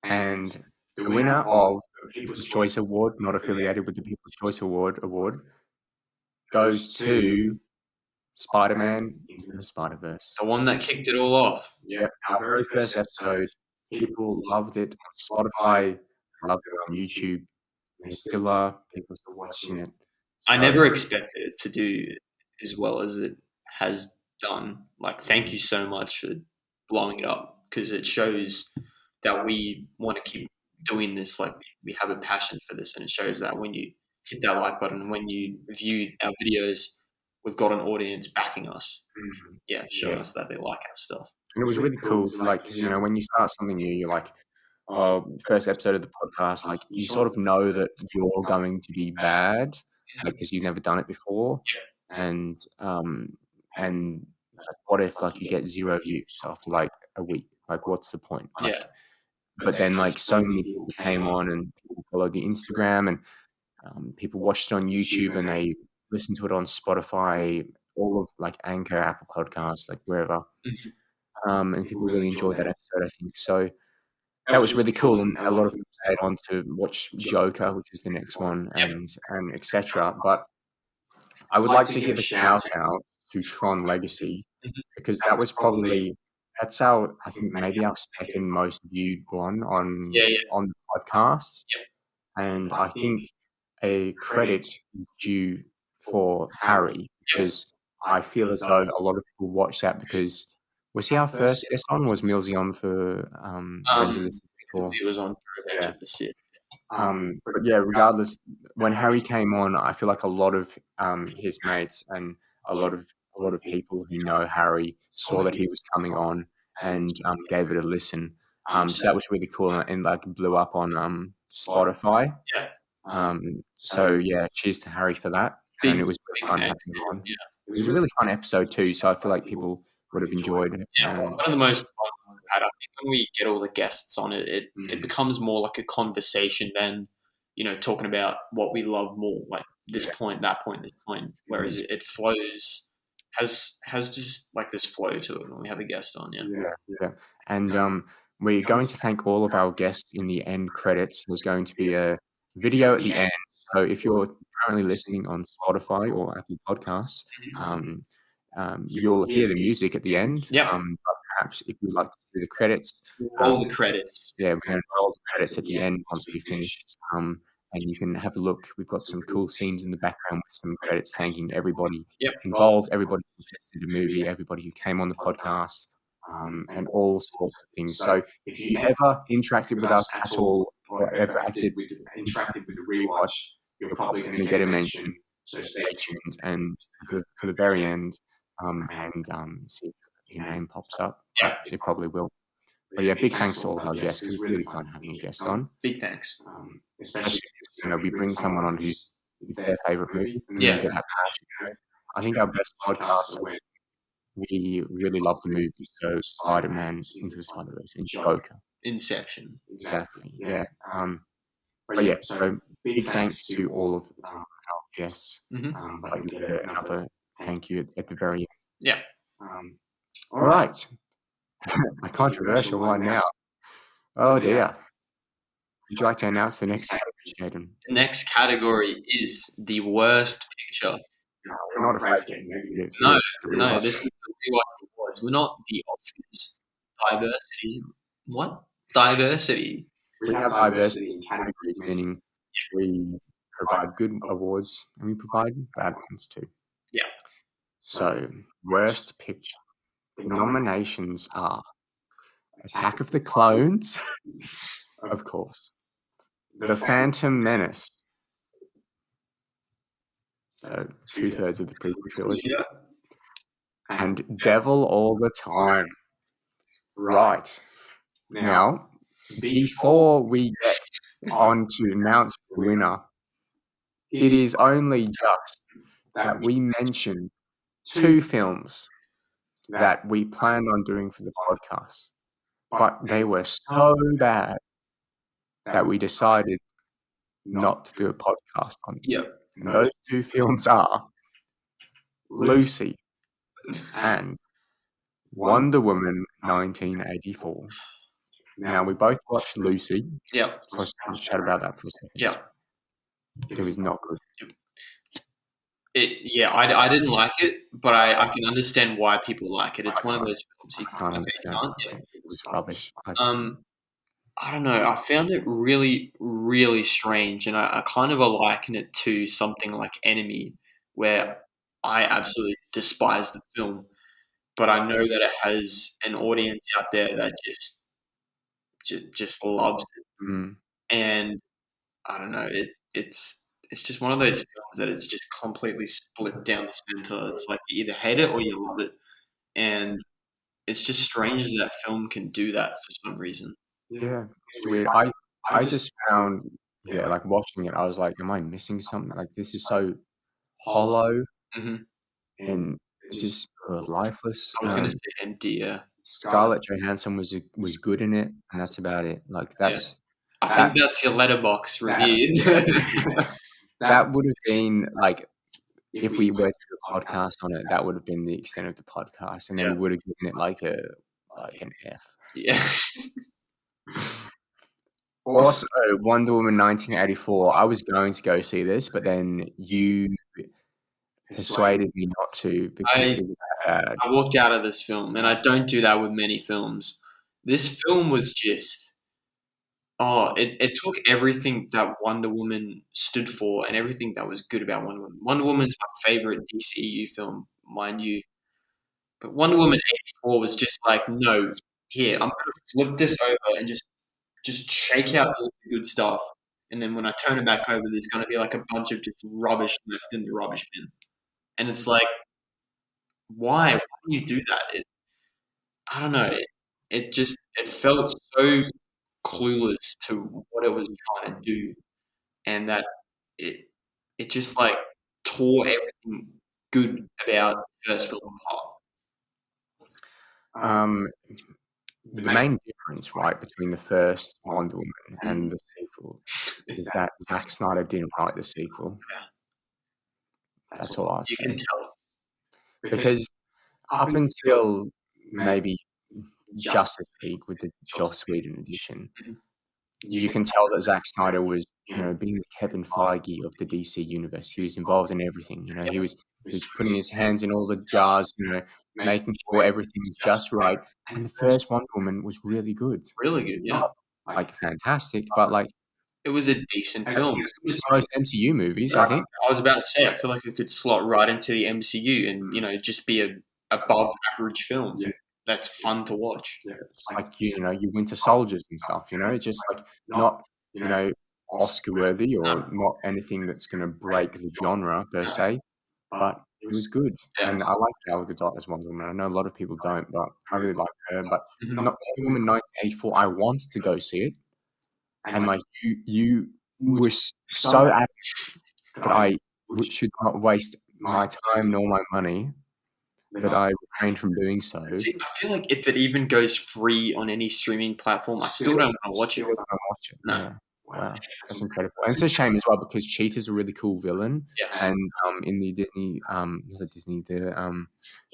And the winner of the People's Choice Award, not affiliated with the People's Choice Award, goes to Spider-Man Into the Spider-Verse. The one that kicked it all off. Yeah, our very first episode. People loved it on Spotify, loved it on YouTube. They still are. People still watching it. I So- never expected it to do as well as it has done. Like, thank you so much for blowing it up, because it shows that we want to keep doing this. Like, we have a passion for this, and it shows that when you hit that like button, when you view our videos, we've got an audience backing us. Yeah, showing us that they like our stuff. And it was really cool to like, because when you start something new, you're like, oh, first episode of the podcast, like you sort of know that you're going to be bad, because you've never done it before, and like, what if like you get 0 views after like a week? Like, what's the point? Like, Yeah. But then like so many people came on and people followed the Instagram and people watched it on YouTube and they listened to it on Spotify, all of like Anchor, Apple Podcasts, like wherever. And people really enjoyed that episode, I think. So that was really cool, and a lot of people stayed on to watch Joker, which is the next one, and etc. But I would like to give a shout out to Tron Legacy, because that was probably that's our, I think, maybe our second most viewed one on the podcast, and I think a credit is due for Harry, because I feel as though a lot of people watch that because was he our first guest on? Was Millsy on for Revenge of the Sith before? He was on for Revenge of the Sith. But yeah, regardless, when Harry came on, I feel like a lot of his mates and a lot of people who know Harry saw that he was coming on and gave it a listen. So that was really cool, and like blew up on Spotify. So yeah, cheers to Harry for that. And it was really fun having him on. It was a really fun episode too, so I feel like people would have enjoyed it. One of the most fun ones I've had. I think when we get all the guests on it, it becomes more like a conversation than, talking about what we love more, like this point, that point, this point. Whereas it flows, has just like this flow to it when we have a guest on. Yeah. And we're going to thank all of our guests in the end credits. There's going to be a video at the end. So if you're currently listening on Spotify or Apple Podcasts, you'll hear the music at the end. But perhaps if you'd like to see the credits, all the credits. Yeah, we're going to roll the credits at the end once we finished. And you can have a look. We've got some cool scenes in the background with some credits thanking everybody involved, everybody who suggested the movie, everybody who came on the podcast, and all sorts of things. So if you ever interacted with us at all, or ever interacted with the rewatch, you're probably going to get a mention. So stay tuned, and for the very end, see if your name pops up. It probably will. But yeah, big thanks to all of our guests. It's really fun having a guest on. Big thanks. Especially, we bring someone on who's it's their favorite movie. And get that passion. I think our best podcasts are when we really love the movie. So Spider-Man Into the Spider-Verse and Joker. Inception. Exactly. Yeah. But yeah, so big thanks to all of our guests. But I get another thank you at the very end. Yeah. All right. A controversial one now. Oh dear. Would you like to announce the next category, Jaden? The next category is the worst picture. No, we're not afraid of getting negative. No, this is the Rewatch Awards. We're not the Oscars. Diversity. What? Diversity. We have diversity in categories, meaning we provide good awards and we provide bad ones too. Yeah. So, worst picture. The nominations are Attack of the Clones, of course, The Phantom Menace, so 2/3 of the prequel trilogy, and Devil All the Time. Right. Now, before we get on to announce the winner, it is only just that we mention 2 films that we planned on doing for the podcast, but they were so bad that we decided not to do a podcast on them. Yep. And those 2 films are Lucy and Wonder Woman 1984. Now, we both watched Lucy. Yep. So let's chat about that for a second. Yep. It was not good. I didn't like it, but I can understand why people like it. It's one of those films I you can't okay, understand. can't, I think it was rubbish. I don't know. I found it really, really strange, and I kind of liken it to something like Enemy, where I absolutely despise the film, but I know that it has an audience out there that just loves it, Mm. and I don't know. It's just one of those films that it's just completely split down the center. It's like you either hate it or you love it, and it's just strange that film can do that for some reason. Yeah, it's weird. I just found, yeah, like watching it, I was like, am I missing something? Like this is so hollow Mhm. and just lifeless. I was gonna say empty, yeah. Scarlett Johansson was good in it, and that's about it. Like Yeah. I that think that's your letterbox review. that would have been like if we were to do a podcast on it, that would have been the extent of the podcast, and then Yeah. we would have given it like an F. Yeah. Also, Wonder Woman 1984. I was going to go see this, but then you persuaded me not to because I it was that bad. I walked out of this film, and I don't do that with many films. This film was just it took everything that Wonder Woman stood for and everything that was good about Wonder Woman. Wonder Woman's my favorite DCEU film, mind you, but Wonder Woman 84 was just like, "No, here, I'm gonna flip this over and just shake out all the good stuff, and then when I turn it back over, there's gonna be, like, a bunch of just rubbish left in the rubbish bin." And it's like, why? Why do you do that? I don't know, it felt so clueless to what it was trying to do, and that it it just, like, tore everything good about the first film apart. Um, the main difference, right, between the first Wonder Woman and the sequel is that Zack Snyder didn't write the sequel. Yeah. That's all I'll You say. can tell. Because up until maybe Justice League with the Joss Whedon edition, Mhm. you can tell that Zack Snyder was, being the Kevin Feige of the DC universe. He was involved in everything. He was putting his hands in all the jars. Making sure everything was just right. And the first Wonder Woman was really good. Really good, yeah. Not like fantastic, but like It was a decent film. it was most MCU movies, I think. I was about to say, I feel like it could slot right into the MCU and, just be a above average film that's fun to watch. Like your Winter Soldiers and stuff. Just like not Oscar worthy or not anything that's going to break the genre per se, but it was good. Yeah. And I like Gal Gadot as Wonder Woman. I know a lot of people don't, but I really like her. But Mhm. not Wonder Woman 1984. I wanted to go see it, and like you were so adamant that I should not waste my time nor my money. That I refrained from doing so. See, I feel like if it even goes free on any streaming platform, I still don't wanna watch it. Still don't watch it. No. Yeah. Wow, that's incredible. And it's a shame as well because Cheetah's a really cool villain, Yeah. and in the Disney, not the Disney, the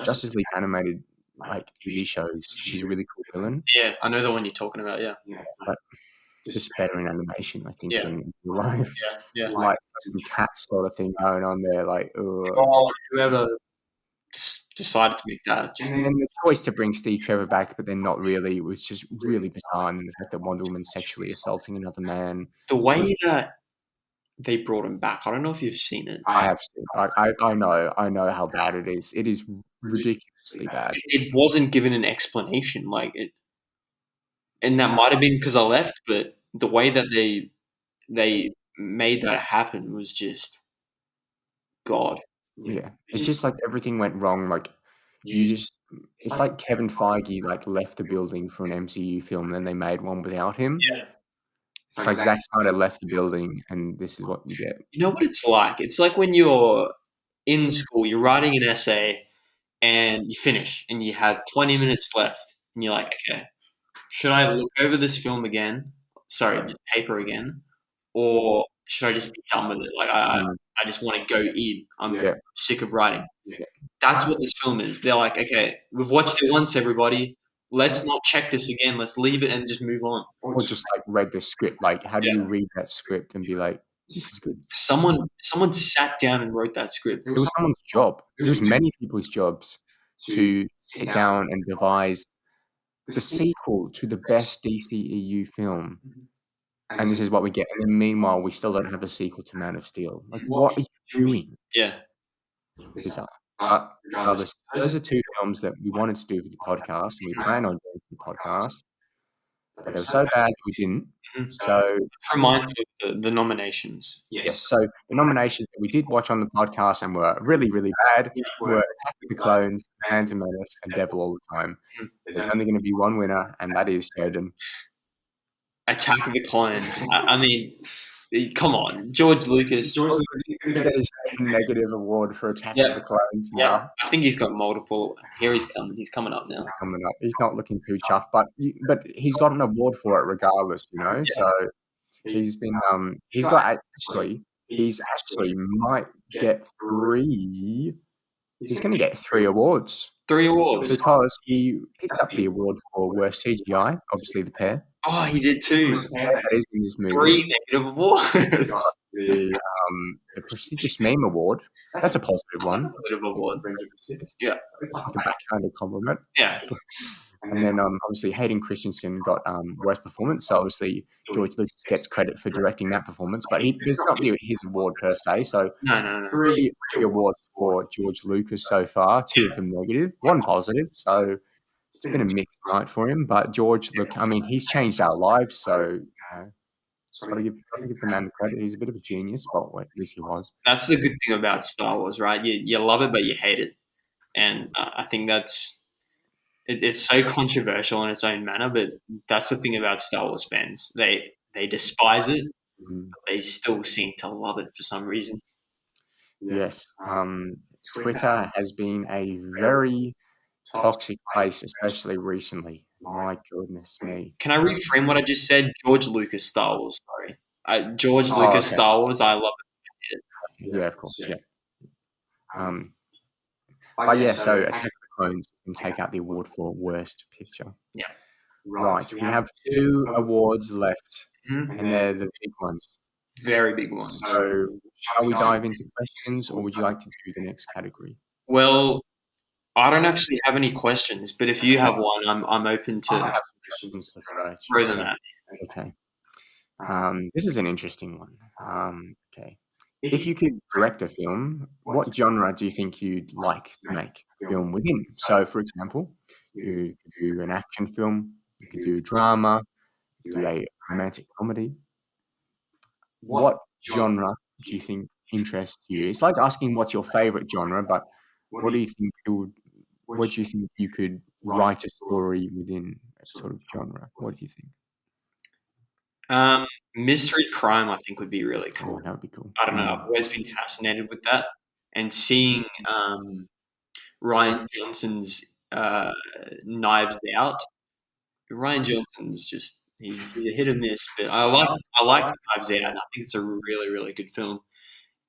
Justice League animated like TV shows, she's a really cool villain, Yeah, I know the one you're talking about, yeah. but just better in animation, I think, Yeah. than real life. Yeah. Like some cat sort of thing going on there, like Oh, whoever decided to make that, just And then the choice to bring Steve Trevor back, but then not really, was just really bizarre. And the fact that Wonder Woman's sexually assaulting another man. the way that they brought him back, I don't know if you've seen it. I have seen. I know how bad it is. It is ridiculously bad. It wasn't given an explanation, like, and that might have been because I left, but the way that they made that happen was just God. Yeah, it's just like everything went wrong. Like it's like Kevin Feige like left the building for an MCU film, and then they made one without him. Yeah. It's like Zack Snyder left the building, and this is what you get. You know what it's like? It's like when you're in school, you're writing an essay, and you finish, and you have 20 minutes left, and you're like, "Okay, should I look over this film again? Sorry, this paper again, or should I just be done with it? Like, I just want to go in. I'm Yeah. sick of writing." Yeah. That's what this film is. They're like, "Okay, we've watched it once, everybody. Let's not check this again. Let's leave it and just move on." Or just like read the script. Like, how do you read that script and be like, this is good. Someone sat down and wrote that script. It was someone's job. It was many people's jobs to sit down and devise the sequel to the best DCEU film. And this is what we get. And then meanwhile, we still don't have a sequel to Man of Steel. Like, what are you doing? Yeah. Bizarre. But regardless, those are two films that we wanted to do for the podcast, and we plan on doing for the podcast. But they were so bad that we didn't. So Remind me of the nominations. yes, so the nominations that we did watch on the podcast and were really, really bad were Attack of the Clones, Phantom Menace, and Devil All the Time. There's only going to be one winner, and that is Sheridan. Attack of the Clones. I mean, come on, George Lucas. He's going to get his second negative award for Attack of the Clones now. Yeah, I think he's got multiple. Here he's coming. He's coming up now. He's not looking too chuffed, but he's got an award for it regardless, you know. So he's been he's actually might get three. He's going to get 3 awards. 3 awards because he picked up the award for worst CGI. Obviously, the pair. Oh, he did too. That is in this movie. 3 negative awards. The prestigious meme award. That's a positive one. Positive award. Yeah. Like a backhanded compliment. Yeah. And then obviously Hayden Christensen got worst performance. So obviously George Lucas gets credit for directing that performance, but it's not his award per se. So No. 3 awards for George Lucas so far. 2 of them negative, 1 positive. So it's been a mixed night for him. But George, look, I mean, he's changed our lives. So got to give the man the credit. He's a bit of a genius, but at least he was. That's the good thing about Star Wars, right? You love it, but you hate it, and I think it's so controversial in its own manner. But that's the thing about Star Wars fans; they despise it, but they still seem to love it for some reason. Yes, Twitter has been a very toxic place, especially recently. My goodness me. Can I reframe what I just said? George Lucas Star Wars, sorry. George Lucas okay. Star Wars, I love it. Yeah, of course, yeah. But yeah, so Attack of the Clones can take out the award for worst picture. Yeah. Right, we have 2 awards left, Mhm. and they're the big ones. Very big ones. So shall we dive into questions, or would you like to do the next category? Well, I don't actually have any questions, but if you have one, I'm open I to have some questions to throw them at. Okay. This is an interesting one. Okay. If you could direct a film, what genre do you think you'd like to make a film within? So, for example, you could do an action film, you could do drama, you could do a romantic comedy. What genre do you think interests you? It's like asking what's your favorite genre, but what do you think you could write a story within a sort of genre? What do you think? Mystery crime, I think, would be really cool. Oh, that would be cool. I don't know. I've always been fascinated with that, and seeing Ryan Johnson's Knives Out. Ryan Johnson's just he's a hit or miss, but I like Knives Out, and I think it's a really, really good film.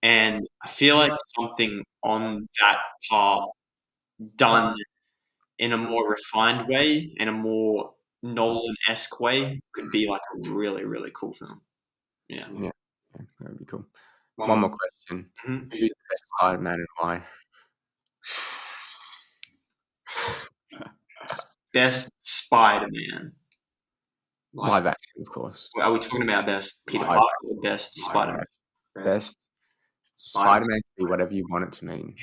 And I feel like something on that path done in a more refined way, in a more Nolan-esque way, could be like a really, really cool film. Yeah. Yeah, that would be cool. One more question. Mhm. Who's the best Spider-Man and why? Best Spider-Man. Live action, of course. Are we talking about best Peter Live Parker or best Spider-Man? Best Spider-Man can be whatever you want it to mean.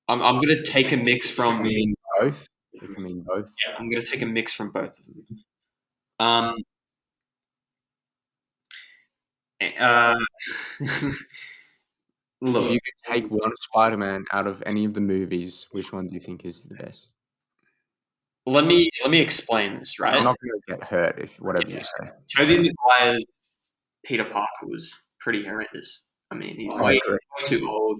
I'm going to take a mix It from. can mean both. It can mean both. I'm going to take a mix from both of them. Look, If you could take one Spider-Man out of any of the movies, which one do you think is the best? let me explain this, right? I'm not going to get hurt if whatever you say. Tobey Maguire's Peter Parker was pretty horrendous. I mean, he's I way agree. too old,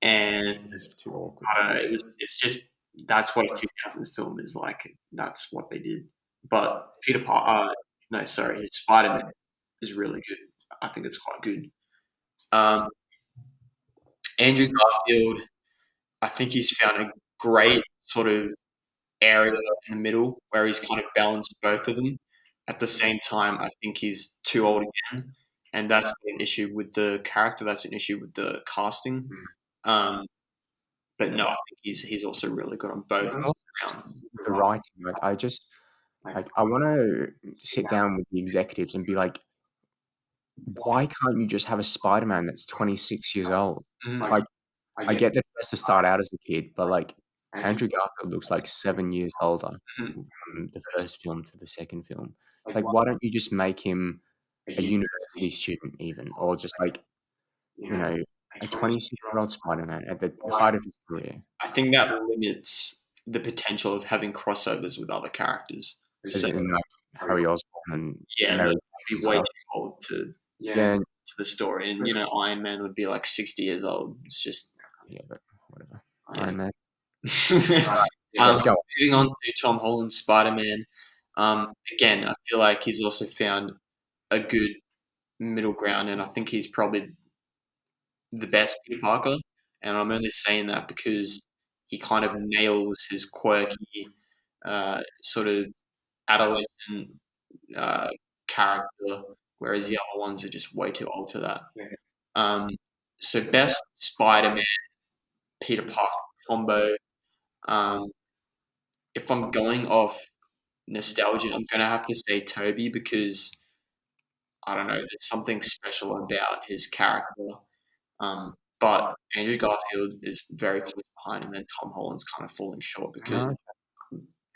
and It's too awkward. I don't know. It's just that's what a 2000 film is like. That's what they did. But Peter Parker, Spider-Man is really good. I think it's quite good. Andrew Garfield, I think he's found a great sort of area in the middle where he's kind of balanced both of them. At the same time, I think he's too old again, and that's an issue with the character. That's an issue with the casting. But no, I think he's also really good on both. The writing, like I want to sit down with the executives and be like, why can't you just have a Spider-Man that's 26 years old? Mhm. Like, I get that he has to start out as a kid, but like Andrew Garfield looks like 7 years older Mhm. from the first film to the second film. It's like, why don't you just make him a university student even, or just like, you know, a 26-year-old Spider-Man at the height of his career? I think that limits the potential of having crossovers with other characters. As So, in like Harry Osborn and yeah, Mary they'd be Jane way and too old to yeah, the story, and Iron Man would be like 60 years old. It's just yeah, but whatever. Yeah. Iron Man. Go moving on to Tom Holland's Spider-Man. Again, I feel like he's also found a good middle ground, and I think he's probably the best Peter Parker. And I'm only saying that because he kind of nails his quirky, sort of adolescent character, whereas the other ones are just way too old for that. Um, so best Spider-Man Peter Parker combo. Um, if I'm going off nostalgia, I'm gonna have to say Toby because I don't know, there's something special about his character. But Andrew Garfield is very close behind him, and Tom Holland's kind of falling short because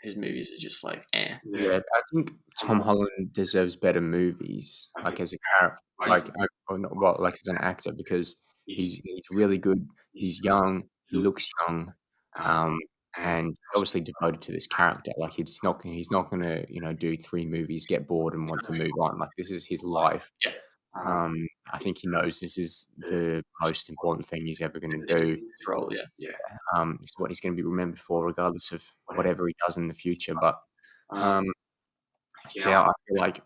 his movies are just like, eh. Yeah, I think Tom Holland deserves better movies, like as a character, or not, well, like as an actor, because he's really good. He's young. He looks young, and obviously devoted to this character. Like he's not gonna do 3 movies, get bored, and want to move on. Like this is his life. Yeah. I think he knows this is the most important thing he's ever going to do. His role, yeah. It's what he's going to be remembered for, regardless of whatever he does in the future. But yeah, I feel like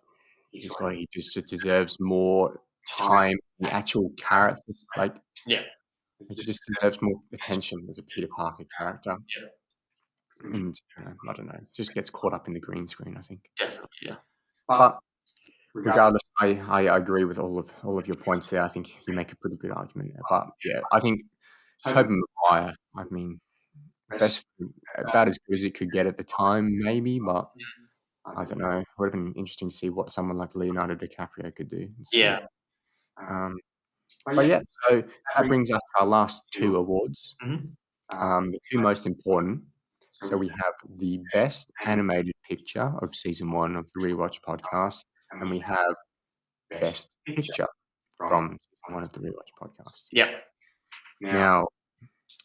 he just deserves more time. The actual character, like Yeah. he just deserves more attention as a Peter Parker character. Yeah. And I don't know, just gets caught up in the green screen, I think. Definitely, yeah. But regardless, I agree with all of your points there. I think you make a pretty good argument there. But yeah, I think Tobey Maguire, I mean, best about as good as it could get at the time, maybe, but I don't know. It would have been interesting to see what someone like Leonardo DiCaprio could do instead. Yeah. But yeah, so that brings us to our last 2 awards. Mhm. The 2 most important. So we have the best animated picture of season 1 of the Rewatch podcast, and we have best picture from season 1 of the Rewatch podcast. Yeah. Now,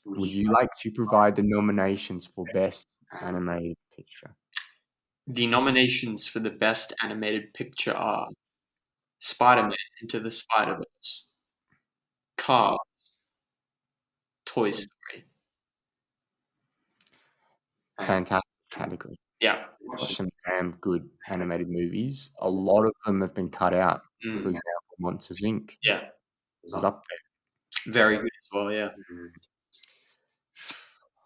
would you like to provide the nominations for best animated picture? The nominations for the best animated picture are Spider-Man Into the Spider-Verse, Cars, Toy Story. Fantastic category. Yeah. Watch some damn good animated movies. A lot of them have been cut out. For example, Monsters Inc. Yeah. was up there. Very good as well, yeah.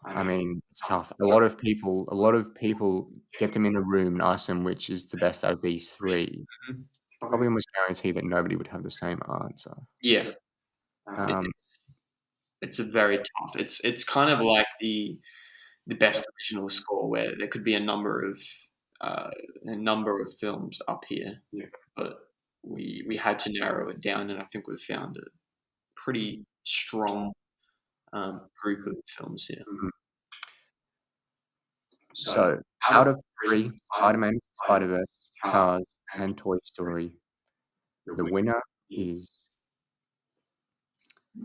I mean, it's tough. A lot of people get them in a room and ask them which is the best out of these 3. Mhm. Probably almost guarantee that nobody would have the same answer. Yeah. It's a very tough. It's kind of like the best original score, where there could be a number of films up here. Yeah. But we had to narrow it down, and I think we've found a pretty strong group of films here. So, out of 3, Spider-Man, Spider-Verse, Cars, and Toy Story, the winner is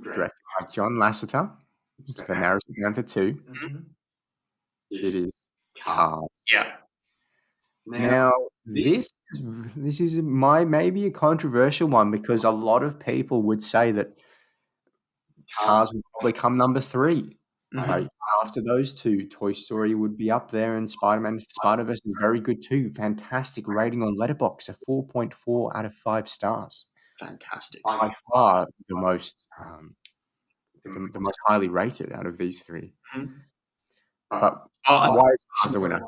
directed by John Lasseter. So that narrows it down to 2. It is Cars. Yeah. Now, this is maybe a controversial one, because a lot of people would say that Cars would probably come number 3. Like, after those 2, Toy Story would be up there, and Spider-Man Into the Spider-Verse is very good too. Fantastic rating on Letterboxd, a 4.4 out of 5 stars. Fantastic. By far the most highly rated out of these 3. But why is Cars the winner?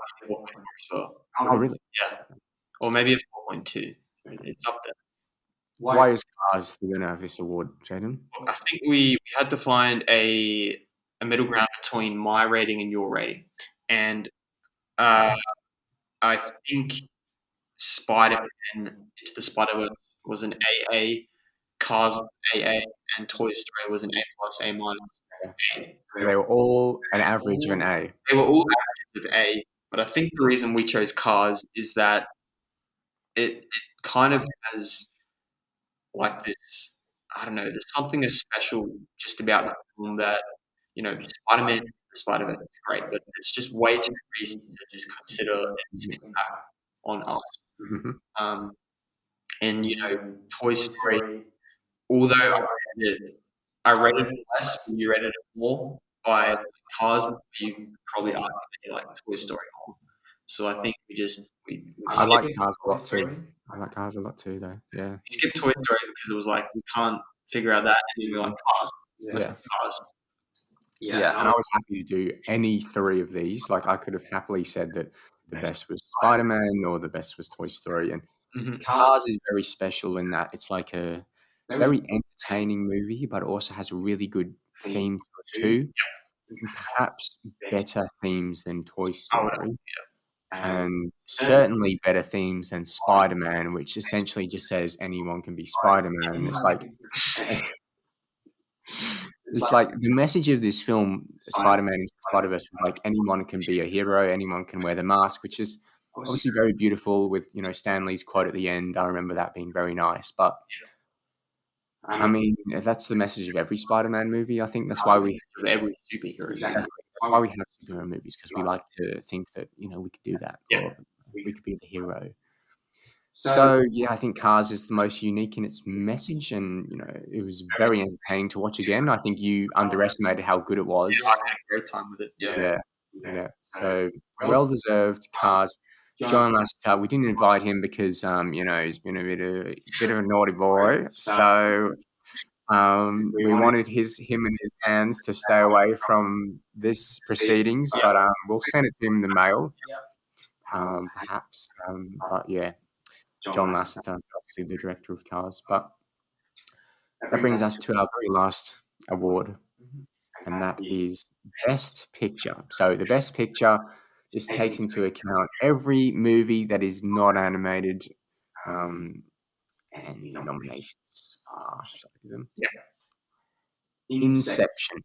Oh, really? Yeah. Or maybe a 4.2. It's up there. Why is Cars the winner of this award, Jaden? I think we had to find a middle ground between my rating and your rating, and I think Spider-Man Into the Spider-Verse was an AA, Cars was an AA, and Toy Story was an A plus, A minus, A. They were all an average of an A. They were all averages of A, but I think the reason we chose Cars is that it kind of has like this. I don't know. There's something special just about the film that Spider-Man, the Spider-Verse is great, but it's just way too recent to just consider its impact on us. Mhm. And Toy Story, although I rated it less, and you rated it more. By Cars, you probably argue that you like Toy Story more. So I think we I like skipped Cars a lot too. I like Cars a lot too, though. Yeah. we skipped Toy Story because it was like we can't figure out that, and then we like Cars. Let's Yeah. do Cars. Yeah, and I was happy to do any three of these. Like, I could have happily said that the best was Spider-Man or the best was Toy Story. And Mhm. Cars is very special in that it's like a very entertaining movie, but it also has a really good theme to it too. And perhaps better themes than Toy Story. And certainly better themes than Spider-Man, which essentially just says anyone can be Spider-Man. And it's like the message of this film, Spider-Man Into the Spider-Verse, was like anyone can be a hero, anyone can wear the mask, which is obviously very beautiful with, Stan Lee's quote at the end. I remember that being very nice. But I mean, if that's the message of every Spider-Man movie, I think that's why we Of every superhero. exactly that's why we have superhero movies, because we like to think that, we could do that. Yeah. Or we could be the hero. So yeah, I think Cars is the most unique in its message, and it was very entertaining to watch again. I think you underestimated how good it was. Yeah, I had a great time with it. Yeah. Yeah. So well deserved. Cars. John Lasseter, we didn't invite him because he's been a bit of a naughty boy. So we wanted him and his hands to stay away from this proceedings, but we'll send it to him in the mail. Perhaps. But yeah. John Lasseter, obviously the director of Cars. But that brings us to our very last award, and that is Best Picture. So the Best Picture, this takes into account every movie that is not animated, and the nominations are, shall I do them? Inception,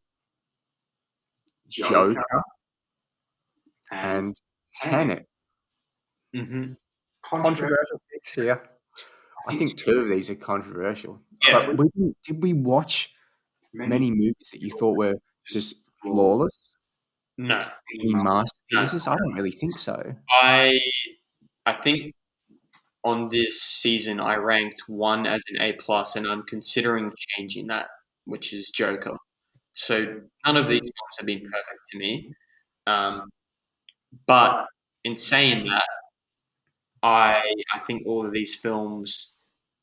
Joker, and Tenet. Mm-hmm. Controversial picks here. I think two of these are controversial. Yeah. But did we watch many movies that you thought were just flawless? No. Any masterpieces? I don't really think so. I think on this season I ranked one as an A plus, and I'm considering changing that, which is Joker. So none of these films have been perfect to me, but in saying that, I think all of these films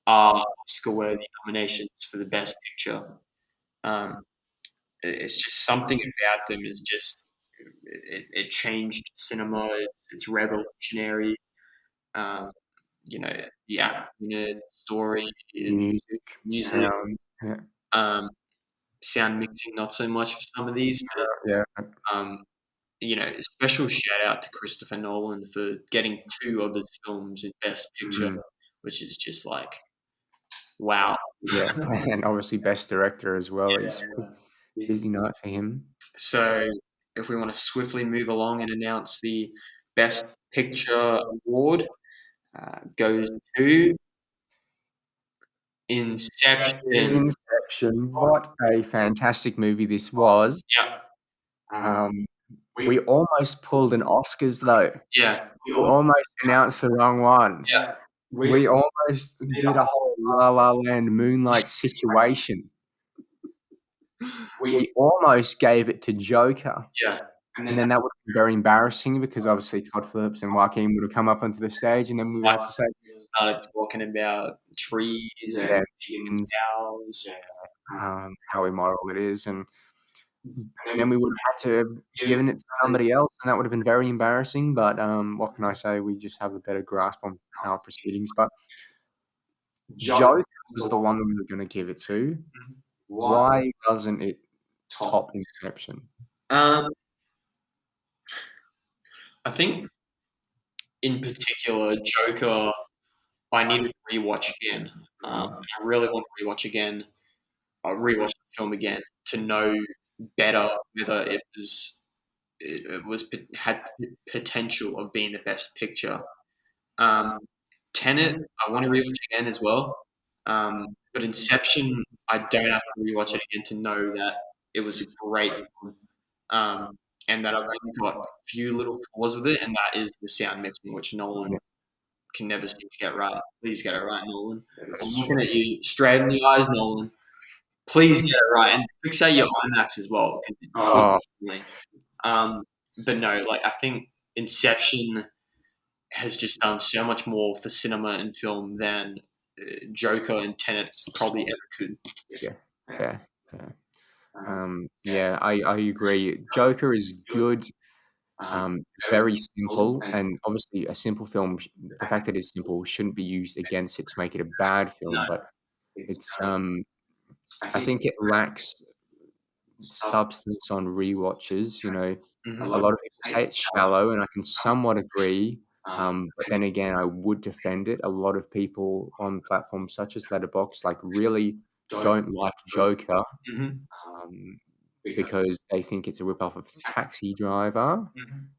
are Oscar-worthy nominations for the Best Picture. It's just something about them is just it changed cinema. It's revolutionary. The acting, the story, Music, sound. Yeah. Sound mixing not so much for some of these, but Yeah. a special shout out to Christopher Nolan for getting two of his films in Best Picture, which is just like wow. Yeah, and obviously Best Director as well. It's a busy night for him. So if we want to swiftly move along and announce the Best Picture award, goes to Inception. Inception. What a fantastic movie this was. Yeah. We almost pulled an Oscars though. Yeah. We almost announced the wrong one. Yeah. We almost did a whole La La Land Moonlight situation. We almost gave it to Joker. Yeah. And then that would be very embarrassing because obviously Todd Phillips and Joaquin would have come up onto the stage, and then we would have to say, started talking about trees and vegans, cows, how immoral it is, and then we would have had to have given it to somebody else, and that would have been very embarrassing. But what can I say? We just have a better grasp on our proceedings. But Joker was the one that we were going to give it to. Why doesn't it top Inception? I think in particular, Joker, I need to rewatch again. I really want to rewatch again. Rewatch the film again to know better whether it had potential of being the best picture. Tenet, I want to rewatch again as well. But Inception, I don't have to rewatch it again to know that it was a great film. And that I've only got a few little flaws with it, and that is the sound mixing, which Nolan can never seem to get right. Please get it right, Nolan. I'm looking at you straight in the eyes, Nolan. Please get it right, and fixate your IMAX as well. But no, like I think Inception has just done so much more for cinema and film than Joker and Tenet probably ever could. Yeah, fair. Yeah, I agree. Joker is good, very simple, and obviously a simple film. The fact that it's simple shouldn't be used against it to make it a bad film. No. But it's I think it lacks substance on rewatches. Mhm. A lot of people say it's shallow, and I can somewhat agree. But then again, I would defend it. A lot of people on platforms such as Letterboxd really don't like Joker Mhm. because they think it's a ripoff of Taxi Driver.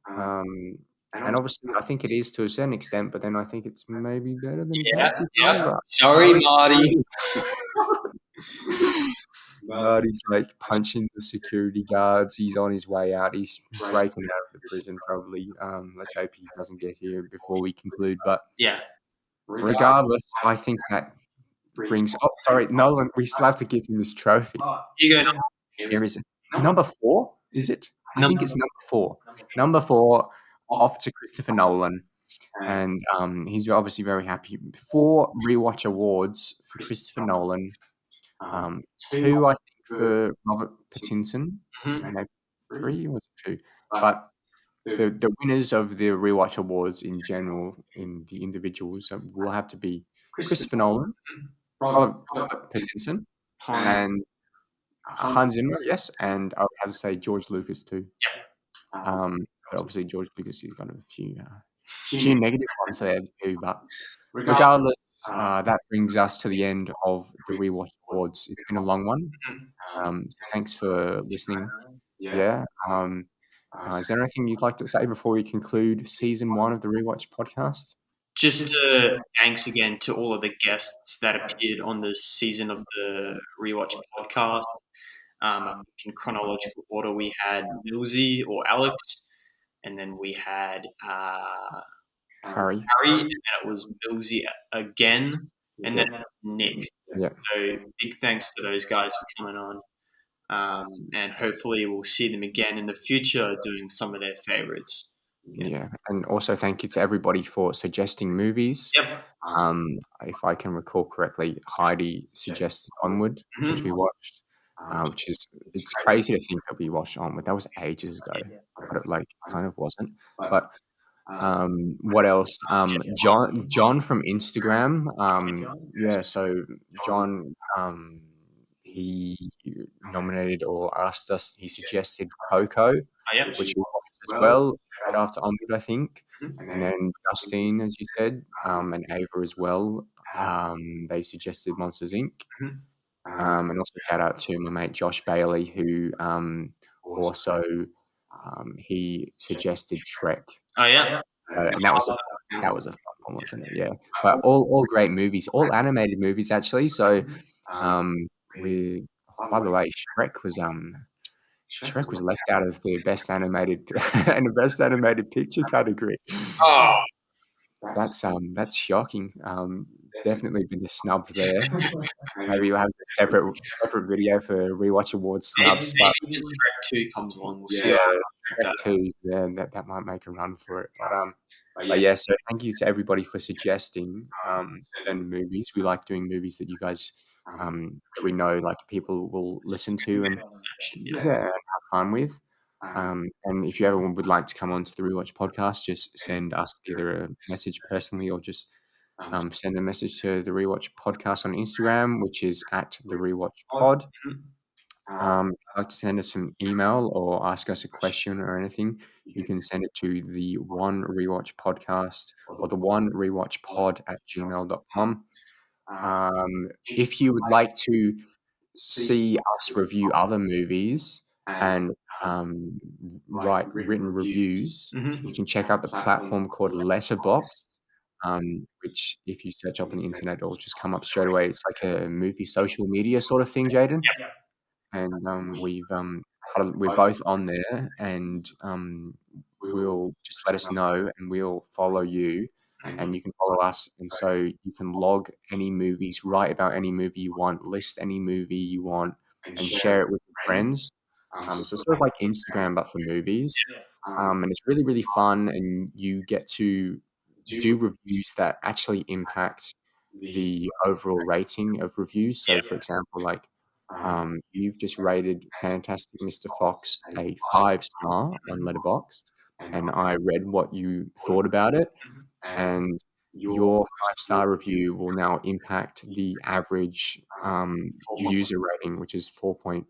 And obviously, I think it is to a certain extent, but then I think it's maybe better than Taxi Driver. Sorry, Marty. Marty's punching the security guards. He's on his way out. He's breaking out of the prison, probably. Let's hope he doesn't get here before we conclude. But Yeah. regardless, I think that brings. Oh, sorry, Nolan. We still have to give him this trophy. You go. Here is it. Number 4, is it? I think it's number 4. Number 4, off to Christopher Nolan. And he's obviously very happy. 4 Rewatch Awards for Christopher Nolan. 2, I think, for Robert Pattinson. And maybe 3 or 2. But the winners of the Rewatch Awards in general, in the individuals, will have to be Christopher Nolan, Robert Pattinson, and Hans Zimmer, yes, and I would have to say George Lucas too. But obviously George Lucas is kind of a few negative ones there too. But regardless, that brings us to the end of the Rewatch Awards. It's been a long one. So thanks for listening. Yeah. Is there anything you'd like to say before we conclude season 1 of the Rewatch podcast? Just thanks again to all of the guests that appeared on this season of the Rewatch podcast. In chronological order, we had Millsy or Alex, and then we had Harry, and then it was Millsy again, and then it was Nick. Yeah. So big thanks to those guys for coming on. And hopefully we'll see them again in the future doing some of their favorites. Yeah, and also thank you to everybody for suggesting movies. Yep. If I can recall correctly, Heidi suggested Onward, which we watched. Which it's crazy to think that we watched Onward. That was ages ago, but it kind of wasn't. But what else? John from Instagram. Yeah, so John, he nominated or asked us. He suggested Coco, which we watched as well, right after Onward, I think. And then Justine, as you said, and Ava as well. They suggested Monsters Inc. And also shout out to my mate Josh Bailey, who also he suggested Shrek. Oh yeah. And that was a fun one, wasn't it? Yeah. But all great movies, all animated movies actually. So we by the way, Shrek was left out of the best animated and the best animated picture category. Oh, That's shocking. Definitely been a snub there. Maybe we'll have a separate video for Rewatch Awards snubs. maybe Shrek 2 comes along. We'll see. Yeah, Shrek 2, yeah, that might make a run for it. But yeah, so thank you to everybody for suggesting certain movies. We like doing movies that you guys that we know people will listen to and have fun with. And if you ever would like to come on to the Rewatch podcast, just send us either a message personally or just send a message to the Rewatch Podcast on Instagram, which is at the Rewatch Pod. If you'd like to send us an email or ask us a question or anything, you can send it to the One Rewatch Podcast or the One Rewatch Pod at gmail.com. If you would like to see us review other movies and write written reviews, Mhm. you can check out the platform called Letterboxd, which if you search up on the internet, it'll just come up straight away. It's like a movie social media sort of thing, Jaden. Yeah. And we're both on there, and we'll just let us know, and we'll follow you, and you can follow us, and so you can log any movies, write about any movie you want, list any movie you want, and share it with your friends. So it's sort of like Instagram, but for movies. And it's really, really fun, and you get to do reviews that actually impact the overall rating of reviews. So, for example, like you've just rated Fantastic Mr. Fox a 5-star on Letterboxd, and I read what you thought about it, and your 5-star review will now impact the average user rating, which is 4.1.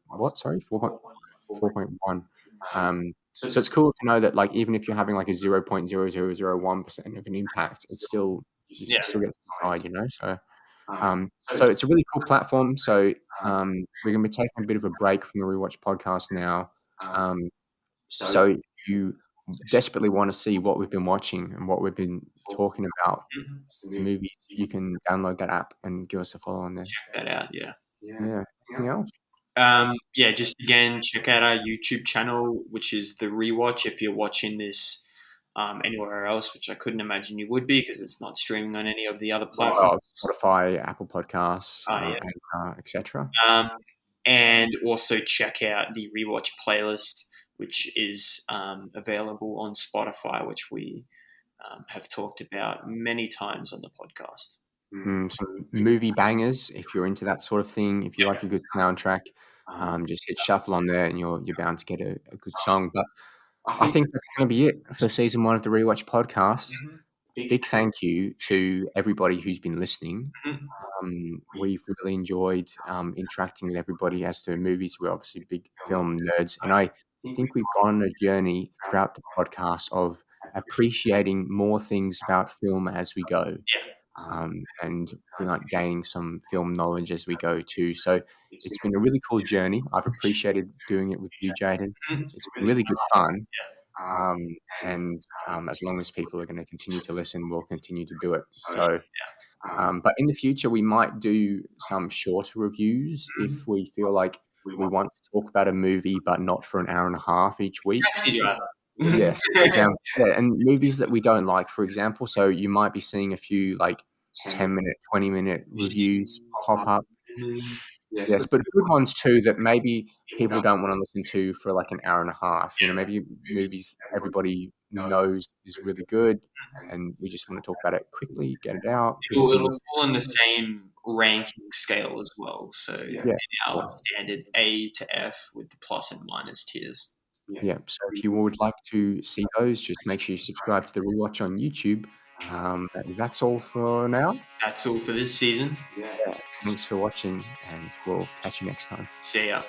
So it's cool to know that, like, even if you're having like a 0.0001% of an impact, it's still you still get to decide, you know. So it's a really cool platform. So we're gonna be taking a bit of a break from the Rewatch Podcast now. So if you desperately want to see what we've been watching and what we've been talking about the movies, you can download that app and give us a follow on there. Check that out. Yeah. Yeah. Anything else? Just again, check out our YouTube channel, which is The Rewatch. If you're watching this anywhere else, which I couldn't imagine you would be because it's not streaming on any of the other platforms. Spotify, Apple Podcasts, etc. And also check out the Rewatch playlist, which is available on Spotify, which we have talked about many times on the podcast. Some movie bangers, if you're into that sort of thing. If you like a good soundtrack, just hit shuffle on there, and you're bound to get a good song. But I think that's going to be it for season 1 of the Rewatch Podcast. Big thank you to everybody who's been listening. We've really enjoyed interacting with everybody as to movies. We're obviously big film nerds, and I think we've gone on a journey throughout the podcast of appreciating more things about film as we go. And we're like gaining some film knowledge as we go too. So it's been a really cool journey. I've appreciated doing it with you, Jaden. It's been really good fun. And as long as people are going to continue to listen, we'll continue to do it. So, but in the future, we might do some shorter reviews if we feel like we want to talk about a movie, but not for an hour and a half each week. Yes, for example, and movies that we don't like, for example. So you might be seeing a few like 10-minute, 20-minute reviews pop up. Yes, but good ones too that maybe people don't want to listen to for like an hour and a half. You know, maybe movies everybody knows is really good, and we just want to talk about it quickly, get it out. It'll fall in the same ranking scale as well. So in our standard A to F with the plus and minus tiers. Yeah, so if you would like to see those, just make sure you subscribe to the Rewatch on YouTube. That's all for now. That's all for this season. Yeah, thanks for watching, and we'll catch you next time. See ya.